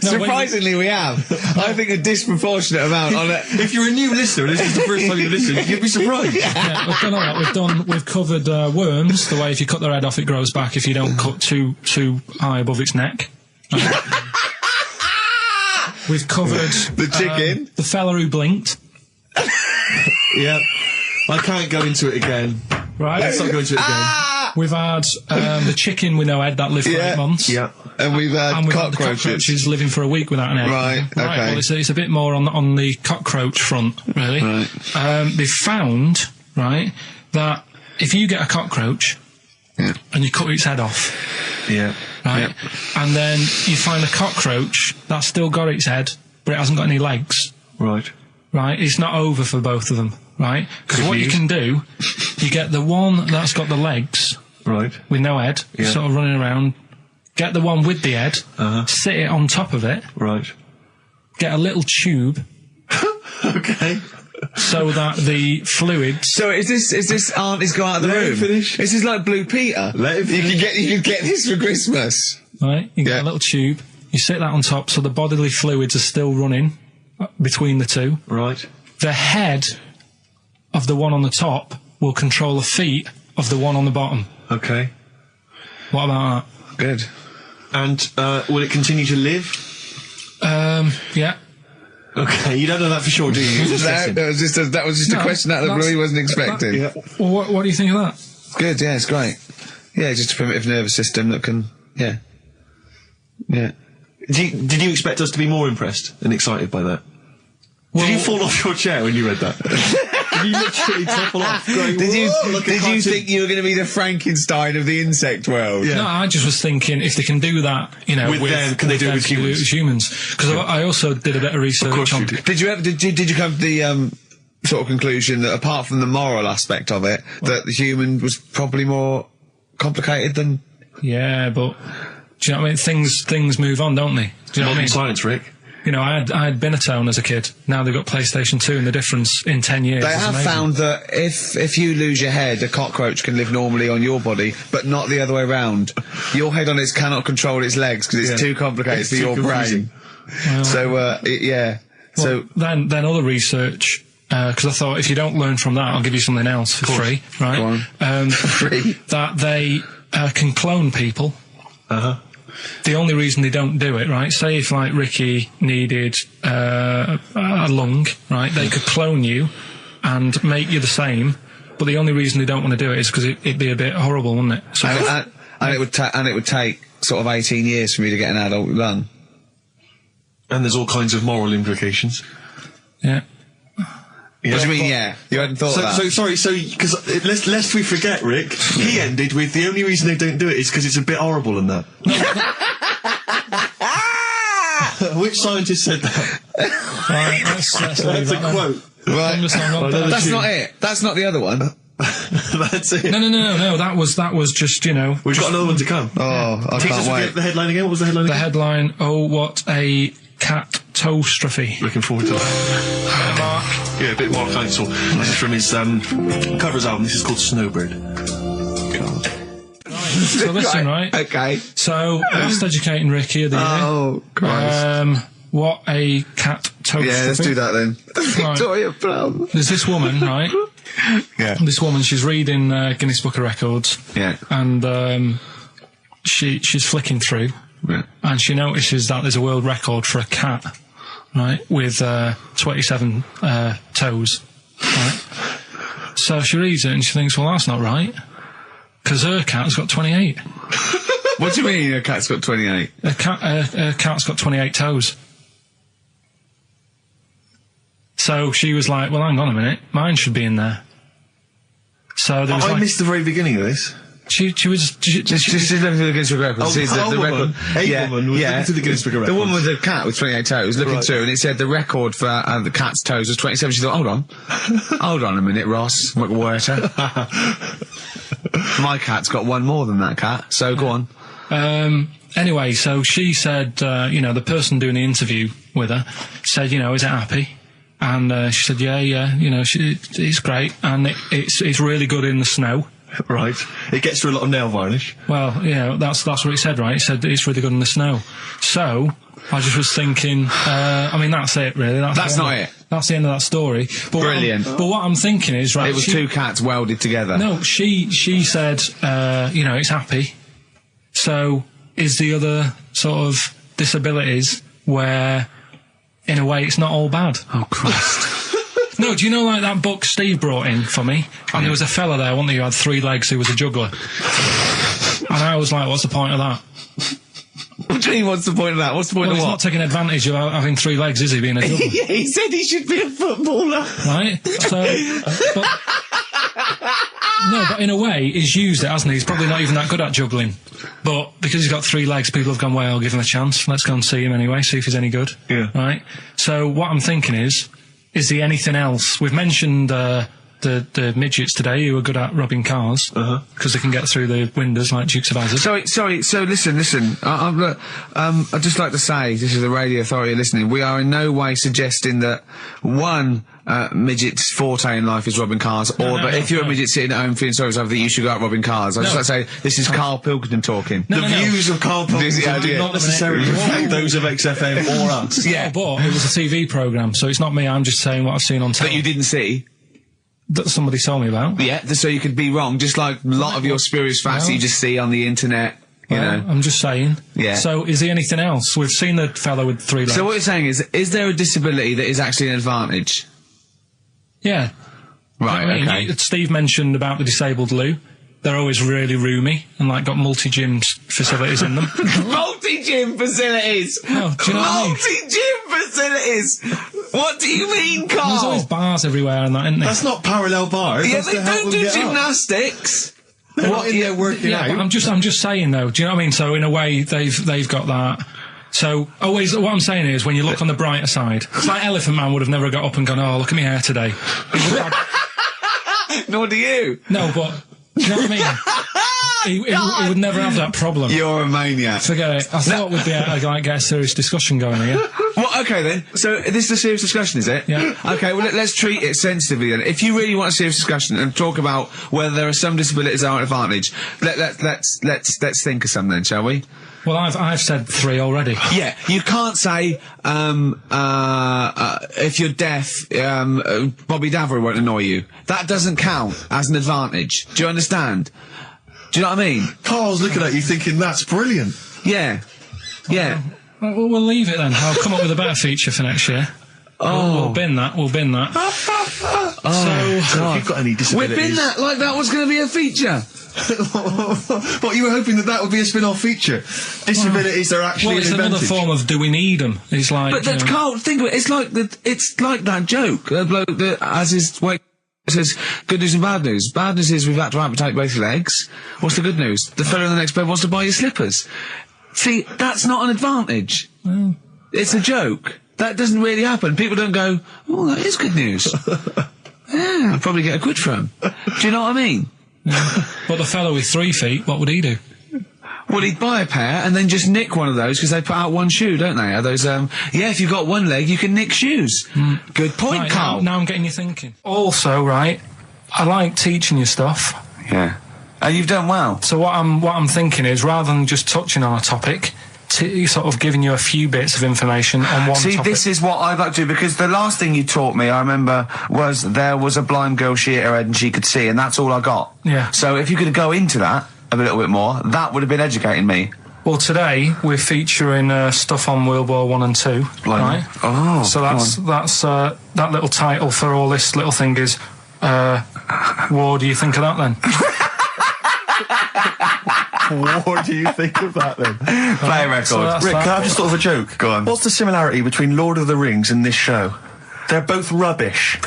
[SPEAKER 5] Surprisingly, we have. I think a disproportionate amount on it.
[SPEAKER 2] If you're a new listener and this is the first time you listen, you'd be surprised.
[SPEAKER 3] Yeah, we've done all that. We've covered worms. The way if you cut their head off, it grows back. If you don't cut too high above its neck. We've covered
[SPEAKER 5] the chicken,
[SPEAKER 3] the fella who blinked.
[SPEAKER 2] Yeah, I can't go into it again.
[SPEAKER 3] Right,
[SPEAKER 2] let's not go into it again.
[SPEAKER 3] We've had the chicken with no head that lived for 8 months.
[SPEAKER 2] Yeah.
[SPEAKER 5] And we've had
[SPEAKER 3] cockroaches living for a week without an egg.
[SPEAKER 5] Right, okay.
[SPEAKER 3] Well, it's a bit more on the cockroach front, really.
[SPEAKER 5] Right.
[SPEAKER 3] They've found, right, that if you get a cockroach and you cut its head off, right, and then you find a cockroach that's still got its head, but it hasn't got any legs.
[SPEAKER 2] Right.
[SPEAKER 3] Right, it's not over for both of them, right? Because what you can do, you get the one that's got the legs,
[SPEAKER 2] right,
[SPEAKER 3] with no head, sort of running around. Get the one with the head, sit it on top of it,
[SPEAKER 2] right.
[SPEAKER 3] Get a little tube,
[SPEAKER 2] okay,
[SPEAKER 3] so that the fluids.
[SPEAKER 5] So is this auntie's go out of the room?
[SPEAKER 2] Finish.
[SPEAKER 5] This is like Blue Peter.
[SPEAKER 2] Let him finish.
[SPEAKER 5] You could get this for Christmas.
[SPEAKER 3] Right, you get a little tube. You sit that on top, so the bodily fluids are still running between the two.
[SPEAKER 2] Right.
[SPEAKER 3] The head of the one on the top will control the feet of the one on the bottom.
[SPEAKER 2] Okay.
[SPEAKER 3] What about
[SPEAKER 5] that? Good.
[SPEAKER 2] And will it continue to live?
[SPEAKER 3] Yeah.
[SPEAKER 2] Okay, you don't know that for sure, do you?
[SPEAKER 5] That was just a question out of the blue he wasn't expecting.
[SPEAKER 3] Well, what do you think of that?
[SPEAKER 5] Good, yeah, it's great. Yeah, just a primitive nervous system that can, yeah.
[SPEAKER 2] Did you expect us to be more impressed and excited by that? Well, did you fall off your chair when you read that? Did you literally topple off? Going, did
[SPEAKER 5] you think you were going to be the Frankenstein of the insect world?
[SPEAKER 3] Yeah. No, I just was thinking if they can do that, you know,
[SPEAKER 2] with them, can they do it with
[SPEAKER 3] humans? Because I also did a bit of research on.
[SPEAKER 5] Did you come to the sort of conclusion that apart from the moral aspect of it, that the human was probably more complicated than?
[SPEAKER 3] Yeah, but do you know what I mean? Things move on, don't they? Do you know what I mean?
[SPEAKER 2] Science, Rick.
[SPEAKER 3] You know, I had Binatone as a kid. Now they've got PlayStation 2, and the difference in 10 years.
[SPEAKER 5] They have found that if you lose your head, a cockroach can live normally on your body, but not the other way around. Your head on it cannot control its legs because it's too complicated for your brain. Well, so so
[SPEAKER 3] then other research. Because I thought if you don't learn from that, I'll give you something else for free, right?
[SPEAKER 5] Go on.
[SPEAKER 3] Free. That they can clone people. The only reason they don't do it, right? Say if like Ricky needed a lung, right? They could clone you and make you the same, but the only reason they don't want to do it is because it'd be a bit horrible, wouldn't it? So
[SPEAKER 5] and it would take sort of 18 years for me to get an adult lung.
[SPEAKER 2] And there's all kinds of moral implications.
[SPEAKER 3] Yeah.
[SPEAKER 5] What do you mean, yeah? You hadn't thought of that?
[SPEAKER 2] Because lest we forget, Rick, he ended with the only reason they don't do it is because it's a bit horrible and that. Which scientist said that?
[SPEAKER 3] Right, that's
[SPEAKER 2] a quote.
[SPEAKER 5] Right. That's not it. That's not the other one.
[SPEAKER 2] That's it.
[SPEAKER 3] No. That was just, you know.
[SPEAKER 2] We've got another one to come.
[SPEAKER 5] Oh, I can't wait.
[SPEAKER 2] The headline again? What was the headline again?
[SPEAKER 3] The headline, oh, what a catastrophe.
[SPEAKER 2] Looking forward to that.
[SPEAKER 3] Mark.
[SPEAKER 2] Yeah, a bit more counsel. This is from his covers album. This is called Snowbird.
[SPEAKER 3] God. So listen, right?
[SPEAKER 5] Okay.
[SPEAKER 3] So, last educating Ricky of the year.
[SPEAKER 5] Oh, Christ.
[SPEAKER 3] What a catastrophe.
[SPEAKER 5] Yeah, let's do that then.
[SPEAKER 3] Right.
[SPEAKER 5] Victoria Plum.
[SPEAKER 3] There's this woman, right?
[SPEAKER 5] Yeah.
[SPEAKER 3] This woman, she's reading Guinness Book of Records.
[SPEAKER 5] Yeah.
[SPEAKER 3] And she's flicking through.
[SPEAKER 5] Yeah.
[SPEAKER 3] And she notices that there's a world record for a cat, right, with 27 toes, right? So she reads it and she thinks, well, that's not right, because her cat's got 28.
[SPEAKER 5] What do you mean a cat's got 28?
[SPEAKER 3] A cat's got 28 toes. So she was like, well, hang on a minute, mine should be in there. So there was
[SPEAKER 2] I missed the very beginning of this.
[SPEAKER 3] She was
[SPEAKER 5] She's looking through the Guinness Book of Records. Sees the record.
[SPEAKER 2] Woman was looking through the Guinness Book of Records.
[SPEAKER 5] The woman with the cat with 28 toes looking
[SPEAKER 2] Right.
[SPEAKER 5] through, and it said the record for the cat's toes was 27. She thought, hold on a minute, Ross McWhirter. My cat's got one more than that cat, so go on.
[SPEAKER 3] Anyway, so she said, the person doing the interview with her said, is it happy? And she said, yeah, it's great, and it's really good in the snow.
[SPEAKER 2] Right. It gets through a lot of nail varnish.
[SPEAKER 3] Well, that's what it said, right? It said it's really good in the snow. So I just was thinking, that's it, really.
[SPEAKER 5] That's not it.
[SPEAKER 3] That's the end of that story. But
[SPEAKER 5] Brilliant.
[SPEAKER 3] But what I'm thinking is, right?
[SPEAKER 5] It was two cats welded together.
[SPEAKER 3] No, she said, it's happy. So is the other sort of disabilities where, in a way, it's not all bad?
[SPEAKER 5] Oh, Christ.
[SPEAKER 3] No, do you know, like, that book Steve brought in for me? And there was a fella there, wasn't there, who had 3 legs, who was a juggler. And I was like, what's the point of that?
[SPEAKER 5] What do you mean, what's the point of that? What's the point
[SPEAKER 3] Well,
[SPEAKER 5] of
[SPEAKER 3] he's
[SPEAKER 5] what?
[SPEAKER 3] not taking advantage of having 3 legs, is he, being a juggler?
[SPEAKER 5] Yeah, he said he should be a footballer.
[SPEAKER 3] Right? So, but in a way, he's used it, hasn't he? He's probably not even that good at juggling. But because he's got 3 legs, people have gone, well, I'll give him a chance. Let's go and see him anyway, see if he's any good.
[SPEAKER 2] Yeah.
[SPEAKER 3] Right? So what I'm thinking is he anything else? We've mentioned the midgets today who are good at robbing cars because they can get through the windows like Dukes of Hazzard.
[SPEAKER 5] Sorry. So listen. I'd just like to say, this is the Radio Authority listening. We are in no way suggesting that one midget's forte in life is robbing cars, but if you're a midget sitting at home feeling sorry for yourself, that you should go out robbing cars. I'd just like to say this is Karl Pilkington talking.
[SPEAKER 2] The views of Karl Pilkington do not necessarily reflect those of XFM or us.
[SPEAKER 3] Yeah, but it was a TV programme, so it's not me. I'm just saying what I've seen on
[SPEAKER 5] That
[SPEAKER 3] television.
[SPEAKER 5] you didn't see.
[SPEAKER 3] That somebody told me about.
[SPEAKER 5] Yeah, so you could be wrong, just like a lot of your spurious facts that you just see on the internet, you know.
[SPEAKER 3] I'm just saying.
[SPEAKER 5] Yeah.
[SPEAKER 3] So is he anything else? We've seen the fellow with 3 legs.
[SPEAKER 5] So what you're saying is there a disability that is actually an advantage?
[SPEAKER 3] Yeah.
[SPEAKER 5] Right,
[SPEAKER 3] I mean,
[SPEAKER 5] okay.
[SPEAKER 3] Steve mentioned about the disabled loo. They're always really roomy and, like, got multi-gym facilities in them.
[SPEAKER 5] Multi-gym facilities!
[SPEAKER 3] Oh, do you know what I mean?
[SPEAKER 5] Multi-gym facilities! What do you mean, Carl?
[SPEAKER 3] There's always bars everywhere and that, isn't there?
[SPEAKER 2] That's not parallel bars.
[SPEAKER 5] Yeah,
[SPEAKER 2] That's
[SPEAKER 5] they
[SPEAKER 2] to help
[SPEAKER 5] don't
[SPEAKER 2] them
[SPEAKER 5] do
[SPEAKER 2] get up.
[SPEAKER 5] gymnastics.
[SPEAKER 2] They're not in there working
[SPEAKER 3] Yeah, but
[SPEAKER 2] out.
[SPEAKER 3] I'm just saying though. Do you know what I mean? So in a way, they've got that. So always, what I'm saying is, when you look on the brighter side, it's like Elephant Man would have never got up and gone, "Oh, look at my hair today." He would have-
[SPEAKER 5] Nor do you.
[SPEAKER 3] no, but do you know what I mean? He would never have that problem.
[SPEAKER 5] You're a maniac.
[SPEAKER 3] Forget it. I thought we'd be able to get a serious discussion going here.
[SPEAKER 5] Well, okay then. So this is a serious discussion, is it?
[SPEAKER 3] Yeah.
[SPEAKER 5] Okay. Well, let's treat it sensitively then. If you really want a serious discussion and talk about whether there are some disabilities that are an advantage, let's think of some then, shall we?
[SPEAKER 3] Well, I've said 3 already.
[SPEAKER 5] Yeah. You can't say if you're deaf, Bobby Davery won't annoy you. That doesn't count as an advantage. Do you understand? Do you know what I mean?
[SPEAKER 2] Carl's looking at you thinking, that's brilliant.
[SPEAKER 5] Yeah. Yeah.
[SPEAKER 3] Well, we'll leave it then. I'll come up with a better feature for next year. We'll bin that.
[SPEAKER 5] Oh,
[SPEAKER 2] So, if you've got any
[SPEAKER 5] We've
[SPEAKER 2] disabilities...
[SPEAKER 5] been that like that was going to be a feature.
[SPEAKER 2] What, you were hoping that would be a spin-off feature? Disabilities are actually
[SPEAKER 3] Well, it's
[SPEAKER 2] an
[SPEAKER 3] another
[SPEAKER 2] advantage.
[SPEAKER 3] form of do we need them? It's like,
[SPEAKER 5] But that's Carl. Think of it. It's like that joke. The bloke that has his weight says good news and bad news. Bad news is we've had to amputate both your legs. What's the good news? The fellow in the next bed wants to buy your slippers. See, that's not an advantage. It's a joke. That doesn't really happen. People don't go, oh, that is good news. Yeah, I'll probably get a quid from him. Do you know what I mean?
[SPEAKER 3] But the fellow with 3 feet, what would he do?
[SPEAKER 5] Well, he'd buy a pair and then just nick one of those because they put out one shoe, don't they? Are those, yeah, if you've got one leg, you can nick shoes. Good point,
[SPEAKER 3] Right,
[SPEAKER 5] Carl.
[SPEAKER 3] now I'm getting you thinking. Also, right, I like teaching you stuff.
[SPEAKER 5] Yeah. And you've done well.
[SPEAKER 3] So what I'm thinking is, rather than just touching on a topic, sort of giving you a few bits of information on one
[SPEAKER 5] See,
[SPEAKER 3] topic.
[SPEAKER 5] this is what I'd like to do, because the last thing you taught me, I remember, was there was a blind girl, she hit her head and she could see, and that's all I got.
[SPEAKER 3] Yeah.
[SPEAKER 5] So if you could go into that a little bit more, that would have been educating me.
[SPEAKER 3] Well, today we're featuring stuff on World War 1 and 2, right?
[SPEAKER 5] Oh,
[SPEAKER 3] So that's that little title for all this little thing is, what do you think of that then?
[SPEAKER 2] What do you think of that then?
[SPEAKER 5] Play a record.
[SPEAKER 3] So that's
[SPEAKER 2] Rick,
[SPEAKER 3] that.
[SPEAKER 2] can I have just thought of a joke?
[SPEAKER 5] Go on.
[SPEAKER 2] What's the similarity between Lord of the Rings and this show? They're both rubbish.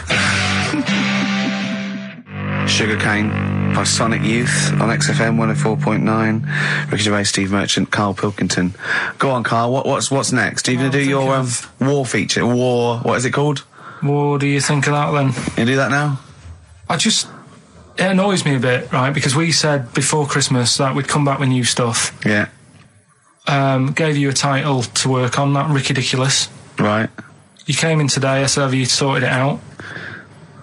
[SPEAKER 5] Sugarcane.
[SPEAKER 1] by Sonic Youth on XFM 104.9. Ricky Gervais, Steve Merchant, Karl Pilkington. Go on, Karl. What's next? Are you going to do your war feature? What is it called?
[SPEAKER 3] What do you think of that then?
[SPEAKER 1] You do that now?
[SPEAKER 3] It annoys me a bit, right? Because we said before Christmas that we'd come back with new stuff.
[SPEAKER 1] Yeah.
[SPEAKER 3] Gave you a title to work on, that Ridiculous.
[SPEAKER 1] Right.
[SPEAKER 3] You came in today, I said, have you sorted it out?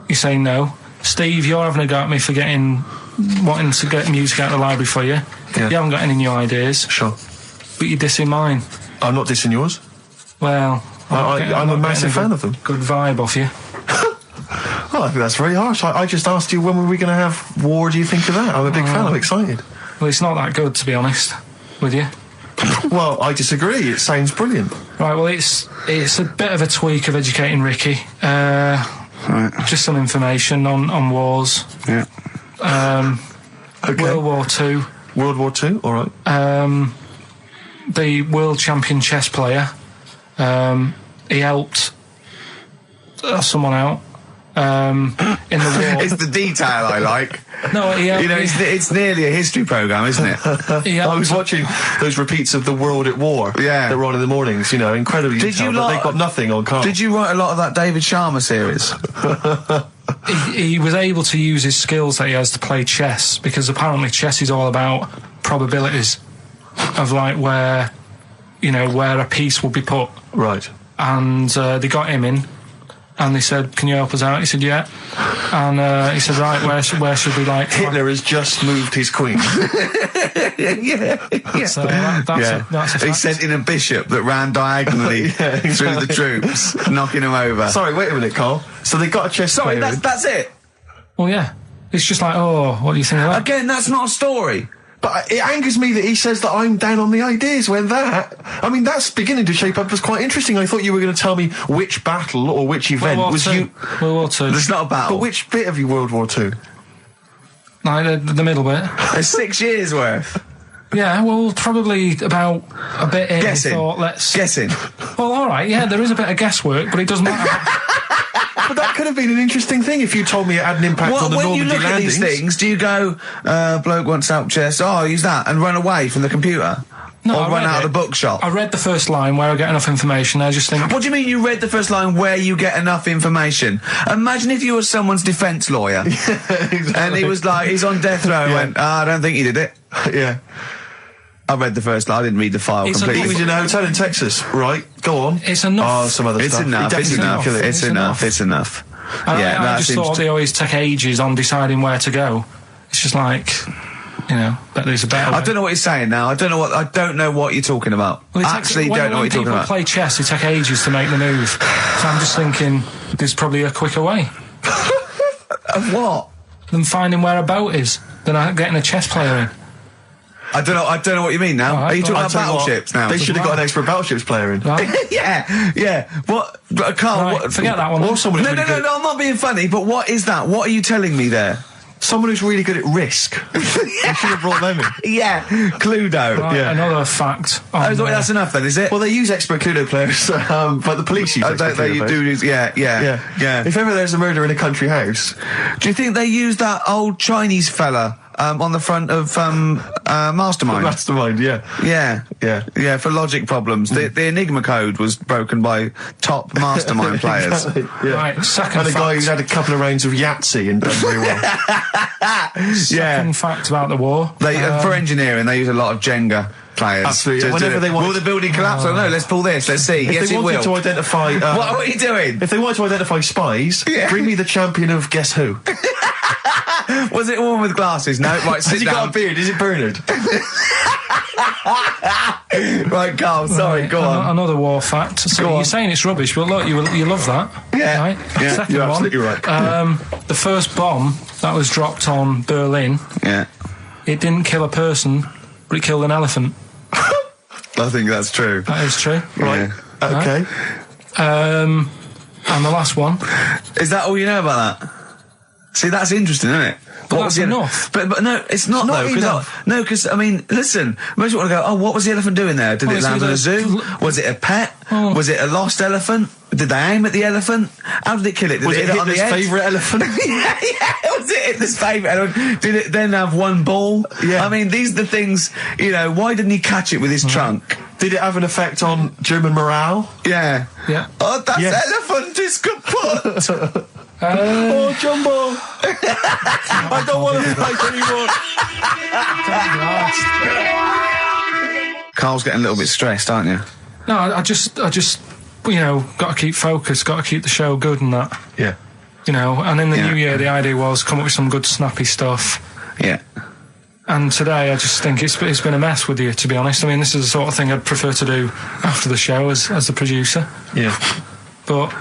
[SPEAKER 3] You say no. Steve, you're having a go at me for wanting to get music out of the library for you.
[SPEAKER 2] Yeah.
[SPEAKER 3] You haven't got any new ideas.
[SPEAKER 2] Sure.
[SPEAKER 3] But you're dissing mine.
[SPEAKER 2] I'm not dissing yours.
[SPEAKER 3] Well,
[SPEAKER 2] I'm a massive fan of them.
[SPEAKER 3] Good vibe off you.
[SPEAKER 2] Oh, I think that's very harsh. I just asked you, when were we going to have war? Do you think of that? I'm a big fan. I'm excited.
[SPEAKER 3] Well, it's not that good, to be honest with you.
[SPEAKER 2] Well, I disagree. It sounds brilliant.
[SPEAKER 3] Right, well, it's a bit of a tweak of Educating Ricky.
[SPEAKER 1] Right.
[SPEAKER 3] Just some information on wars.
[SPEAKER 1] Yeah.
[SPEAKER 2] Okay.
[SPEAKER 3] World War II.
[SPEAKER 2] World War II, all right.
[SPEAKER 3] The world champion chess player, he helped someone out in the war.
[SPEAKER 1] It's the detail I like.
[SPEAKER 3] No, he helped,
[SPEAKER 1] it's nearly a history programme, isn't it?
[SPEAKER 2] I was watching those repeats of The World at War.
[SPEAKER 1] Yeah.
[SPEAKER 2] That were on in the mornings, incredibly detailed, but they've got nothing on Karl.
[SPEAKER 1] Did you write a lot of that David Sharma series?
[SPEAKER 3] he was able to use his skills that he has to play chess, because apparently chess is all about probabilities of where a piece will be put.
[SPEAKER 2] Right.
[SPEAKER 1] Mm.
[SPEAKER 3] And they got him in, and they said, "Can you help us out?" He said, "Yeah." And he said, "Right, where should we
[SPEAKER 2] Hitler has just moved his queen.
[SPEAKER 1] yeah.
[SPEAKER 3] So that's a fact.
[SPEAKER 1] He sent in a bishop that ran diagonally through the troops, knocking them over.
[SPEAKER 2] Sorry, wait a minute, Karl. So they got a chess
[SPEAKER 1] Sorry,
[SPEAKER 2] player.
[SPEAKER 1] that's it.
[SPEAKER 3] Well, yeah. It's just what do you think of that?
[SPEAKER 1] Again, that's not a story.
[SPEAKER 2] But it angers me that he says that I'm down on the ideas when that's beginning to shape up as quite interesting. I thought you were going to tell me which battle or which event was you...
[SPEAKER 3] World War II.
[SPEAKER 1] It's not a battle.
[SPEAKER 2] But which bit of your World War II?
[SPEAKER 3] The middle bit.
[SPEAKER 1] It's 6 years worth.
[SPEAKER 3] Yeah, well, probably about a bit in.
[SPEAKER 1] Guessing. Guessing.
[SPEAKER 3] Well, all right, yeah, there is a bit of guesswork, but it doesn't matter.
[SPEAKER 2] But that could have been an interesting thing if you told me it had an impact on the Normandy
[SPEAKER 1] landings. When you look at these things, do you go, bloke wants help chess, use that, and run away from the computer?
[SPEAKER 3] No,
[SPEAKER 1] or run out of the bookshop?
[SPEAKER 3] I read the first line where I get enough information. I just think...
[SPEAKER 1] What do you mean you read the first line where you get enough information? Imagine if you were someone's defence lawyer.
[SPEAKER 2] Exactly.
[SPEAKER 1] And he was like, he's on death row and went, I don't think he did it.
[SPEAKER 2] Yeah.
[SPEAKER 1] I read the first line, I didn't read the file completely.
[SPEAKER 2] He was in a hotel in Texas, right? Go on.
[SPEAKER 3] It's enough.
[SPEAKER 2] Oh, some other
[SPEAKER 1] It's
[SPEAKER 2] stuff.
[SPEAKER 1] enough, it's enough.
[SPEAKER 3] I just thought they always take ages on deciding where to go. It's just bet there's a better way.
[SPEAKER 1] I don't know what you're saying now. I don't know what you're talking about.
[SPEAKER 3] Well,
[SPEAKER 1] I actually don't know what you're talking about.
[SPEAKER 3] When people play chess, they take ages to make the move. So I'm just thinking there's probably a quicker way.
[SPEAKER 1] Of what?
[SPEAKER 3] Than finding where a boat is, than getting a chess player in.
[SPEAKER 1] I don't know what you mean now. Are you talking about battleships now?
[SPEAKER 2] They should have got an expert battleships player in.
[SPEAKER 3] Right.
[SPEAKER 1] yeah. What, Karl?
[SPEAKER 3] Right, forget that one.
[SPEAKER 2] Or someone
[SPEAKER 1] No, I'm not being funny. But what is that? What are you telling me there?
[SPEAKER 2] Someone who's really good at Risk. You should have brought them in.
[SPEAKER 1] Yeah, Cluedo.
[SPEAKER 3] Right,
[SPEAKER 1] Yeah.
[SPEAKER 3] Another fact.
[SPEAKER 1] That's enough then, is it?
[SPEAKER 2] Well, they use expert Cluedo players, but the police use expert Cluedo players.
[SPEAKER 1] Yeah.
[SPEAKER 2] If ever there's a murder in a country house...
[SPEAKER 1] Do you think they use that old Chinese fella on the front of Mastermind?
[SPEAKER 2] Mastermind, yeah.
[SPEAKER 1] Yeah, for logic problems. The Enigma code was broken by top Mastermind players.
[SPEAKER 2] Exactly, yeah.
[SPEAKER 3] Right, second
[SPEAKER 2] and a guy who's had a couple of rounds of Yahtzee and done very well.
[SPEAKER 3] Second fact about the war.
[SPEAKER 1] For engineering, they use a lot of Jenga players.
[SPEAKER 2] Absolutely. Whenever they want...
[SPEAKER 1] Will the building collapse? Oh, no, let's pull this. Let's see.
[SPEAKER 2] If they wanted to identify...
[SPEAKER 1] what are you doing?
[SPEAKER 2] If they wanted to identify spies, bring me the champion of Guess Who.
[SPEAKER 1] Was it a woman with glasses? No, right, sit
[SPEAKER 2] Has he
[SPEAKER 1] down.
[SPEAKER 2] got a beard? Is it Bernard?
[SPEAKER 1] Right, Karl, sorry, go on.
[SPEAKER 3] Another war fact. So you're saying it's rubbish, but look, you love that.
[SPEAKER 1] Yeah.
[SPEAKER 3] Right?
[SPEAKER 1] Yeah,
[SPEAKER 3] Second
[SPEAKER 2] you're
[SPEAKER 3] one.
[SPEAKER 2] absolutely right.
[SPEAKER 3] The first bomb that was dropped on Berlin, it didn't kill a person, but it killed an elephant.
[SPEAKER 1] I think that's true.
[SPEAKER 3] That is true.
[SPEAKER 2] Right. Okay.
[SPEAKER 3] And the last one.
[SPEAKER 1] Is that all you know about that? See, that's interesting, isn't it? What
[SPEAKER 3] that's
[SPEAKER 1] was
[SPEAKER 3] enough.
[SPEAKER 1] But no, it's not
[SPEAKER 2] not
[SPEAKER 1] though.
[SPEAKER 2] enough.
[SPEAKER 1] Because I mean, listen. Most people want to go. Oh, what was the elephant doing there? Did it land in a zoo? Was it a pet? Was it a lost elephant? Did they aim at the elephant? How did it kill it? Did
[SPEAKER 2] Was it
[SPEAKER 1] hit on the
[SPEAKER 2] Hitler's
[SPEAKER 1] head?
[SPEAKER 2] favourite elephant?
[SPEAKER 1] yeah. Was it Hitler's favourite elephant? Did it then have one ball?
[SPEAKER 2] Yeah.
[SPEAKER 1] I mean, these are the things. Why didn't he catch it with his trunk?
[SPEAKER 2] Did it have an effect on German morale?
[SPEAKER 1] Yeah.
[SPEAKER 3] Yeah.
[SPEAKER 1] Oh, that
[SPEAKER 3] Yeah.
[SPEAKER 1] elephant is kaput.
[SPEAKER 2] Oh, Jumbo! I don't want to fight anymore.
[SPEAKER 1] Carl's getting a little bit stressed, aren't you?
[SPEAKER 3] No, I just, got to keep focused, got to keep the show good and that.
[SPEAKER 2] Yeah.
[SPEAKER 3] And in the
[SPEAKER 1] Yeah.
[SPEAKER 3] new year, the idea was come up with some good snappy stuff.
[SPEAKER 1] Yeah.
[SPEAKER 3] And today, I just think it's been a mess with you, to be honest. I mean, this is the sort of thing I'd prefer to do after the show as the producer.
[SPEAKER 2] Yeah.
[SPEAKER 3] But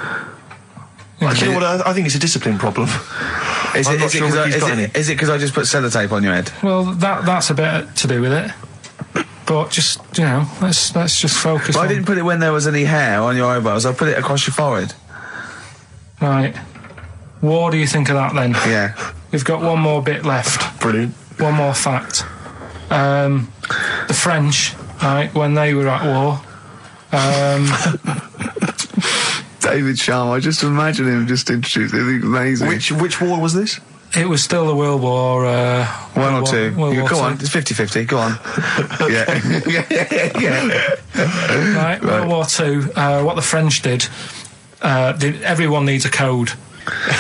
[SPEAKER 2] You know what? I think it's a discipline problem.
[SPEAKER 1] Is
[SPEAKER 2] I'm
[SPEAKER 1] it
[SPEAKER 2] not sure Ricky's got any.
[SPEAKER 1] because I just put sellotape on your head?
[SPEAKER 3] well, that's a bit to do with it. But just let's just focus.
[SPEAKER 1] Well, I
[SPEAKER 3] on,
[SPEAKER 1] didn't put it when there was any hair on your eyebrows. I put it across your forehead.
[SPEAKER 3] Right. What do you think of that then?
[SPEAKER 1] Yeah.
[SPEAKER 3] We've got one more bit left.
[SPEAKER 2] Brilliant.
[SPEAKER 3] One more fact. The French, right, when they were at war,
[SPEAKER 1] David Sharma, I just imagine him just introduced. It's amazing.
[SPEAKER 2] Which war was this?
[SPEAKER 3] it was still the World War...
[SPEAKER 1] One or two.
[SPEAKER 3] World War
[SPEAKER 1] Go
[SPEAKER 3] II.
[SPEAKER 1] on, it's 50-50. Go on. yeah.
[SPEAKER 3] Right, World War II, what the French did, everyone needs a code.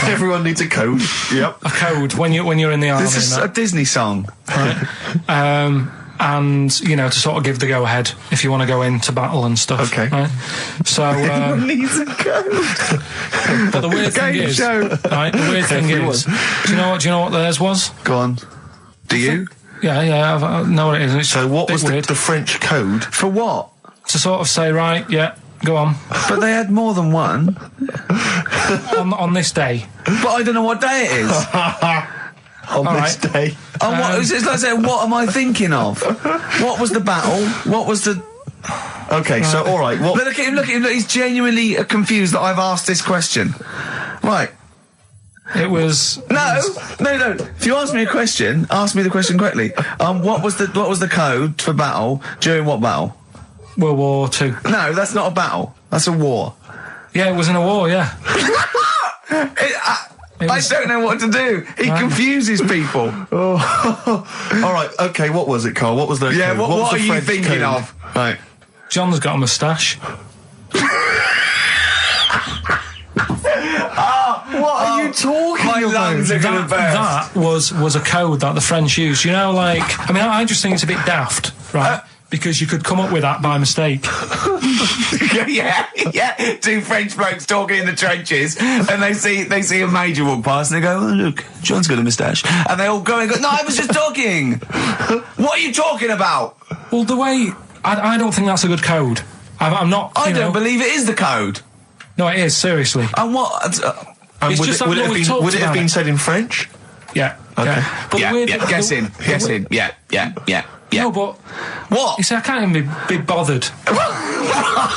[SPEAKER 2] Everyone needs a code. Yep.
[SPEAKER 3] A code when you're in the army.
[SPEAKER 1] This is a
[SPEAKER 3] and
[SPEAKER 1] Disney song.
[SPEAKER 3] that, right? And to sort of give the go ahead if you want to go into battle and stuff.
[SPEAKER 2] Okay.
[SPEAKER 3] Right? So,
[SPEAKER 1] Everyone needs a code.
[SPEAKER 3] but the weird thing
[SPEAKER 1] Game
[SPEAKER 3] is,
[SPEAKER 1] show.
[SPEAKER 3] right? The weird thing is, do you know what theirs was?
[SPEAKER 1] Go on. Do you?
[SPEAKER 3] Yeah, I know what it is. It's
[SPEAKER 2] So what
[SPEAKER 3] a bit
[SPEAKER 2] was
[SPEAKER 3] weird.
[SPEAKER 2] the French code?
[SPEAKER 1] For what?
[SPEAKER 3] To sort of say, right, yeah, go on
[SPEAKER 1] But they had more than one.
[SPEAKER 3] on this day.
[SPEAKER 1] But I don't know what day it is.
[SPEAKER 2] On this
[SPEAKER 3] right.
[SPEAKER 2] day.
[SPEAKER 1] Oh, it's like saying, what am I thinking of? What was the battle? What was the...
[SPEAKER 2] Okay, so all right. What?
[SPEAKER 1] Look at him, look. He's genuinely confused that I've asked this question. Right.
[SPEAKER 3] It was
[SPEAKER 1] No. If you ask me a question, ask me the question correctly. What was the code for battle during what battle?
[SPEAKER 3] World War II.
[SPEAKER 1] No, that's not a battle. That's a war.
[SPEAKER 3] Yeah, it was in a war. Yeah.
[SPEAKER 1] I don't know what to do. He confuses people.
[SPEAKER 2] All right. Okay. What was it, Carl? What was the?
[SPEAKER 1] Yeah.
[SPEAKER 2] code?
[SPEAKER 1] What
[SPEAKER 2] was
[SPEAKER 1] are
[SPEAKER 2] the
[SPEAKER 1] you
[SPEAKER 2] French
[SPEAKER 1] thinking
[SPEAKER 2] code?
[SPEAKER 1] of? Right.
[SPEAKER 3] John's got a moustache.
[SPEAKER 2] What are you talking
[SPEAKER 1] My
[SPEAKER 2] about?
[SPEAKER 1] lungs are going to burst.
[SPEAKER 3] That was a code that the French used. I just think it's a bit daft, right? Because you could come up with that by mistake.
[SPEAKER 1] yeah. Two French blokes talking in the trenches, and they see a major walk past, and they go, "Oh, look, John's got a moustache," and they all go and go, "No, I was just talking. What are you talking about?"
[SPEAKER 3] Well, the way I don't think that's a good code. I'm not.
[SPEAKER 1] I don't believe it is the code.
[SPEAKER 3] No, it is seriously.
[SPEAKER 1] And what?
[SPEAKER 2] And
[SPEAKER 3] It's
[SPEAKER 2] would
[SPEAKER 3] just
[SPEAKER 2] it,
[SPEAKER 3] like
[SPEAKER 2] would it
[SPEAKER 3] what
[SPEAKER 2] have
[SPEAKER 3] we
[SPEAKER 2] been?
[SPEAKER 3] talked
[SPEAKER 2] Would it have
[SPEAKER 3] about
[SPEAKER 2] been
[SPEAKER 3] it.
[SPEAKER 2] said in French?
[SPEAKER 3] Yeah.
[SPEAKER 2] Okay.
[SPEAKER 3] But the weird thing-
[SPEAKER 1] Guess in. Yeah.
[SPEAKER 3] No, but
[SPEAKER 1] What?
[SPEAKER 3] you see, I can't even be bothered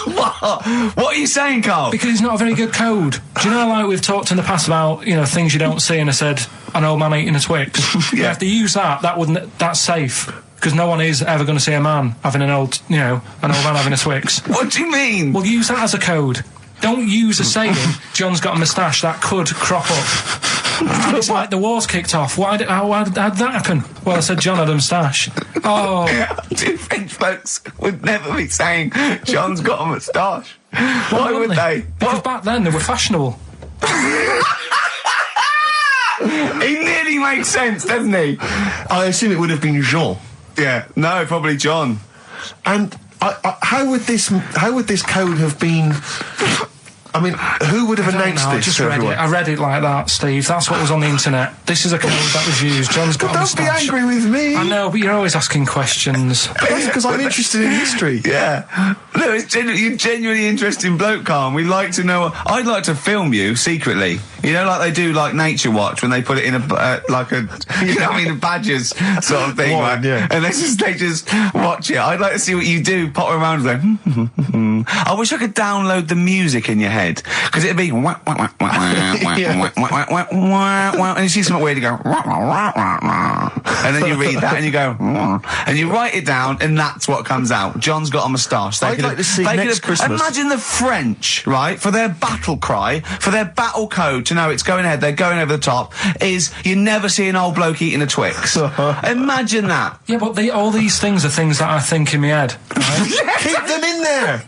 [SPEAKER 1] What are you saying, Carl?
[SPEAKER 3] because it's not a very good code. Do you know, like we've talked in the past about things you don't see, and I said an old man eating a Twix.
[SPEAKER 1] Yeah.
[SPEAKER 3] If they use that's safe. Because no one is ever going to see a man having an old man having a Twix.
[SPEAKER 1] What do you mean?
[SPEAKER 3] Well, use that as a code. Don't use a saying, John's got a moustache, that could crop up. And it's like the war's kicked off. How did that happen? Well, I said John had a moustache. Oh.
[SPEAKER 1] Two French blokes would never be saying John's got a moustache. Why would they?
[SPEAKER 3] Because back then they were fashionable.
[SPEAKER 1] He nearly makes sense, doesn't he?
[SPEAKER 2] I assume it would have been Jean.
[SPEAKER 1] Yeah. No, probably John.
[SPEAKER 2] And how would this code have been? I mean, who would have announced
[SPEAKER 3] I
[SPEAKER 2] this
[SPEAKER 3] just
[SPEAKER 2] to
[SPEAKER 3] read it.
[SPEAKER 2] everyone?
[SPEAKER 3] I read it like that, Steve. That's what was on the internet. This is a code that was used. John's got a
[SPEAKER 2] Don't be
[SPEAKER 3] moustache.
[SPEAKER 2] angry with me.
[SPEAKER 3] I know, but you're always asking questions.
[SPEAKER 2] That's because I'm interested in history.
[SPEAKER 1] Yeah. No, you're genuinely interesting bloke, Carl. We like to know. I'd like to film you secretly You know, like they do, like Nature Watch, when they put it in a you know what I mean, a Badgers sort of thing, right?
[SPEAKER 2] Yeah.
[SPEAKER 1] And they just watch it. I'd like to see what you do, pop around and go, I wish I could download the music in your head, because it'd be wah, wah, wah, wah, wah, wah, wah, wah, wah, wah, and you see something weird, you go, wah, wah, wah, wah, wah. And then you read that and you go, and you write it down, and that's what comes out. John's got a moustache.
[SPEAKER 2] I'd like to see next Christmas.
[SPEAKER 1] Imagine the French, right, for their battle cry, for their battle code to know it's going ahead, they're going over the top, is you never see an old bloke eating a Twix. Imagine that.
[SPEAKER 3] Yeah, but all these things are things that I think in my head. Right?
[SPEAKER 2] Keep them in there.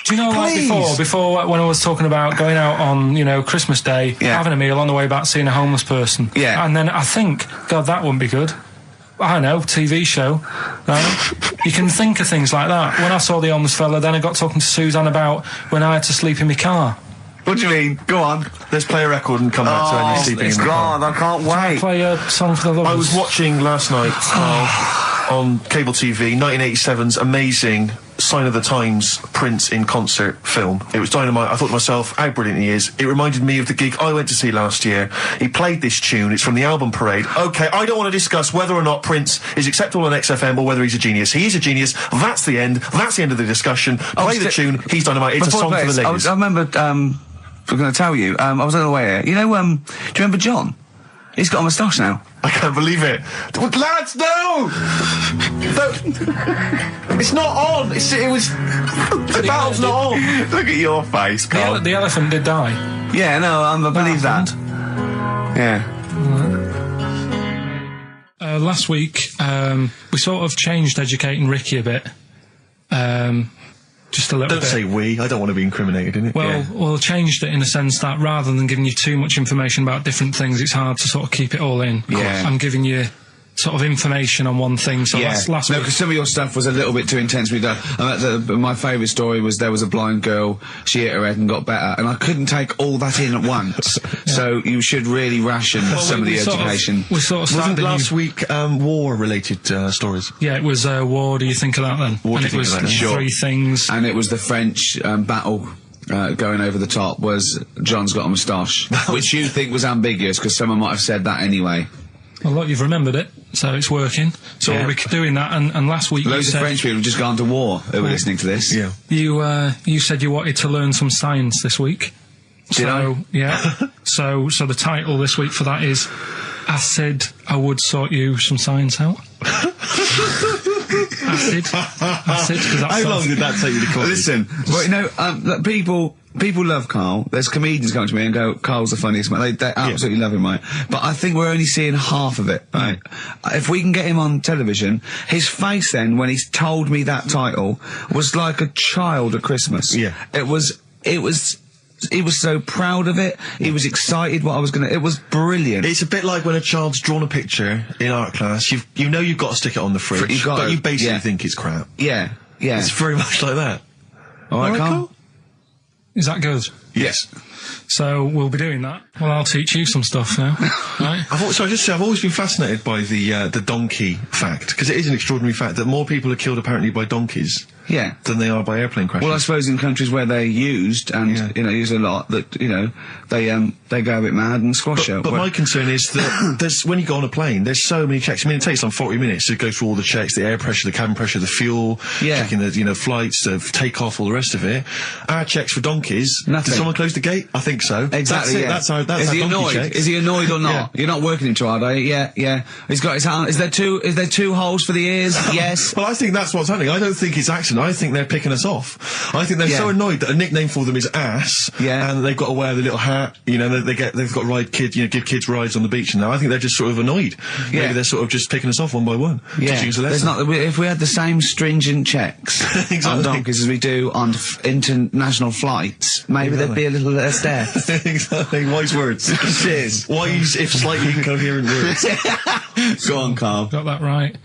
[SPEAKER 3] Do you know, like before when I was talking about going out on, you know, Christmas Day, having a meal on the way back, seeing a homeless person.
[SPEAKER 1] Yeah.
[SPEAKER 3] And then I think, God, that wouldn't be good. I don't know, TV show. Right? You can think of things like that. When I saw the homeless fella, then I got talking to Suzanne about when I had to sleep in my car.
[SPEAKER 1] What do you mean? Go on.
[SPEAKER 2] Let's play a record and come back to Andy sleeping in the car.
[SPEAKER 1] God, I can't wait.
[SPEAKER 3] Play a song for the lovers.
[SPEAKER 2] I was watching last night on cable TV 1987's amazing Sign of the Times Prince in concert film. It was dynamite. I thought to myself, how brilliant he is. It reminded me of the gig I went to see last year. He played this tune. It's from the album Parade. Okay, I don't want to discuss whether or not Prince is acceptable on XFM or whether he's a genius. He is a genius. That's the end. That's the end of the discussion. Play the tune. He's dynamite. It's a song for the ladies.
[SPEAKER 1] I remember, I'm going to tell you, I was on the way here. You know, do you remember John? He's got a moustache now.
[SPEAKER 2] I can't believe it. Lads, no! It's not on. It was... The battle's not on.
[SPEAKER 1] Look at your face, Carl.
[SPEAKER 3] The elephant did die.
[SPEAKER 1] Yeah, no, I believe that. Yeah.
[SPEAKER 3] Last week, we sort of changed educating Ricky a bit. Just a little bit.
[SPEAKER 2] Don't say we. I don't want to be incriminated in it.
[SPEAKER 3] Well, changed it in the sense that rather than giving you too much information about different things, it's hard to sort of keep it all in.
[SPEAKER 1] Yeah.
[SPEAKER 3] I'm giving you sort of information on one thing. So last
[SPEAKER 1] no,
[SPEAKER 3] week,
[SPEAKER 1] because some of your stuff was a little bit too intense. My favourite story was there was a blind girl. She hit her head and got better, and I couldn't take all that in at once. So you should really ration some of the education.
[SPEAKER 3] We sort of started
[SPEAKER 2] Wasn't last week war-related stories?
[SPEAKER 3] Yeah, it was war. Do you think of that then?
[SPEAKER 2] What
[SPEAKER 3] and
[SPEAKER 2] do you
[SPEAKER 3] it
[SPEAKER 2] think
[SPEAKER 3] was
[SPEAKER 2] of that?
[SPEAKER 3] three things.
[SPEAKER 1] And it was the French battle. Going over the top was John's got a moustache, which you think was ambiguous because someone might have said that anyway.
[SPEAKER 3] Well, look, you've remembered it, so it's working. So we'll be doing that. And last week
[SPEAKER 1] loads of French people have just gone to war who were listening to this.
[SPEAKER 2] Yeah.
[SPEAKER 3] You said you wanted to learn some science this week.
[SPEAKER 1] Did I?
[SPEAKER 3] Yeah. so the title this week for that is I Said I Would Sort You Some Science Out. Acid.
[SPEAKER 2] How long did that take you to come?
[SPEAKER 1] Listen, well, you know, people love Karl. There's comedians come to me and go, Karl's the funniest man. They absolutely love him, right? But I think we're only seeing half of it, right? If we can get him on television, his face then, when he's told me that title, was like a child at Christmas.
[SPEAKER 2] Yeah.
[SPEAKER 1] He was so proud of it. He was excited what I was going to... It was brilliant.
[SPEAKER 2] It's a bit like when a child's drawn a picture in art class. You know you've got to stick it on the fridge, but you basically think it's crap.
[SPEAKER 1] Yeah, yeah.
[SPEAKER 2] It's very much like that.
[SPEAKER 1] All right, Karl?
[SPEAKER 3] Is that good?
[SPEAKER 2] Yes.
[SPEAKER 3] So we'll be doing that. Well, I'll teach you some stuff now. Right?
[SPEAKER 2] I've always been fascinated by the donkey fact, because it is an extraordinary fact that more people are killed apparently by donkeys than they are by airplane crashes.
[SPEAKER 1] Well, I suppose in countries where they're used and use a lot, that they go a bit mad and squash out.
[SPEAKER 2] But my concern is that when you go on a plane, there's so many checks. I mean, it takes 40 minutes to go through all the checks: the air pressure, the cabin pressure, the fuel, checking the flights, the takeoff, all the rest of it. Our checks for donkeys.
[SPEAKER 1] Nothing.
[SPEAKER 2] Did someone close the gate? I think so.
[SPEAKER 1] Exactly.
[SPEAKER 2] That's our
[SPEAKER 1] Is he
[SPEAKER 2] donkey
[SPEAKER 1] annoyed?
[SPEAKER 2] checks.
[SPEAKER 1] Is he annoyed or not?
[SPEAKER 2] Yeah.
[SPEAKER 1] You're not working him too hard, are you? Yeah. He's got his hand. Is there two holes for the ears? Yes.
[SPEAKER 2] Well, I think that's what's happening. I don't think it's accident. I think they're picking us off. I think they're so annoyed that a nickname for them is ass.
[SPEAKER 1] Yeah.
[SPEAKER 2] And they've got to wear the little hat. You know, they've got to ride give kids rides on the beach. And now I think they're just sort of annoyed.
[SPEAKER 1] Yeah.
[SPEAKER 2] Maybe they're sort of just picking us off one by one. Teaching us a lesson.
[SPEAKER 1] If we had the same stringent checks on donkeys as we do on international flights, maybe there'd be a little less death.
[SPEAKER 2] Exactly. Wise words.
[SPEAKER 1] Cheers.
[SPEAKER 2] Wise, if slightly incoherent words.
[SPEAKER 1] Go on, Karl.
[SPEAKER 3] Got that right.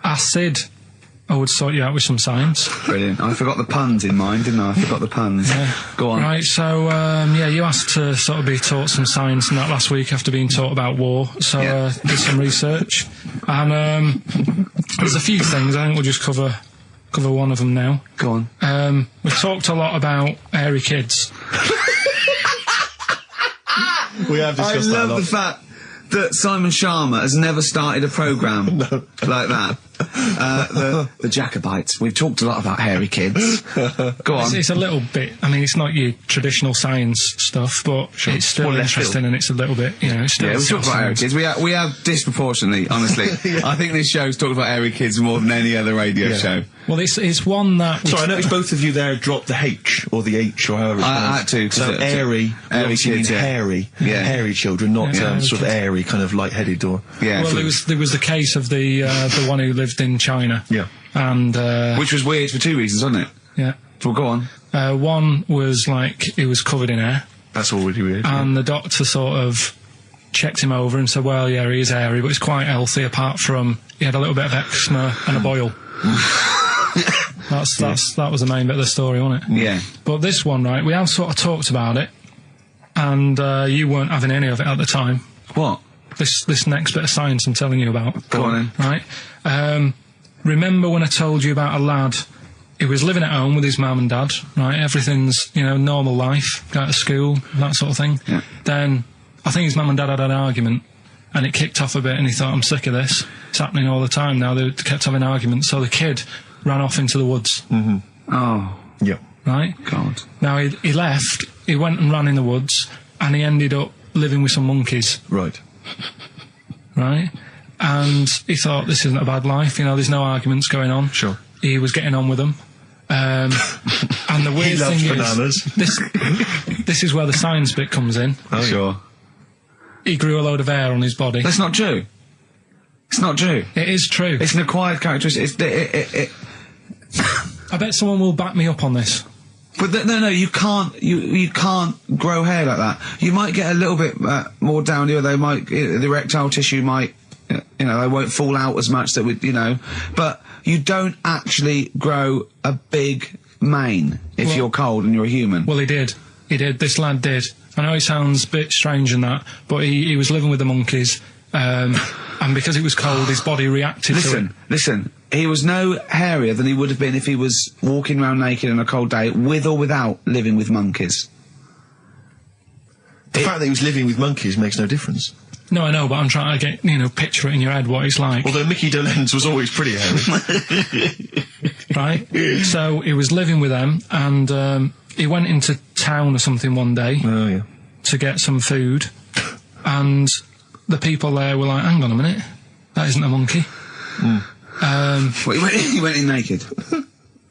[SPEAKER 3] I said I would sort you out with some science.
[SPEAKER 1] Brilliant. I forgot the puns in mind, didn't I? I forgot the puns. Go on.
[SPEAKER 3] Right, so, you asked to sort of be taught some science and that last week after being taught about war, so did some research. And there's a few things, I think we'll just cover cover one of them now.
[SPEAKER 1] Go on.
[SPEAKER 3] We talked a lot about hairy kids.
[SPEAKER 2] We have
[SPEAKER 5] I
[SPEAKER 2] discussed that a
[SPEAKER 5] love
[SPEAKER 2] lot.
[SPEAKER 5] the fact that Simon Sharma has never started a programme like that. The Jacobites. We've talked a lot about hairy kids. Go on.
[SPEAKER 3] It's a little bit, I mean, it's not your traditional science stuff, but it's still interesting and it's a little bit, you know, it's still...
[SPEAKER 5] Yeah, we talk about hairy kids. We have disproportionately, honestly. I think this show's talked about hairy kids more than any other radio show.
[SPEAKER 3] Well, it's one that...
[SPEAKER 2] Sorry, I noticed both of you there dropped the H, or the H, or however it's
[SPEAKER 5] I had to.
[SPEAKER 2] So airy
[SPEAKER 5] kids, yeah.
[SPEAKER 2] hairy children, not sort of airy, kind of light-headed, or...
[SPEAKER 5] Yeah.
[SPEAKER 3] Well, there was the case of the one who lived in China.
[SPEAKER 2] Yeah.
[SPEAKER 3] And...
[SPEAKER 5] which was weird for two reasons, wasn't it?
[SPEAKER 3] Yeah.
[SPEAKER 5] Well, go on.
[SPEAKER 3] One was, like, he was covered in hair.
[SPEAKER 2] That's already weird.
[SPEAKER 3] And the doctor sort of checked him over and said, well, yeah, he is hairy, but he's quite healthy, apart from he had a little bit of eczema and a boil. That was the main bit of the story, wasn't it?
[SPEAKER 5] Yeah.
[SPEAKER 3] But this one, right, we have sort of talked about it, and you weren't having any of it at the time.
[SPEAKER 5] What?
[SPEAKER 3] This next bit of science I'm telling you about.
[SPEAKER 5] Go on then.
[SPEAKER 3] Right? Remember when I told you about a lad who was living at home with his mum and dad, right? Everything's, you know, normal life, go to school, that sort of thing.
[SPEAKER 5] Yeah.
[SPEAKER 3] Then, I think his mum and dad had an argument, and it kicked off a bit, and he thought, I'm sick of this. It's happening all the time now. They kept having arguments, so the kid ran off into the woods.
[SPEAKER 5] Mm-hmm. Oh.
[SPEAKER 2] Yeah.
[SPEAKER 3] Right?
[SPEAKER 5] God.
[SPEAKER 3] Now, he left, he went and ran in the woods, and he ended up living with some monkeys.
[SPEAKER 2] Right.
[SPEAKER 3] Right? And he thought, this isn't a bad life, you know, there's no arguments going on.
[SPEAKER 2] Sure.
[SPEAKER 3] He was getting on with them. And the weird
[SPEAKER 2] He loves
[SPEAKER 3] thing
[SPEAKER 2] bananas.
[SPEAKER 3] is, this is where the science bit comes in.
[SPEAKER 5] Oh, sure.
[SPEAKER 3] He grew a load of hair on his body.
[SPEAKER 5] That's not true. It's not true.
[SPEAKER 3] It is true.
[SPEAKER 5] It's an acquired characteristic.
[SPEAKER 3] I bet someone will back me up on this.
[SPEAKER 5] But no, you can't. You can't grow hair like that. You might get a little bit more down here. They might, the erectile tissue might, you know, they won't fall out as much. That would, you know, but you don't actually grow a big mane if you're cold and you're a human.
[SPEAKER 3] Well, he did. He did. This lad did. I know he sounds a bit strange in that, but he was living with the monkeys, and because it was cold, his body reacted to it.
[SPEAKER 5] Listen, he was no hairier than he would have been if he was walking around naked on a cold day, with or without living with monkeys.
[SPEAKER 2] The fact that he was living with monkeys makes no difference.
[SPEAKER 3] No, I know, but I'm trying to get, you know, picture it in your head what he's like.
[SPEAKER 2] Although Mickey Dolenz was always pretty hairy.
[SPEAKER 3] Right? So he was living with them, and he went into town or something one day
[SPEAKER 2] Oh, yeah.
[SPEAKER 3] to get some food, and the people there were like, hang on a minute, that isn't a monkey.
[SPEAKER 5] Well, he went in naked.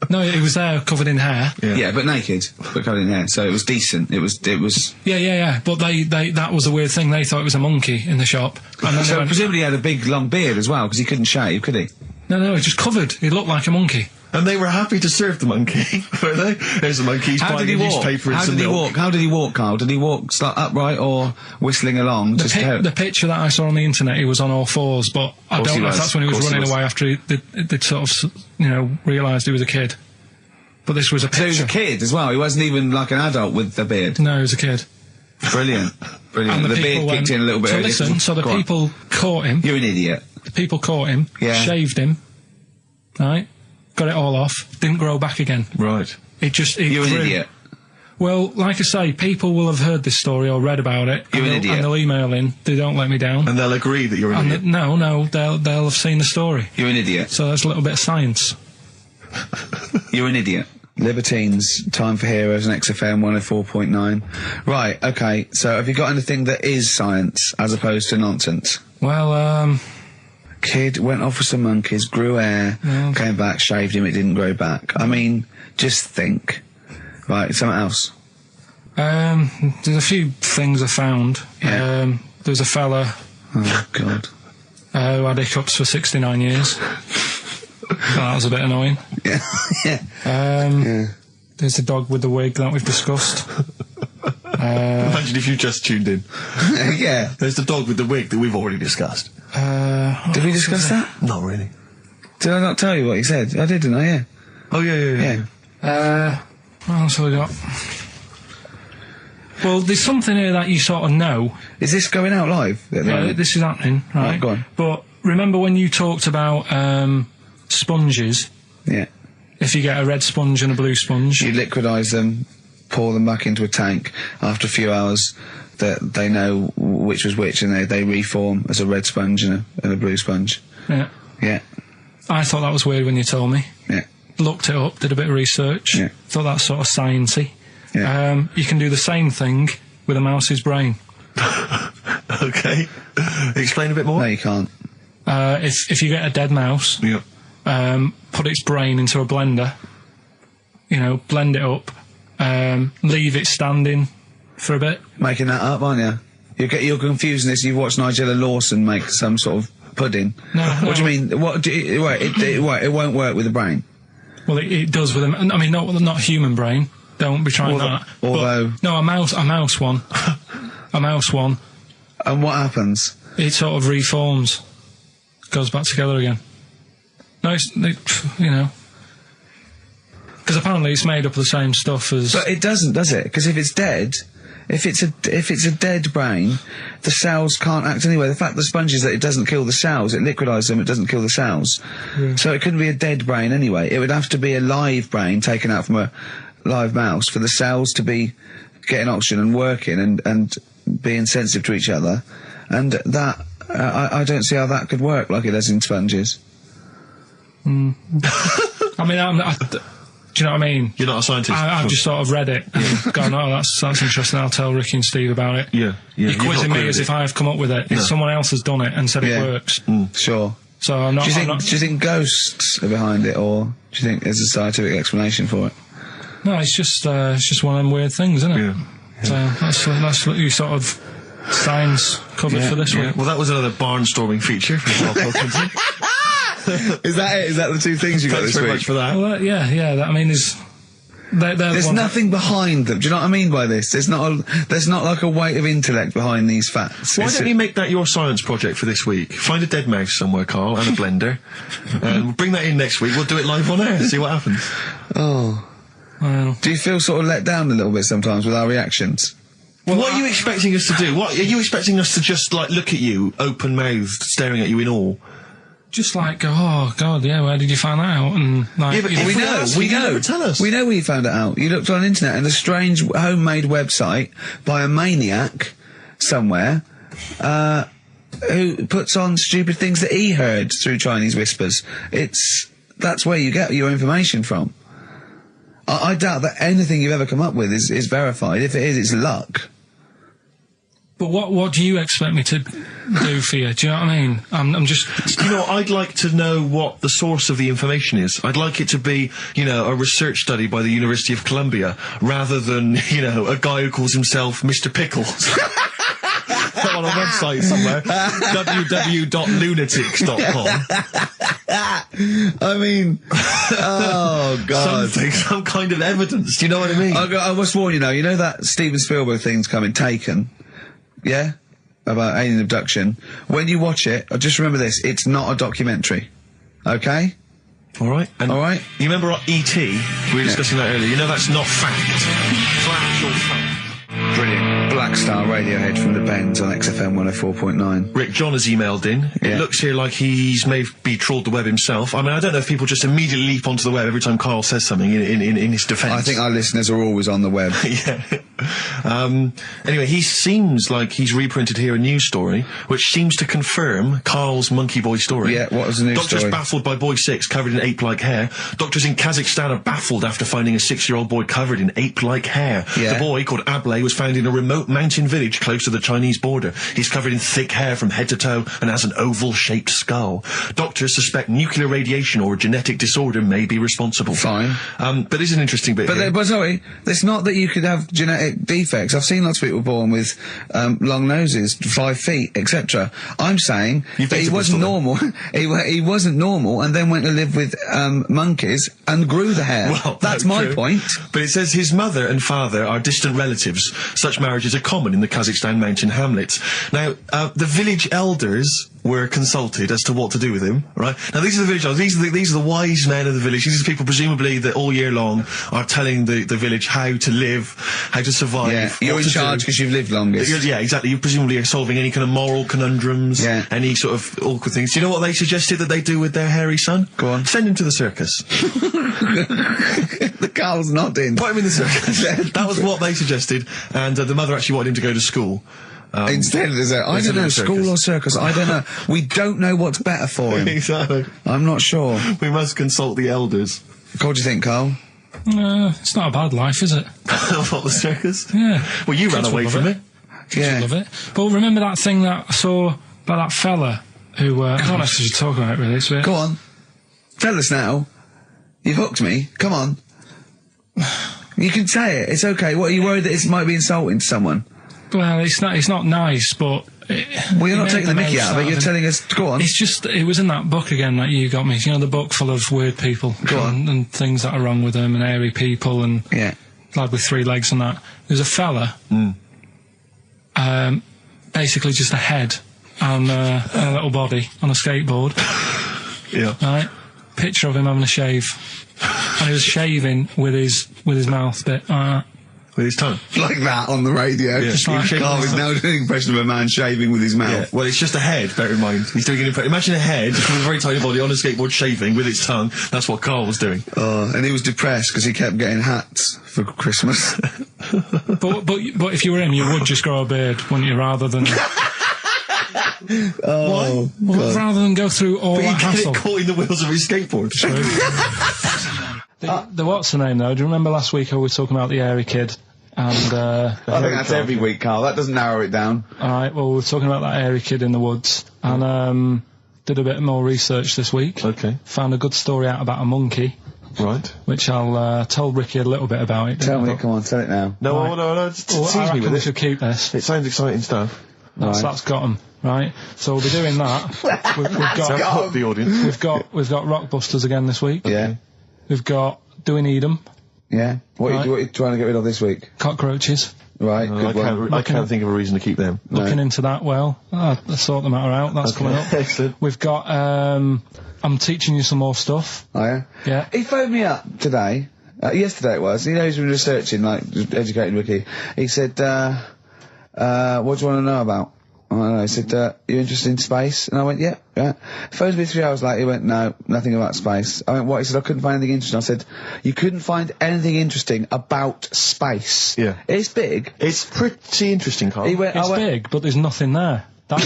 [SPEAKER 3] No, he was there covered in hair.
[SPEAKER 5] Yeah, but naked, but covered in hair. So it was decent. It was.
[SPEAKER 3] Yeah. But they that was a weird thing. They thought it was a monkey in the shop. And then
[SPEAKER 5] So presumably he had a big long beard as well, because he couldn't shave, could he?
[SPEAKER 3] No, he was just covered. He looked like a monkey.
[SPEAKER 2] And they were happy to serve the monkey, were they? There's a monkey, he's
[SPEAKER 5] How did
[SPEAKER 2] buying
[SPEAKER 5] he
[SPEAKER 2] a
[SPEAKER 5] walk?
[SPEAKER 2] newspaper and
[SPEAKER 5] How
[SPEAKER 2] some
[SPEAKER 5] did he
[SPEAKER 2] milk.
[SPEAKER 5] walk? How did he walk, Carl? Did he walk upright or whistling along?
[SPEAKER 3] The picture that I saw on the internet, he was on all fours, but I don't know if that's when he was running away after they'd sort of, you know, realised he was a kid. But this was a picture.
[SPEAKER 5] So he was a kid as well. He wasn't even like an adult with the beard.
[SPEAKER 3] No, he was a kid.
[SPEAKER 5] Brilliant.
[SPEAKER 3] And
[SPEAKER 5] the beard kicked in a little bit.
[SPEAKER 3] So
[SPEAKER 5] early.
[SPEAKER 3] listen, so the
[SPEAKER 5] Go on.
[SPEAKER 3] people caught him.
[SPEAKER 5] You're an idiot.
[SPEAKER 3] The people caught him, shaved him, right? Got it all off, didn't grow back again.
[SPEAKER 2] Right.
[SPEAKER 5] You're an idiot.
[SPEAKER 3] Well, like I say, people will have heard this story or read about it.
[SPEAKER 5] You're an idiot.
[SPEAKER 3] And they'll email in. They don't let me down.
[SPEAKER 2] And they'll agree that you're an idiot.
[SPEAKER 3] No, they'll have seen the story.
[SPEAKER 5] You're an idiot.
[SPEAKER 3] So that's a little bit of science.
[SPEAKER 5] You're an idiot. Libertines, Time for Heroes and XFM 104.9. Right, okay, so have you got anything that is science as opposed to nonsense?
[SPEAKER 3] Well,
[SPEAKER 5] Kid went off with some monkeys, grew hair, came back, shaved him, it didn't grow back. I mean, just think. Right, something else.
[SPEAKER 3] there's a few things I found.
[SPEAKER 5] Yeah.
[SPEAKER 3] There's a fella
[SPEAKER 5] Oh, God.
[SPEAKER 3] who had hiccups for 69 years. That was a bit annoying.
[SPEAKER 5] Yeah.
[SPEAKER 3] Yeah. There's the dog with the wig that we've discussed.
[SPEAKER 2] Imagine if you just tuned in.
[SPEAKER 5] Yeah.
[SPEAKER 2] There's the dog with the wig that we've already discussed.
[SPEAKER 5] Did we discuss that?
[SPEAKER 2] Not really.
[SPEAKER 5] Did I not tell you what he said? I did, didn't I? Yeah.
[SPEAKER 2] Oh, yeah.
[SPEAKER 3] What else have we got? Well, there's something here that you sort of know.
[SPEAKER 5] Is this going out live?
[SPEAKER 3] Yeah, this is happening, right?
[SPEAKER 5] Go on.
[SPEAKER 3] But remember when you talked about sponges?
[SPEAKER 5] Yeah.
[SPEAKER 3] if you get a red sponge and a blue sponge.
[SPEAKER 5] You liquidise them, pour them back into a tank. After a few hours, they know which was which, and they reform as a red sponge and a blue sponge.
[SPEAKER 3] Yeah.
[SPEAKER 5] Yeah.
[SPEAKER 3] I thought that was weird when you told me.
[SPEAKER 5] Yeah.
[SPEAKER 3] Looked it up, did a bit of research.
[SPEAKER 5] Yeah.
[SPEAKER 3] Thought that's sort of sciencey.
[SPEAKER 5] Yeah.
[SPEAKER 3] You can do the same thing with a mouse's brain.
[SPEAKER 2] Okay. Explain a bit more.
[SPEAKER 5] No, you can't.
[SPEAKER 3] If you get a dead mouse, put its brain into a blender, blend it up, leave it standing for a bit.
[SPEAKER 5] Making that up, aren't you? You're confusing this. You've watched Nigella Lawson make some sort of pudding.
[SPEAKER 3] No.
[SPEAKER 5] What do you mean? It won't work with the brain.
[SPEAKER 3] Well, it does with I mean, not human brain. Don't be trying that.
[SPEAKER 5] Although,
[SPEAKER 3] no, a mouse one. A mouse one.
[SPEAKER 5] And what happens?
[SPEAKER 3] It sort of reforms, goes back together again. No, because apparently it's made up of the same stuff as.
[SPEAKER 5] But it doesn't, does it? Because if it's dead, if it's a dead brain, the cells can't act anyway. The fact the sponge is that it doesn't kill the cells, it liquidises them, it doesn't kill the cells. Yeah. So it couldn't be a dead brain anyway. It would have to be a live brain taken out from a live mouse for the cells to be getting oxygen and working and being sensitive to each other. And that, I don't see how that could work like it does in sponges.
[SPEAKER 3] I mean, do you know what I mean?
[SPEAKER 2] You're not a scientist.
[SPEAKER 3] I've just sort of read it and gone, oh, that's interesting. I'll tell Ricky and Steve about it.
[SPEAKER 2] Yeah.
[SPEAKER 3] You're quizzing me as if I've come up with it. If someone else has done it and said it works.
[SPEAKER 5] Sure.
[SPEAKER 3] So I'm not.
[SPEAKER 5] Do you think ghosts are behind it, or do you think there's a scientific explanation for it?
[SPEAKER 3] No, it's just one of them weird things, isn't it?
[SPEAKER 2] Yeah.
[SPEAKER 3] So that's what you sort of science covered for this week.
[SPEAKER 2] Well, that was another barnstorming feature from Karl Pilkington.
[SPEAKER 5] Is that it? Is that the two things you got
[SPEAKER 2] Thanks
[SPEAKER 5] this
[SPEAKER 2] very
[SPEAKER 5] week?
[SPEAKER 2] much for that.
[SPEAKER 3] Well, I mean, there's
[SPEAKER 5] nothing behind them. Do you know what I mean by this? There's not like a weight of intellect behind these facts.
[SPEAKER 2] Why don't you make that your science project for this week? Find a dead mouse somewhere, Karl, and a blender. And we'll bring that in next week. We'll do it live on air. See what happens.
[SPEAKER 5] Oh.
[SPEAKER 3] Well.
[SPEAKER 5] Do you feel sort of let down a little bit sometimes with our reactions?
[SPEAKER 2] Well, what are you expecting us to do? What are you expecting us to just look at you, open-mouthed, staring at you in awe?
[SPEAKER 3] Just go, oh God, yeah, where did you find that out? And
[SPEAKER 2] but
[SPEAKER 5] we know.
[SPEAKER 2] Never tell us.
[SPEAKER 5] We know where you found it out. You looked on the internet and a strange homemade website by a maniac somewhere, who puts on stupid things that he heard through Chinese whispers. That's where you get your information from. I doubt that anything you've ever come up with is verified. If it is, it's luck.
[SPEAKER 3] But what do you expect me to do for you? Do you know what I mean? I'm just...
[SPEAKER 2] I'd like to know what the source of the information is. I'd like it to be, a research study by the University of Columbia, rather than, a guy who calls himself Mr. Pickles. On a website somewhere. www.lunatics.com.
[SPEAKER 5] I mean, oh God.
[SPEAKER 2] Some kind of evidence, do you know what I mean?
[SPEAKER 5] I must warn you now, that Steven Spielberg thing's coming, Taken, yeah? About alien abduction. When you watch it, just remember this, it's not a documentary. Okay?
[SPEAKER 2] Alright.
[SPEAKER 5] Alright?
[SPEAKER 2] You remember E.T.? We were discussing that earlier. That's not fact. Factual fact.
[SPEAKER 5] Brilliant. Black Star Radiohead from the Bends on XFM 104.9.
[SPEAKER 2] Rick John has emailed in.
[SPEAKER 5] Yeah.
[SPEAKER 2] It looks here like he's maybe trawled the web himself. I mean, I don't know if people just immediately leap onto the web every time Karl says something in his defence.
[SPEAKER 5] I think our listeners are always on the web.
[SPEAKER 2] Yeah. Anyway, he seems like he's reprinted here a news story, which seems to confirm Karl's Monkey Boy story.
[SPEAKER 5] Yeah, what was the news
[SPEAKER 2] Doctors
[SPEAKER 5] story?
[SPEAKER 2] baffled by boy 6 covered in ape-like hair. Doctors in Kazakhstan are baffled after finding a 6-year-old boy covered in ape-like hair.
[SPEAKER 5] Yeah.
[SPEAKER 2] The boy, called Ablay, was found in a remote mountain village close to the Chinese border. He's covered in thick hair from head to toe and has an oval-shaped skull. Doctors suspect nuclear radiation or a genetic disorder may be responsible.
[SPEAKER 5] Fine.
[SPEAKER 2] But this is an interesting bit here.
[SPEAKER 5] But sorry, it's not that you could have genetic defects. I've seen lots of people born with long noses, 5 feet, etc. I'm saying that he wasn't normal. he wasn't normal, and then went to live with monkeys and grew the hair.
[SPEAKER 2] Well,
[SPEAKER 5] that's my point.
[SPEAKER 2] But it says his mother and father are distant relatives. Such marriages are common in the Kazakhstan mountain hamlets. Now, the village elders were consulted as to what to do with him, right? Now, these are the village elders. These are the wise men of the village. These are people, presumably, that all year long are telling the village how to live, how to survive.
[SPEAKER 5] Yeah, you're in charge because you've lived longest.
[SPEAKER 2] Yeah, exactly. You presumably are solving any kind of moral conundrums, any sort of awkward things. Do you know what they suggested that they do with their hairy son?
[SPEAKER 5] Go on.
[SPEAKER 2] Send him to the circus.
[SPEAKER 5] The Carl's nodding.
[SPEAKER 2] Put him in the circus. That was what they suggested, and the mother actually wanted him to go to school.
[SPEAKER 5] Instead, there's I don't know, school or circus, I don't know. We don't know what's better for him.
[SPEAKER 2] Exactly.
[SPEAKER 5] I'm not sure.
[SPEAKER 2] We must consult the elders.
[SPEAKER 5] What do you think, Carl?
[SPEAKER 3] It's not a bad life, is it?
[SPEAKER 2] What, the circus?
[SPEAKER 3] Yeah.
[SPEAKER 2] Well, you ran away from it.
[SPEAKER 5] Yeah.
[SPEAKER 3] Love it. But remember that thing that I saw about that fella who, I don't know if you should talk about it really, so
[SPEAKER 5] Go on. Tell us now. You've hooked me. Come on. You can say it. It's okay. What, are you worried that it might be insulting to someone?
[SPEAKER 3] Well, it's not nice, but...
[SPEAKER 5] Well, you're not taking the mickey out of it, you're telling us... Go on.
[SPEAKER 3] It's just, it was in that book again that you got me. You know, the book full of weird people.
[SPEAKER 5] Go on.
[SPEAKER 3] And things that are wrong with them, and hairy people, and...
[SPEAKER 5] Yeah.
[SPEAKER 3] Lad with 3 legs and that. There's a fella... basically just a head and a little body on a skateboard.
[SPEAKER 2] Yeah.
[SPEAKER 3] Right? Picture of him having a shave. And he was shaving with his mouth bit.
[SPEAKER 2] With his tongue.
[SPEAKER 5] Like that on the radio.
[SPEAKER 2] Yeah.
[SPEAKER 5] Carl is now doing an impression of a man shaving with his mouth.
[SPEAKER 2] Yeah. Well, it's just a head, bear in mind. He's doing an impression. Imagine a head with a very tiny body on a skateboard shaving with its tongue. That's what Carl was doing.
[SPEAKER 5] And he was depressed because he kept getting hats for Christmas.
[SPEAKER 3] but if you were him, you would just grow a beard, wouldn't you, rather than...
[SPEAKER 5] Oh,
[SPEAKER 3] well, rather than go through all
[SPEAKER 2] But
[SPEAKER 3] that
[SPEAKER 2] he
[SPEAKER 3] hassle.
[SPEAKER 2] get it caught in the wheels of his skateboard.
[SPEAKER 3] The what's the name though? Do you remember last week I was talking about the hairy kid? And
[SPEAKER 5] I think that's every week, Carl. That doesn't narrow it down.
[SPEAKER 3] Alright, well, we were talking about that hairy kid in the woods, and did a bit more research this week.
[SPEAKER 2] Okay.
[SPEAKER 3] Found a good story out about a monkey.
[SPEAKER 2] Right.
[SPEAKER 3] Which I'll tell Ricky a little bit about it.
[SPEAKER 5] Tell me, come on, tell it now.
[SPEAKER 2] No, just tease
[SPEAKER 3] I
[SPEAKER 2] me
[SPEAKER 3] reckon
[SPEAKER 2] with
[SPEAKER 3] we
[SPEAKER 2] it.
[SPEAKER 3] should keep this.
[SPEAKER 2] It sounds exciting stuff.
[SPEAKER 3] That's got 'em, right? So we'll be doing that. We've got
[SPEAKER 2] Hook the audience.
[SPEAKER 3] we've got Rockbusters again this week.
[SPEAKER 5] Yeah.
[SPEAKER 3] We've got Do We Need 'Em?
[SPEAKER 5] Yeah. What are you trying to get rid of this week?
[SPEAKER 3] Cockroaches.
[SPEAKER 5] Right, good one.
[SPEAKER 2] I can't think of a reason to keep them.
[SPEAKER 3] Looking into that, well, I'll sort the matter out. That's coming up.
[SPEAKER 2] Excellent.
[SPEAKER 3] We've got, I'm teaching you some more stuff.
[SPEAKER 5] Oh, yeah?
[SPEAKER 3] Yeah.
[SPEAKER 5] He phoned me up today. Yesterday it was. He knows he's been researching, like, just educating Ricky. He said, what do you want to know about? I don't know. He said, you interested in space? And I went, yeah. He phoned me 3 hours later. He went, no, nothing about space. I went, what? He said, I couldn't find anything interesting. I said, you couldn't find anything interesting about space.
[SPEAKER 2] Yeah.
[SPEAKER 5] It's big.
[SPEAKER 2] It's pretty interesting, Carl.
[SPEAKER 5] He went,
[SPEAKER 3] It's big, but there's nothing there. That's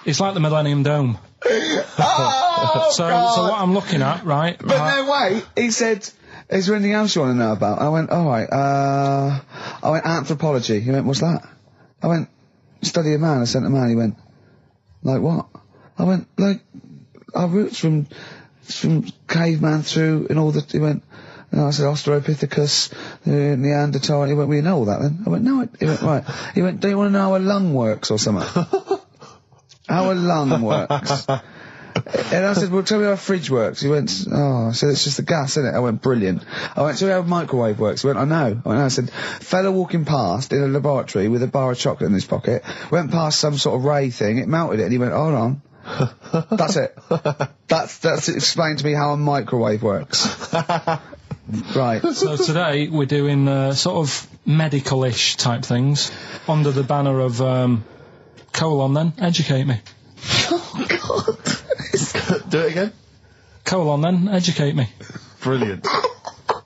[SPEAKER 3] it's like the Millennium Dome. So what I'm looking at, right?
[SPEAKER 5] But no, wait. He said, is there anything else you want to know about? I went, alright, I went, anthropology. He went, what's that? I went, study a man, I sent a man. He went, like what? I went, like, our roots from caveman through and all that. He went, I said, Australopithecus, Neanderthal. He went, well, you know all that then? I went, no. He went, right. He went, do you want to know how a lung works or something? How a lung works? And I said, well, tell me how a fridge works. He went, oh, I said, it's just the gas, isn't it? I went, brilliant. I went, tell me how a microwave works. He went, I know. I said, fella walking past in a laboratory with a bar of chocolate in his pocket, went past some sort of ray thing, it melted it, and he went, hold on. That's it. That's explained to me how a microwave works. Right.
[SPEAKER 3] So today we're doing sort of medical-ish type things under the banner of colon then, educate me.
[SPEAKER 5] Oh, God.
[SPEAKER 2] Do it again.
[SPEAKER 3] Colon then, educate me.
[SPEAKER 2] Brilliant.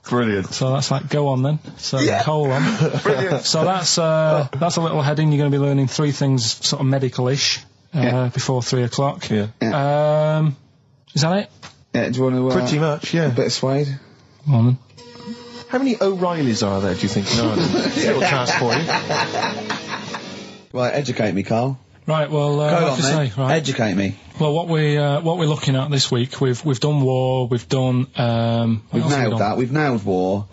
[SPEAKER 2] Brilliant.
[SPEAKER 3] So that's like go on then. So colon.
[SPEAKER 2] Brilliant.
[SPEAKER 3] So that's a little heading. You're going to be learning 3 things sort of medical-ish before 3 o'clock.
[SPEAKER 2] Yeah.
[SPEAKER 3] Is that it?
[SPEAKER 5] Yeah, do you want to...
[SPEAKER 2] Pretty much, yeah.
[SPEAKER 5] A bit of suede?
[SPEAKER 3] Go on then.
[SPEAKER 2] How many O'Reillys are there, do you think? No, little task for you.
[SPEAKER 5] Right, educate me, Carl.
[SPEAKER 3] Right, well,
[SPEAKER 5] Go on,
[SPEAKER 3] say, right.
[SPEAKER 5] Educate me.
[SPEAKER 3] Well, what we're looking at this week, we've done war, we've done
[SPEAKER 5] We've nailed that. We've nailed war.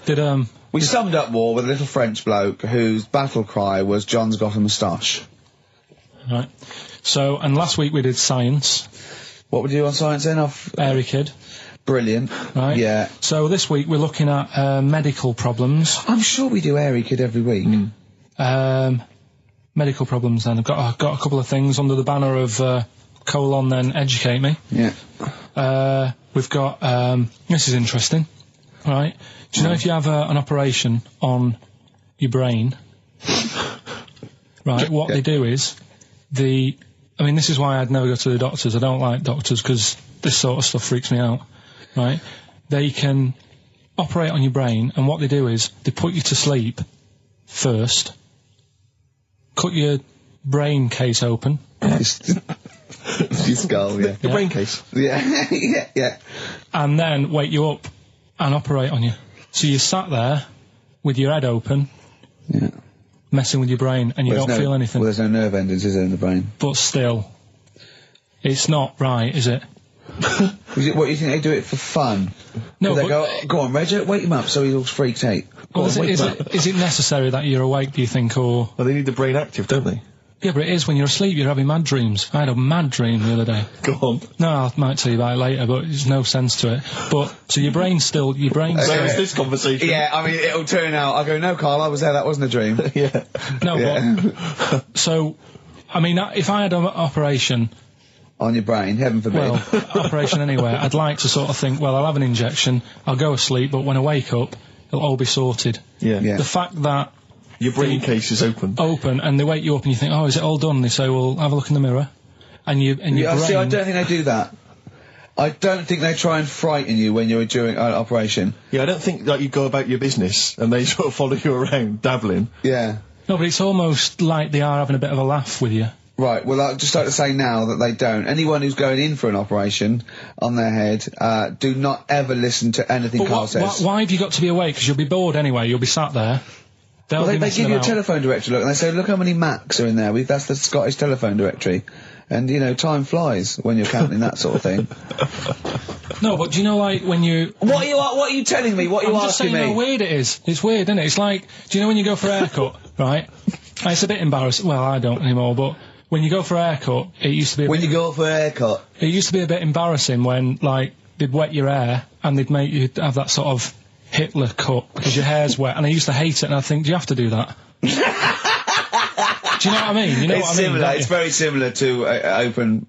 [SPEAKER 5] We summed up war with a little French bloke whose battle cry was "John's got a moustache."
[SPEAKER 3] Right. So, and last week we did science.
[SPEAKER 5] What would you do on science then?
[SPEAKER 3] Hairy kid.
[SPEAKER 5] Brilliant.
[SPEAKER 3] Right.
[SPEAKER 5] Yeah.
[SPEAKER 3] So this week we're looking at medical problems.
[SPEAKER 5] I'm sure we do hairy kid every week.
[SPEAKER 3] medical problems then. I've got a couple of things under the banner of colon then educate me.
[SPEAKER 5] Yeah.
[SPEAKER 3] We've got, this is interesting, right? Do you know if you have an operation on your brain, right, what they do is, I mean, this is why I'd never go to the doctors. I don't like doctors because this sort of stuff freaks me out, right? They can operate on your brain, and what they do is they put you to sleep first, cut your brain case open.
[SPEAKER 5] Your skull, yeah.
[SPEAKER 2] The brain case.
[SPEAKER 5] Yeah, yeah.
[SPEAKER 3] And then wake you up and operate on you. So you sat there with your head open, messing with your brain, and you don't feel anything.
[SPEAKER 5] Well, there's no nerve endings, is there, in the brain?
[SPEAKER 3] But still, it's not right, is it?
[SPEAKER 5] What, you think they do it for fun?
[SPEAKER 3] No,
[SPEAKER 5] they go on, Reg, wake him up so he all freaks out.
[SPEAKER 3] Well, is it necessary that you're awake, do you think, or...
[SPEAKER 2] Well, they need the brain active, don't they?
[SPEAKER 3] Yeah, but it is when you're asleep, you're having mad dreams. I had a mad dream the other day.
[SPEAKER 2] Go on.
[SPEAKER 3] No, I might tell you about it later, but there's no sense to it. But, so your brain's still...
[SPEAKER 2] Where's this conversation?
[SPEAKER 5] Yeah, I mean, it'll turn out, I go, no, Carl, I was there, that wasn't a dream.
[SPEAKER 2] Yeah.
[SPEAKER 3] No, but... So, I mean, if I had an operation...
[SPEAKER 5] On your brain, heaven forbid.
[SPEAKER 3] Well, operation anywhere, I'd like to sort of think, well, I'll have an injection, I'll go asleep, but when I wake up, it'll all be sorted.
[SPEAKER 2] Yeah.
[SPEAKER 3] The fact that...
[SPEAKER 2] Your brain case is open.
[SPEAKER 3] And they wake you up and you think, oh, is it all done? They say, well, have a look in the mirror. And your brain...
[SPEAKER 5] See, I don't think they do that. I don't think they try and frighten you when you're during an operation.
[SPEAKER 2] Yeah, I don't think that you go about your business and they sort of follow you around, dabbling.
[SPEAKER 5] Yeah.
[SPEAKER 3] No, but it's almost like they are having a bit of a laugh with you.
[SPEAKER 5] Right, well, I'd just like to say now that they don't. Anyone who's going in for an operation on their head, do not ever listen to anything Carl says.
[SPEAKER 3] Why have you got to be awake? Because you'll be bored anyway, you'll be sat there.
[SPEAKER 5] Well, they give you a telephone directory, look, and they say, look how many Macs are in there. That's the Scottish telephone directory. And, you know, time flies when you're counting that sort of thing.
[SPEAKER 3] No, but do you know, like, when you...
[SPEAKER 5] What are you telling me? What are you asking me?
[SPEAKER 3] I'm just saying how weird it is. It's weird, isn't it? It's like, do you know when you go for a haircut, right? It's a bit embarrassing. Well, I don't anymore, but... When you go for a haircut, it used to be...
[SPEAKER 5] you go for a haircut?
[SPEAKER 3] It used to be a bit embarrassing when, like, they'd wet your hair and they'd make you have that sort of Hitler cut because your hair's wet, and I used to hate it, and I think, do you have to do that? Do you know what I mean? You know
[SPEAKER 5] it's
[SPEAKER 3] what I mean?
[SPEAKER 5] Similar. It's very similar to open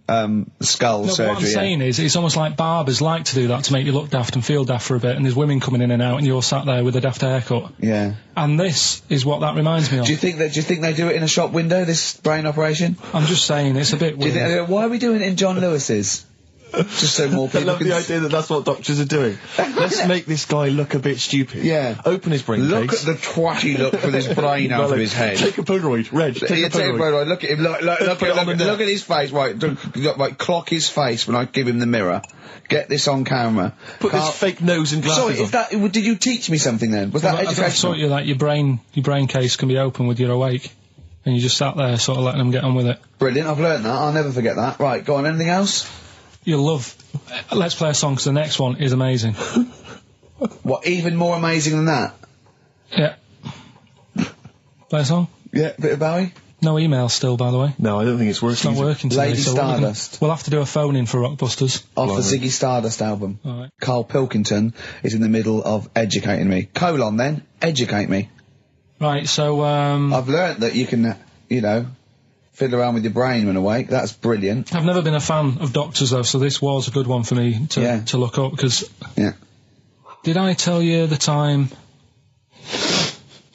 [SPEAKER 5] skull surgery.
[SPEAKER 3] What I'm saying is, it's almost like barbers like to do that to make you look daft and feel daft for a bit, and there's women coming in and out, and you're sat there with a daft haircut.
[SPEAKER 5] Yeah.
[SPEAKER 3] And this is what that reminds me of.
[SPEAKER 5] Do you think they do it in a shop window, this brain operation?
[SPEAKER 3] I'm just saying, it's a bit weird.
[SPEAKER 5] Why are we doing it in John Lewis's? Just so more people
[SPEAKER 2] I love the idea that that's what doctors are doing. Let's make this guy look a bit stupid.
[SPEAKER 5] Yeah.
[SPEAKER 2] Open his brain
[SPEAKER 5] Look
[SPEAKER 2] case.
[SPEAKER 5] at the twatty look with his brain out of his head.
[SPEAKER 2] Take a Polaroid, Reg. Take a Polaroid.
[SPEAKER 5] Look at him. Look at his face. Right, clock his face when I give him the mirror. Get this on camera.
[SPEAKER 2] Put this fake nose and glasses
[SPEAKER 5] on. Did you teach me something then? Was that educational?
[SPEAKER 3] I thought you that your brain case can be open with your awake, and you just sat there sort of letting them get on with it.
[SPEAKER 5] Brilliant. I've learned that. I'll never forget that. Right, go on. Anything else?
[SPEAKER 3] You'll love... Let's play a song, because the next one is amazing.
[SPEAKER 5] What, even more amazing than that?
[SPEAKER 3] Yeah. Play a song?
[SPEAKER 5] Yeah, bit of Bowie?
[SPEAKER 3] No email still, by the way.
[SPEAKER 2] No, I don't think it's working.
[SPEAKER 3] It's not working today.
[SPEAKER 5] Lady Stardust.
[SPEAKER 3] We'll have to do a phone-in for Rockbusters.
[SPEAKER 5] Off the Ziggy Stardust album.
[SPEAKER 3] All right.
[SPEAKER 5] Karl Pilkington is in the middle of educating me. Colon, then. Educate me.
[SPEAKER 3] Right, so,
[SPEAKER 5] I've learnt that you can, you know... fiddle around with your brain when awake. That's brilliant.
[SPEAKER 3] I've never been a fan of doctors, though, so this was a good one for me to look up, because...
[SPEAKER 5] Yeah.
[SPEAKER 3] Did I tell you the time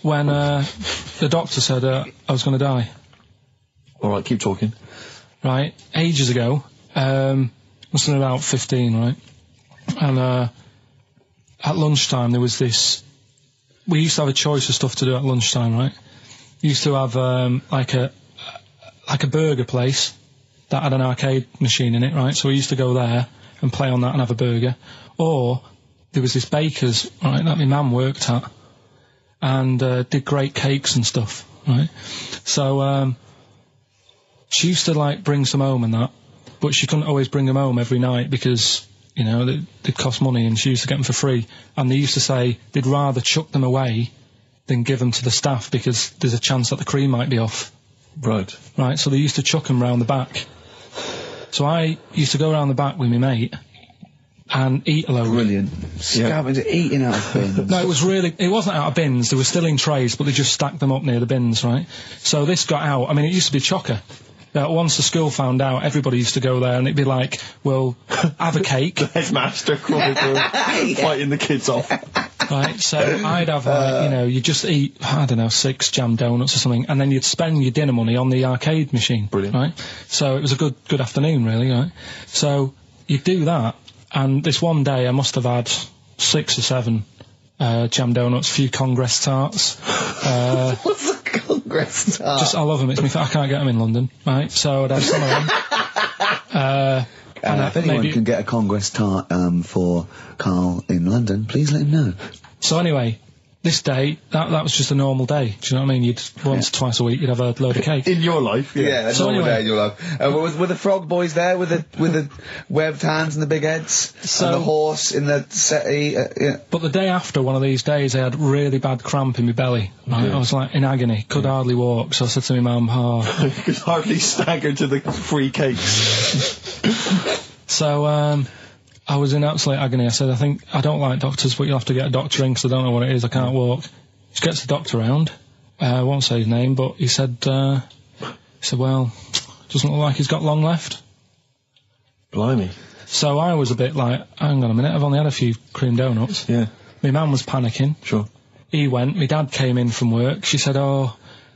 [SPEAKER 3] when the doctor said I was going to die?
[SPEAKER 2] All right, keep talking.
[SPEAKER 3] Right, ages ago, must have been about 15, right? And at lunchtime there was this... We used to have a choice of stuff to do at lunchtime, right? We used to have like a burger place that had an arcade machine in it, right? So we used to go there and play on that and have a burger. Or there was this baker's, right, that my mum worked at, and did great cakes and stuff, right? So she used to, like, bring some home and that, but she couldn't always bring them home every night because, you know, they'd cost money, and she used to get them for free. And they used to say they'd rather chuck them away than give them to the staff because there's a chance that the cream might be off.
[SPEAKER 2] Right.
[SPEAKER 3] Right, so they used to chuck them round the back. So I used to go round the back with my mate, and eat a load.
[SPEAKER 5] Brilliant. Scavenging, eating out of bins.
[SPEAKER 3] No, it wasn't out of bins, they were still in trays, but they just stacked them up near the bins, right? So this got out, I mean, it used to be chocker. Once the school found out, everybody used to go there, and it'd be like, well, have a cake.
[SPEAKER 2] The headmaster crawling through, fighting the kids off.
[SPEAKER 3] Right, so I'd have, you just eat, I don't know, 6 jam donuts or something, and then you'd spend your dinner money on the arcade machine.
[SPEAKER 2] Brilliant.
[SPEAKER 3] Right? So it was a good afternoon, really, right? So you'd do that, and this one day I must have had 6 or 7 jam donuts, a few Congress tarts.
[SPEAKER 5] What's a Congress tart?
[SPEAKER 3] I love them, I can't get them in London, right? So I'd have some of them.
[SPEAKER 5] If anyone can get a Congress tart for Karl in London, please let him know.
[SPEAKER 3] So anyway, this day, that was just a normal day. Do you know what I mean? You'd once, twice a week, you'd have a load of cake.
[SPEAKER 2] In your life,
[SPEAKER 5] yeah.
[SPEAKER 3] So
[SPEAKER 5] normal
[SPEAKER 3] anyway,
[SPEAKER 5] day in your life. Were the frog boys there with the webbed hands and the big heads? And the horse in the settee?
[SPEAKER 3] But the day after one of these days, I had really bad cramp in my belly. Right? I was like in agony, could hardly walk. So I said to my mum,
[SPEAKER 2] you could hardly stagger to the free cakes.
[SPEAKER 3] So, I was in absolute agony. I said, I don't like doctors, but you'll have to get a doctor in because I don't know what it is, I can't walk. She gets the doctor round, I won't say his name, but he said, well, doesn't look like he's got long left.
[SPEAKER 2] Blimey.
[SPEAKER 3] So I was a bit like, hang on a minute, I've only had a few cream donuts.
[SPEAKER 2] Yeah.
[SPEAKER 3] My mum was panicking.
[SPEAKER 2] Sure.
[SPEAKER 3] He went, my dad came in from work, she said,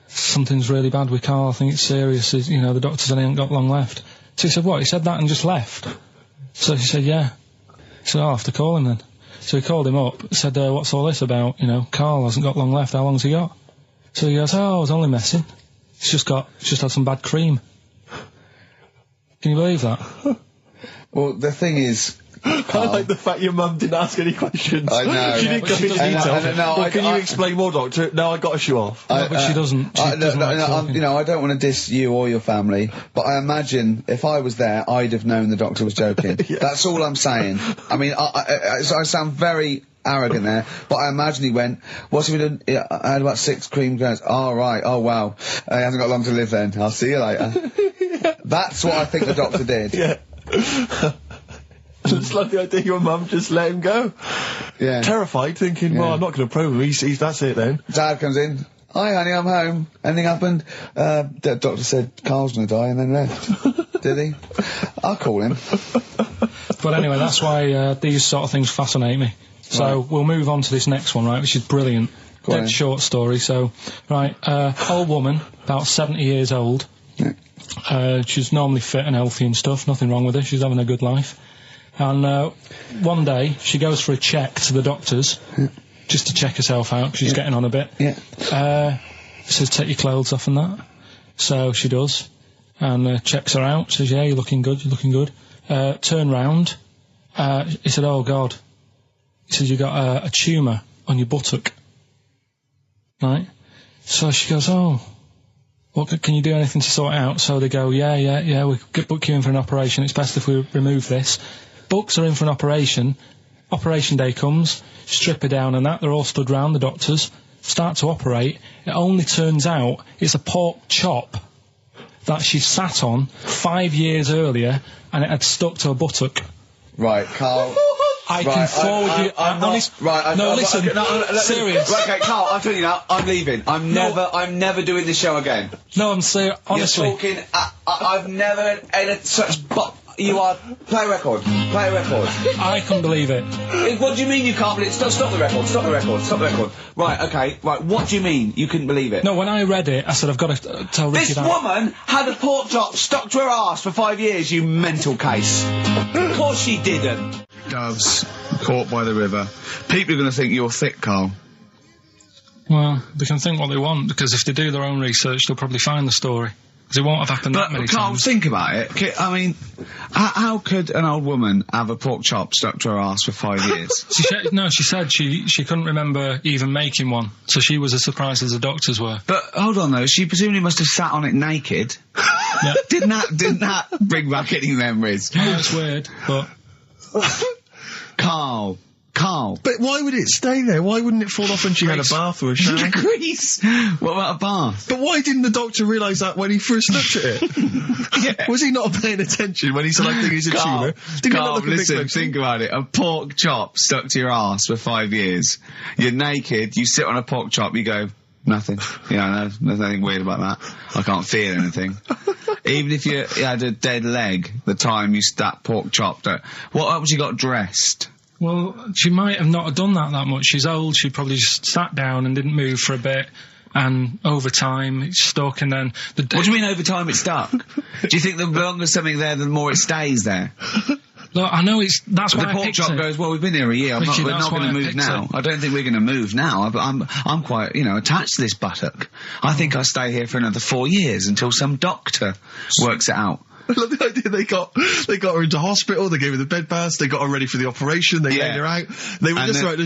[SPEAKER 3] something's really bad with Karl, I think it's serious, the doctor said he ain't got long left. So he said, what? He said that and just left? So she said, yeah. He said, I'll have to call him then. So he called him up, said, what's all this about? Karl hasn't got long left, how long's he got? So he goes, I was only messing. He's just had some bad cream. Can you believe that?
[SPEAKER 5] Well, the thing is,
[SPEAKER 2] I like the fact your mum didn't ask any questions.
[SPEAKER 5] I know.
[SPEAKER 2] She didn't go into detail. Can you explain more, Doctor? No, I got to show off.
[SPEAKER 3] But she doesn't.
[SPEAKER 5] I don't want to diss you or your family, but I imagine if I was there, I'd have known the doctor was joking.
[SPEAKER 2] Yeah.
[SPEAKER 5] That's all I'm saying. I mean, I sound very arrogant there, but I imagine he went, what's he been doing? I had about 6 cream cones. Oh, right. Oh, wow. He hasn't got long to live then. I'll see you later. That's what I think the doctor did.
[SPEAKER 2] Yeah. I just love the idea your mum just let him go.
[SPEAKER 5] Yeah.
[SPEAKER 2] Terrified, thinking, well, I'm not going to probe him. He's that's it then.
[SPEAKER 5] Dad comes in. Hi, honey, I'm home. Anything happened? The doctor said Karl's going to die and then left. Did he? I'll call him.
[SPEAKER 3] But anyway, that's why these sort of things fascinate me. So we'll move on to this next one, right, which is brilliant. Dead short story. So, right, old woman, about 70 years old. Yeah. She's normally fit and healthy and stuff. Nothing wrong with her. She's having a good life. And one day, she goes for a check to the doctor's, just to check herself out, she's getting on a bit. Yeah. Says, take your clothes off and that. So she does, and checks her out, says, yeah, you're looking good, turn round. He said, oh, God. He says, you got a tumour on your buttock. Right? So she goes, oh, what, can you do anything to sort it out? So they go, yeah, we could book you in for an operation, it's best if we remove this. Books are in for an operation. Operation day comes, strip her down and that. They're all stood round, the doctors. Start to operate. It only turns out it's a pork chop that she sat on 5 years earlier and it had stuck to her buttock.
[SPEAKER 5] Right, Karl.
[SPEAKER 3] I can forward you... I'm honest...
[SPEAKER 5] Right,
[SPEAKER 3] listen, serious.
[SPEAKER 5] Right, okay, Karl, I'm telling you now, I'm leaving. I'm never doing this show again.
[SPEAKER 3] No, I'm serious, honestly.
[SPEAKER 5] You're talking... I've never had such... You are... Play a record.
[SPEAKER 3] I couldn't believe it.
[SPEAKER 5] What do you mean you can't believe it? Stop the record. Right, okay. Right, what do you mean you couldn't believe it?
[SPEAKER 3] No, when I read it, I said, I've got to tell Ricky that...
[SPEAKER 5] This woman had a pork chop stuck to her arse for 5 years, you mental case. Of course she didn't. Doves caught by the river. People are going to think you're thick, Karl.
[SPEAKER 3] Well, they can think what they want, because if they do their own research, they'll probably find the story. Because it won't have happened that many
[SPEAKER 5] Karl,
[SPEAKER 3] times.
[SPEAKER 5] think about it. I mean, how could an old woman have a pork chop stuck to her arse for 5 years?
[SPEAKER 3] She said she couldn't remember even making one, so she was as surprised as the doctors were.
[SPEAKER 5] But hold on though, she presumably must have sat on it naked.
[SPEAKER 3] Yeah.
[SPEAKER 5] Didn't that bring back any memories?
[SPEAKER 3] No, it's weird, but...
[SPEAKER 5] Karl,
[SPEAKER 6] Carl.
[SPEAKER 2] But why would it stay there? Why wouldn't it fall off when she had a bath or a shower?
[SPEAKER 6] Grease. What about a bath?
[SPEAKER 2] But why didn't the doctor realise that when he first looked at it?
[SPEAKER 6] Yeah.
[SPEAKER 2] Was he not paying attention when he said, I think he's a tumour? Didn't he not
[SPEAKER 6] Carl,
[SPEAKER 2] look a big
[SPEAKER 6] listen,
[SPEAKER 2] question?
[SPEAKER 6] think about it. A pork chop stuck to your arse for 5 years. You're naked, you sit on a pork chop, you go, nothing. No, there's nothing weird about that. I can't feel anything. Even if you had a dead leg, the time you that pork chop, what else you got dressed?
[SPEAKER 3] Well, she might have not have done that much. She's old. She probably just sat down and didn't move for a bit. And over time, it's stuck. And then
[SPEAKER 6] What do you mean over time it's stuck? Do you think the longer something there, the more it stays there?
[SPEAKER 3] Look, I know that's why
[SPEAKER 6] the pork chop goes, well, we've been here a year. We're not going to move now. I don't think we're going to move now. I'm quite, attached to this buttock. I think I'll stay here for another 4 years until some doctor works it out.
[SPEAKER 2] I love the idea they got her into hospital, they gave her the bed baths, they got her ready for the operation, they laid her out. They were just right.